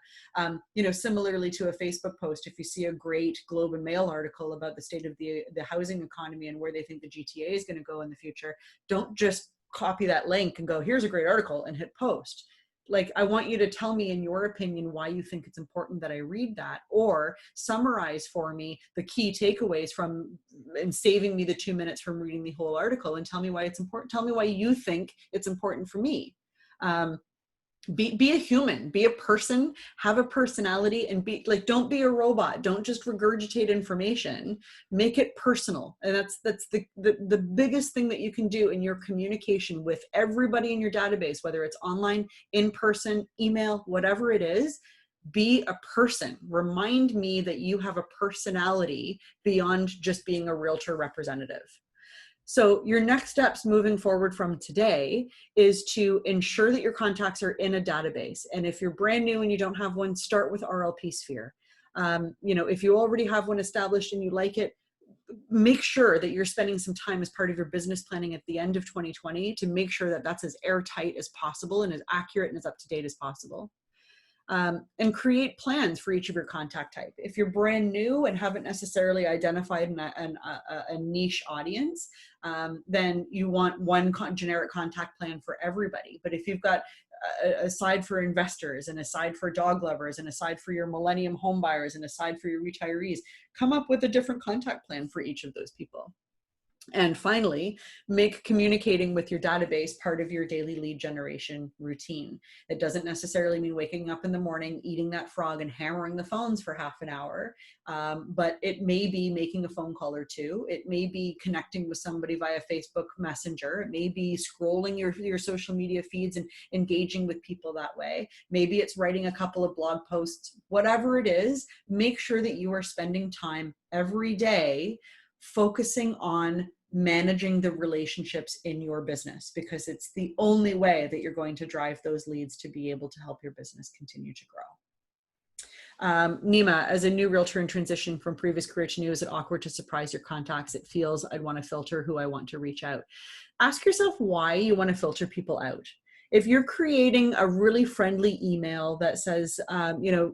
[SPEAKER 1] You know, similarly to a Facebook post, if you see a great Globe and Mail article about the state of the housing economy and where they think the GTA is going to go in the future, don't just copy that link and go, here's a great article, and hit post. Like, I want you to tell me, in your opinion, why you think it's important that I read that, or summarize for me the key takeaways from, and saving me the 2 minutes from reading the whole article, and tell me why it's important. Tell me why you think it's important for me. Be a human, be a person, have a personality, and be like, don't be a robot. Don't just regurgitate information, make it personal. And that's the biggest thing that you can do in your communication with everybody in your database, whether it's online, in person, email, whatever it is. Be a person. Remind me that you have a personality beyond just being a realtor representative. So your next steps moving forward from today is to ensure that your contacts are in a database. And if you're brand new and you don't have one, start with RLP Sphere. You know, if you already have one established and you like it, make sure that you're spending some time as part of your business planning at the end of 2020 to make sure that that's as airtight as possible and as accurate and as up to date as possible. And create plans for each of your contact type. If you're brand new and haven't necessarily identified a niche audience, then you want one generic contact plan for everybody. But if you've got a side for investors, and a side for dog lovers, and a side for your millennium home buyers, and a side for your retirees, come up with a different contact plan for each of those people. And finally, make communicating with your database part of your daily lead generation routine. It doesn't necessarily mean waking up in the morning, eating that frog, and hammering the phones for half an hour, but it may be making a phone call or two. It may be connecting with somebody via Facebook Messenger. It may be scrolling your social media feeds and engaging with people that way. Maybe it's writing a couple of blog posts. Whatever it is, make sure that you are spending time every day focusing on managing the relationships in your business, because it's the only way that you're going to drive those leads to be able to help your business continue to grow. Nima, as a new realtor in transition from previous career to new, is it awkward to surprise your contacts? It feels I'd want to filter who I want to reach out. Ask yourself why you want to filter people out. If you're creating a really friendly email that says, you know,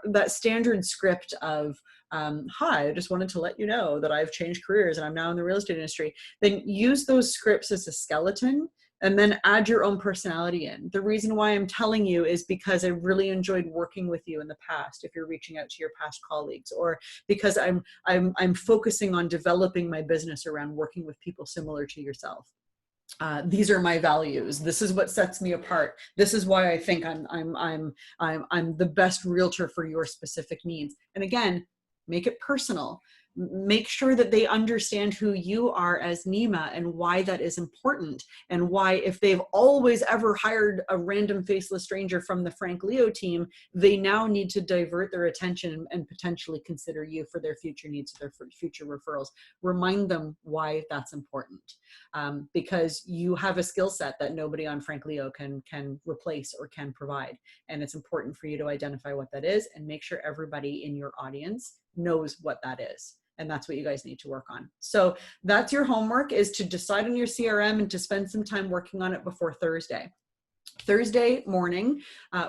[SPEAKER 1] that standard script of, hi, I just wanted to let you know that I've changed careers and I'm now in the real estate industry, then use those scripts as a skeleton and then add your own personality in. The reason why I'm telling you is because I really enjoyed working with you in the past, if you're reaching out to your past colleagues, or because I'm focusing on developing my business around working with people similar to yourself. These are my values. This is what sets me apart. This is why I think I'm the best realtor for your specific needs. And again, make it personal. Make sure that they understand who you are as Nima and why that is important, and why, if they've always ever hired a random faceless stranger from the Frank Leo team, they now need to divert their attention and potentially consider you for their future needs, their future referrals. Remind them why that's important, because you have a skill set that nobody on Frank Leo can replace or can provide. And it's important for you to identify what that is and make sure everybody in your audience knows what that is. And that's what you guys need to work on. So that's your homework, is to decide on your CRM and to spend some time working on it before Thursday. Thursday morning,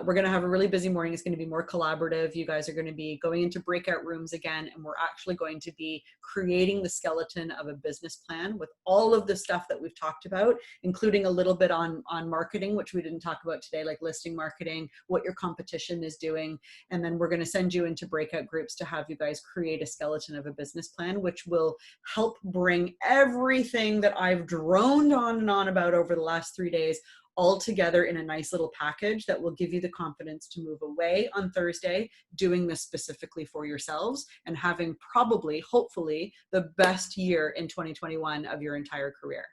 [SPEAKER 1] we're going to have a really busy morning. It's going to be more collaborative. You guys are going to be going into breakout rooms again, and we're actually going to be creating the skeleton of a business plan with all of the stuff that we've talked about, including a little bit on marketing, which we didn't talk about today, like listing marketing, what your competition is doing. And then we're going to send you into breakout groups to have you guys create a skeleton of a business plan, which will help bring everything that I've droned on and on about over the last 3 days all together in a nice little package that will give you the confidence to move away on Thursday, doing this specifically for yourselves and having probably, hopefully, the best year in 2021 of your entire career.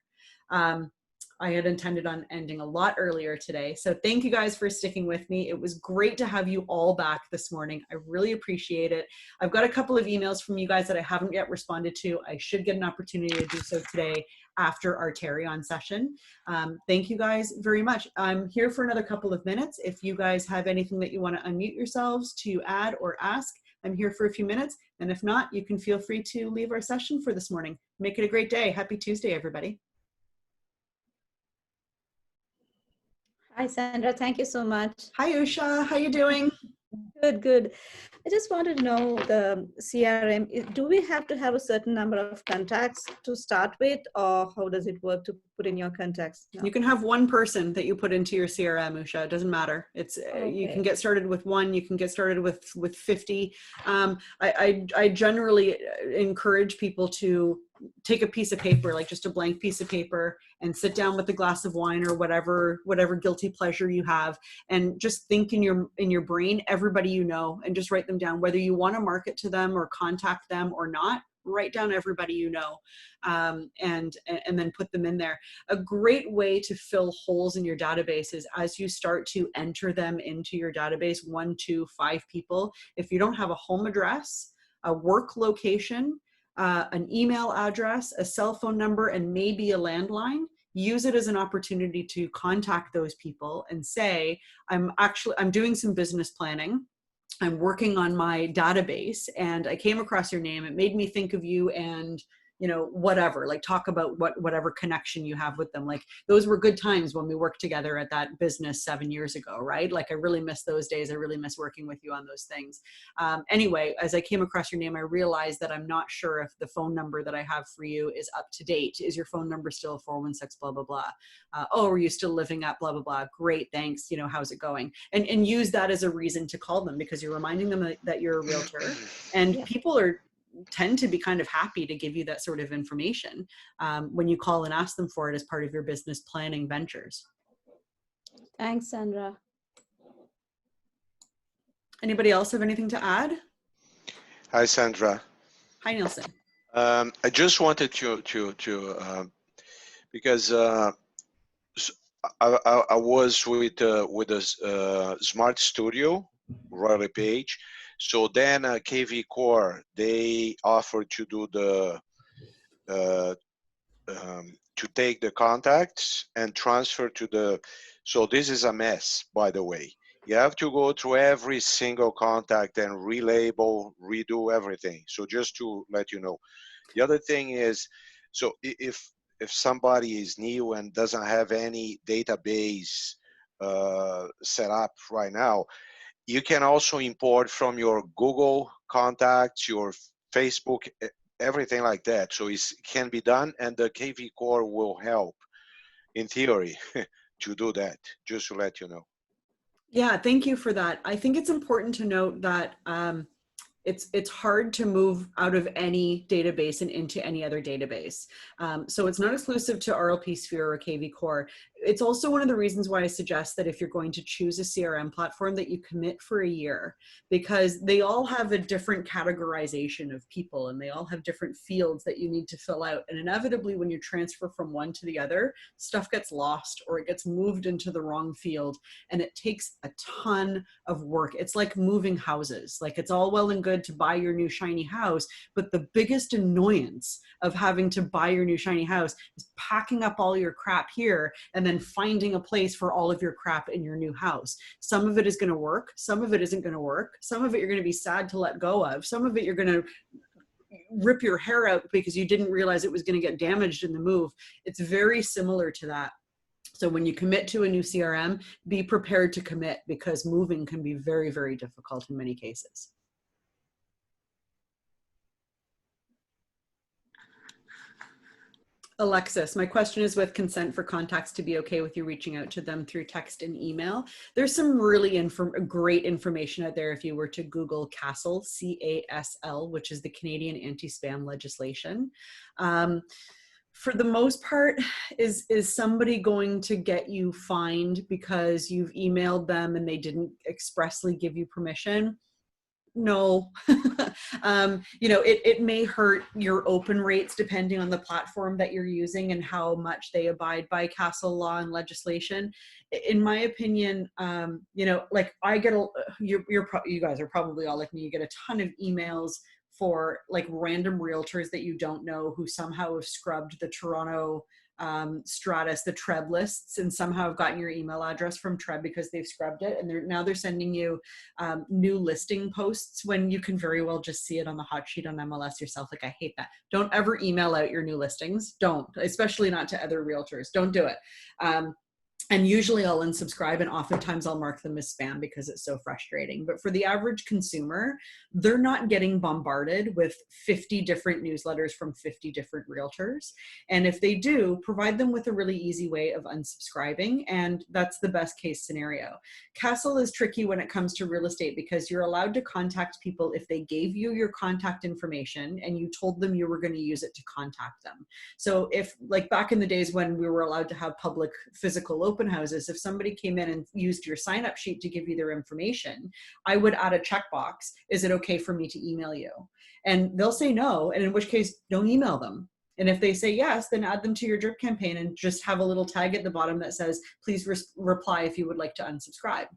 [SPEAKER 1] I had intended on ending a lot earlier today. So thank you guys for sticking with me. It was great to have you all back this morning. I really appreciate it. I've got a couple of emails from you guys that I haven't yet responded to. I should get an opportunity to do so today after our Tarion session. Thank you guys very much. I'm here for another couple of minutes. If you guys have anything that you want to unmute yourselves to add or ask, I'm here for a few minutes. And if not, you can feel free to leave our session for this morning. Make it a great day. Happy Tuesday, everybody.
[SPEAKER 7] Hi, Sandra. Thank you so much.
[SPEAKER 1] Hi, Usha. How you doing?
[SPEAKER 7] Good, good. I just wanted to know the CRM, do we have to have a certain number of contacts to start with, or how does it work to put in your contacts? No.
[SPEAKER 1] You can have one person that you put into your CRM, Usha. It doesn't matter. It's you can get started with one. You can get started with 50. I generally encourage people to take a piece of paper, like just a blank piece of paper, and sit down with a glass of wine or whatever guilty pleasure you have, and just think in your brain everybody you know, and just write them down, whether you want to market to them or contact them or not. Write down everybody you know, and then put them in there. A great way to fill holes in your database is as you start to enter them into your database, 1, 2, 5 people. If you don't have a home address, a work location, an email address, a cell phone number, and maybe a landline, use it as an opportunity to contact those people and say, I'm doing some business planning. I'm working on my database and I came across your name. It made me think of you, and whatever, like talk about whatever connection you have with them. Like, those were good times when we worked together at that business 7 years ago, right? Like, I really miss those days. I really miss working with you on those things. Anyway, as I came across your name, I realized that I'm not sure if the phone number that I have for you is up to date. Is your phone number still 416 blah, blah, blah? Oh, are you still living at blah, blah, blah? Great, thanks. How's it going? And use that as a reason to call them, because you're reminding them that you're a realtor, and people tend to be kind of happy to give you that sort of information when you call and ask them for it as part of your business planning ventures.
[SPEAKER 7] Thanks, Sandra.
[SPEAKER 1] Anybody else have anything to add?
[SPEAKER 8] Hi, Sandra.
[SPEAKER 1] Hi, Nielsen.
[SPEAKER 8] I just wanted to because I was with a Smart Studio, Royal LePage. So then KV Core, they offered to do to take the contacts and transfer to the, so this is a mess, by the way. You have to go through every single contact and relabel, redo everything. So just to let you know. The other thing is, so if somebody is new and doesn't have any database set up right now, you can also import from your Google contacts, your Facebook, everything like that. So it can be done, and the KV Core will help, in theory, to do that, just to let you know.
[SPEAKER 1] Yeah, thank you for that. I think it's important to note that it's hard to move out of any database and into any other database. So it's not exclusive to RLP Sphere or KV Core. It's also one of the reasons why I suggest that if you're going to choose a CRM platform, that you commit for a year, because they all have a different categorization of people, and they all have different fields that you need to fill out. And inevitably, when you transfer from one to the other, stuff gets lost or it gets moved into the wrong field, and it takes a ton of work. It's like moving houses. Like, it's all well and good to buy your new shiny house, but the biggest annoyance of having to buy your new shiny house is packing up all your crap here and then finding a place for all of your crap in your new house. Some of it is going to work. Some of it isn't going to work. Some of it you're going to be sad to let go of. Some of it you're going to rip your hair out because you didn't realize it was going to get damaged in the move. It's very similar to that. So when you commit to a new CRM, be prepared to commit, because moving can be very, very difficult in many cases. Alexis, my question is, with consent for contacts to be okay with you reaching out to them through text and email. There's some really great information out there if you were to Google CASL, C-A-S-L, which is the Canadian anti-spam legislation. For the most part, is somebody going to get you fined because you've emailed them and they didn't expressly give you permission? No. You know, it may hurt your open rates depending on the platform that you're using and how much they abide by Castle law and legislation. In my opinion, you know, like I get you guys are probably all like me. You get a ton of emails for like random realtors that you don't know who somehow have scrubbed the Toronto Stratus, the Treb lists, and somehow have gotten your email address from Treb because they've scrubbed it, and they're sending you new listing posts when you can very well just see it on the hot sheet on MLS yourself. Like, I hate that. Don't ever email out your new listings. Don't, especially not to other realtors. Don't do it. And usually I'll unsubscribe, and oftentimes I'll mark them as spam because it's so frustrating. But for the average consumer, they're not getting bombarded with 50 different newsletters from 50 different realtors. And if they do, provide them with a really easy way of unsubscribing, and that's the best case scenario. Castle is tricky when it comes to real estate because you're allowed to contact people if they gave you your contact information and you told them you were going to use it to contact them. So if, like back in the days when we were allowed to have public physical open houses, if somebody came in and used your sign up sheet to give you their information, I would add a checkbox. Is it okay for me to email you? And they'll say no, and in which case don't email them. And if they say yes, then add them to your drip campaign and just have a little tag at the bottom that says, please reply if you would like to unsubscribe.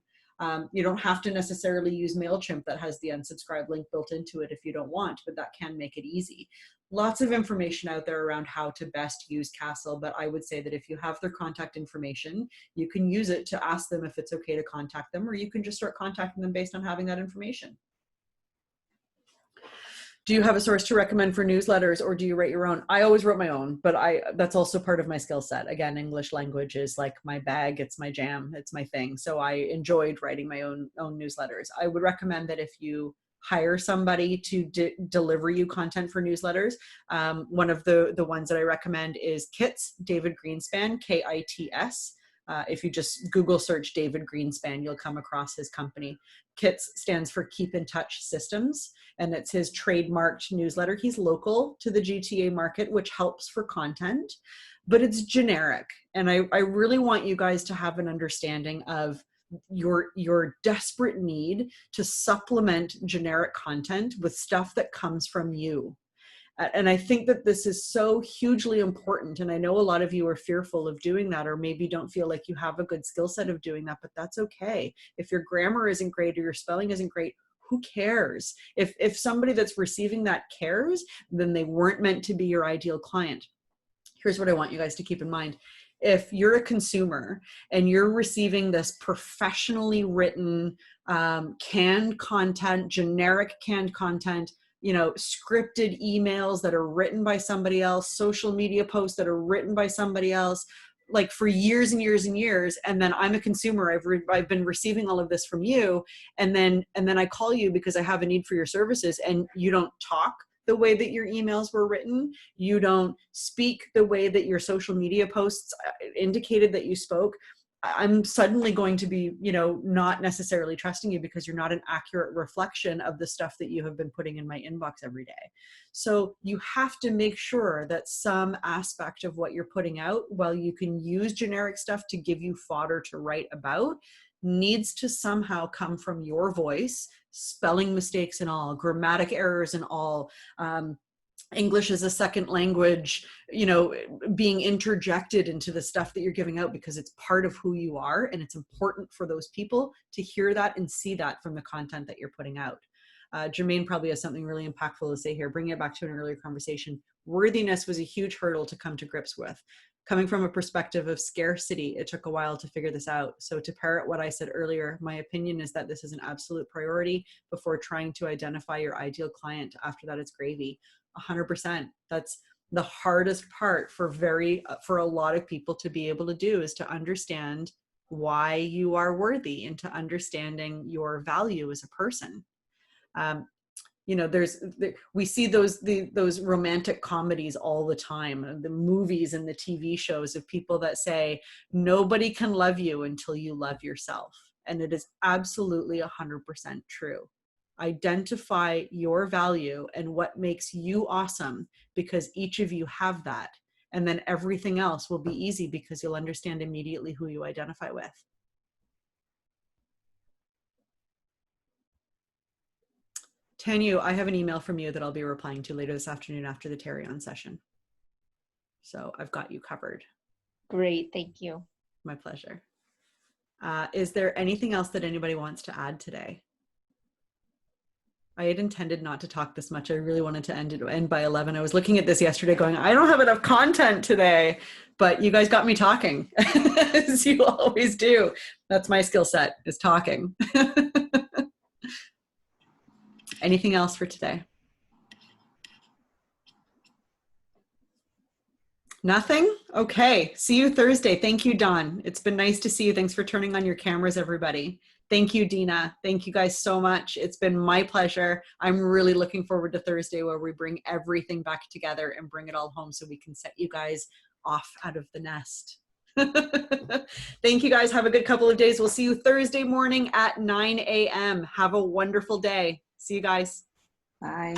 [SPEAKER 1] You don't have to necessarily use MailChimp that has the unsubscribe link built into it if you don't want, but that can make it easy. Lots of information out there around how to best use Castle, but I would say that if you have their contact information, you can use it to ask them if it's okay to contact them, or you can just start contacting them based on having that information. Do you have a source to recommend for newsletters, or do you write your own? I always wrote my own, but that's also part of my skill set. Again, English language is like my bag. It's my jam. It's my thing. So I enjoyed writing my own newsletters. I would recommend that if you hire somebody to deliver you content for newsletters, one of the ones that I recommend is Kits, David Greenspan, Kits. If you just Google search David Greenspan, you'll come across his company. Kits stands for Keep in Touch Systems, and it's his trademarked newsletter. He's local to the GTA market, which helps for content, but it's generic. And I really want you guys to have an understanding of your desperate need to supplement generic content with stuff that comes from you. And I think that this is so hugely important. And I know a lot of you are fearful of doing that, or maybe don't feel like you have a good skill set of doing that, but that's okay. If your grammar isn't great or your spelling isn't great, who cares? If somebody that's receiving that cares, then they weren't meant to be your ideal client. Here's what I want you guys to keep in mind. If you're a consumer and you're receiving this professionally written canned content, generic canned content, you know, scripted emails that are written by somebody else, social media posts that are written by somebody else, like for years and years and years, and then I'm a consumer, I've been receiving all of this from you, and then I call you because I have a need for your services, and you don't talk the way that your emails were written, you don't speak the way that your social media posts indicated that you spoke, I'm suddenly going to be, you know, not necessarily trusting you because you're not an accurate reflection of the stuff that you have been putting in my inbox every day. So you have to make sure that some aspect of what you're putting out, while you can use generic stuff to give you fodder to write about, needs to somehow come from your voice, spelling mistakes and all, grammatic errors and all, English as a second language, you know, being interjected into the stuff that you're giving out because it's part of who you are. And it's important for those people to hear that and see that from the content that you're putting out. Jermaine probably has something really impactful to say here. Bringing it back to an earlier conversation, worthiness was a huge hurdle to come to grips with. Coming from a perspective of scarcity, it took a while to figure this out. So to parrot what I said earlier, my opinion is that this is an absolute priority before trying to identify your ideal client. After that, it's gravy. 100%. That's the hardest part for a lot of people to be able to do, is to understand why you are worthy and to understanding your value as a person. You know, we see those romantic comedies all the time, the movies and the TV shows of people that say, nobody can love you until you love yourself. And it is absolutely 100% true. Identify your value and what makes you awesome, because each of you have that. And then everything else will be easy because you'll understand immediately who you identify with. Tanya, I have an email from you that I'll be replying to later this afternoon after the Tarion session. So I've got you covered.
[SPEAKER 9] Great, thank you.
[SPEAKER 1] My pleasure. Is there anything else that anybody wants to add today? I had intended not to talk this much. I really wanted to end by 11. I was looking at this yesterday going, I don't have enough content today, but you guys got me talking, as you always do. That's my skill set, is talking. Anything else for today? Nothing? Okay. See you Thursday. Thank you, Don. It's been nice to see you. Thanks for turning on your cameras, everybody. Thank you, Dina. Thank you guys so much. It's been my pleasure. I'm really looking forward to Thursday where we bring everything back together and bring it all home so we can set you guys off out of the nest. Thank you guys. Have a good couple of days. We'll see you Thursday morning at 9 a.m. Have a wonderful day. See you guys.
[SPEAKER 7] Bye.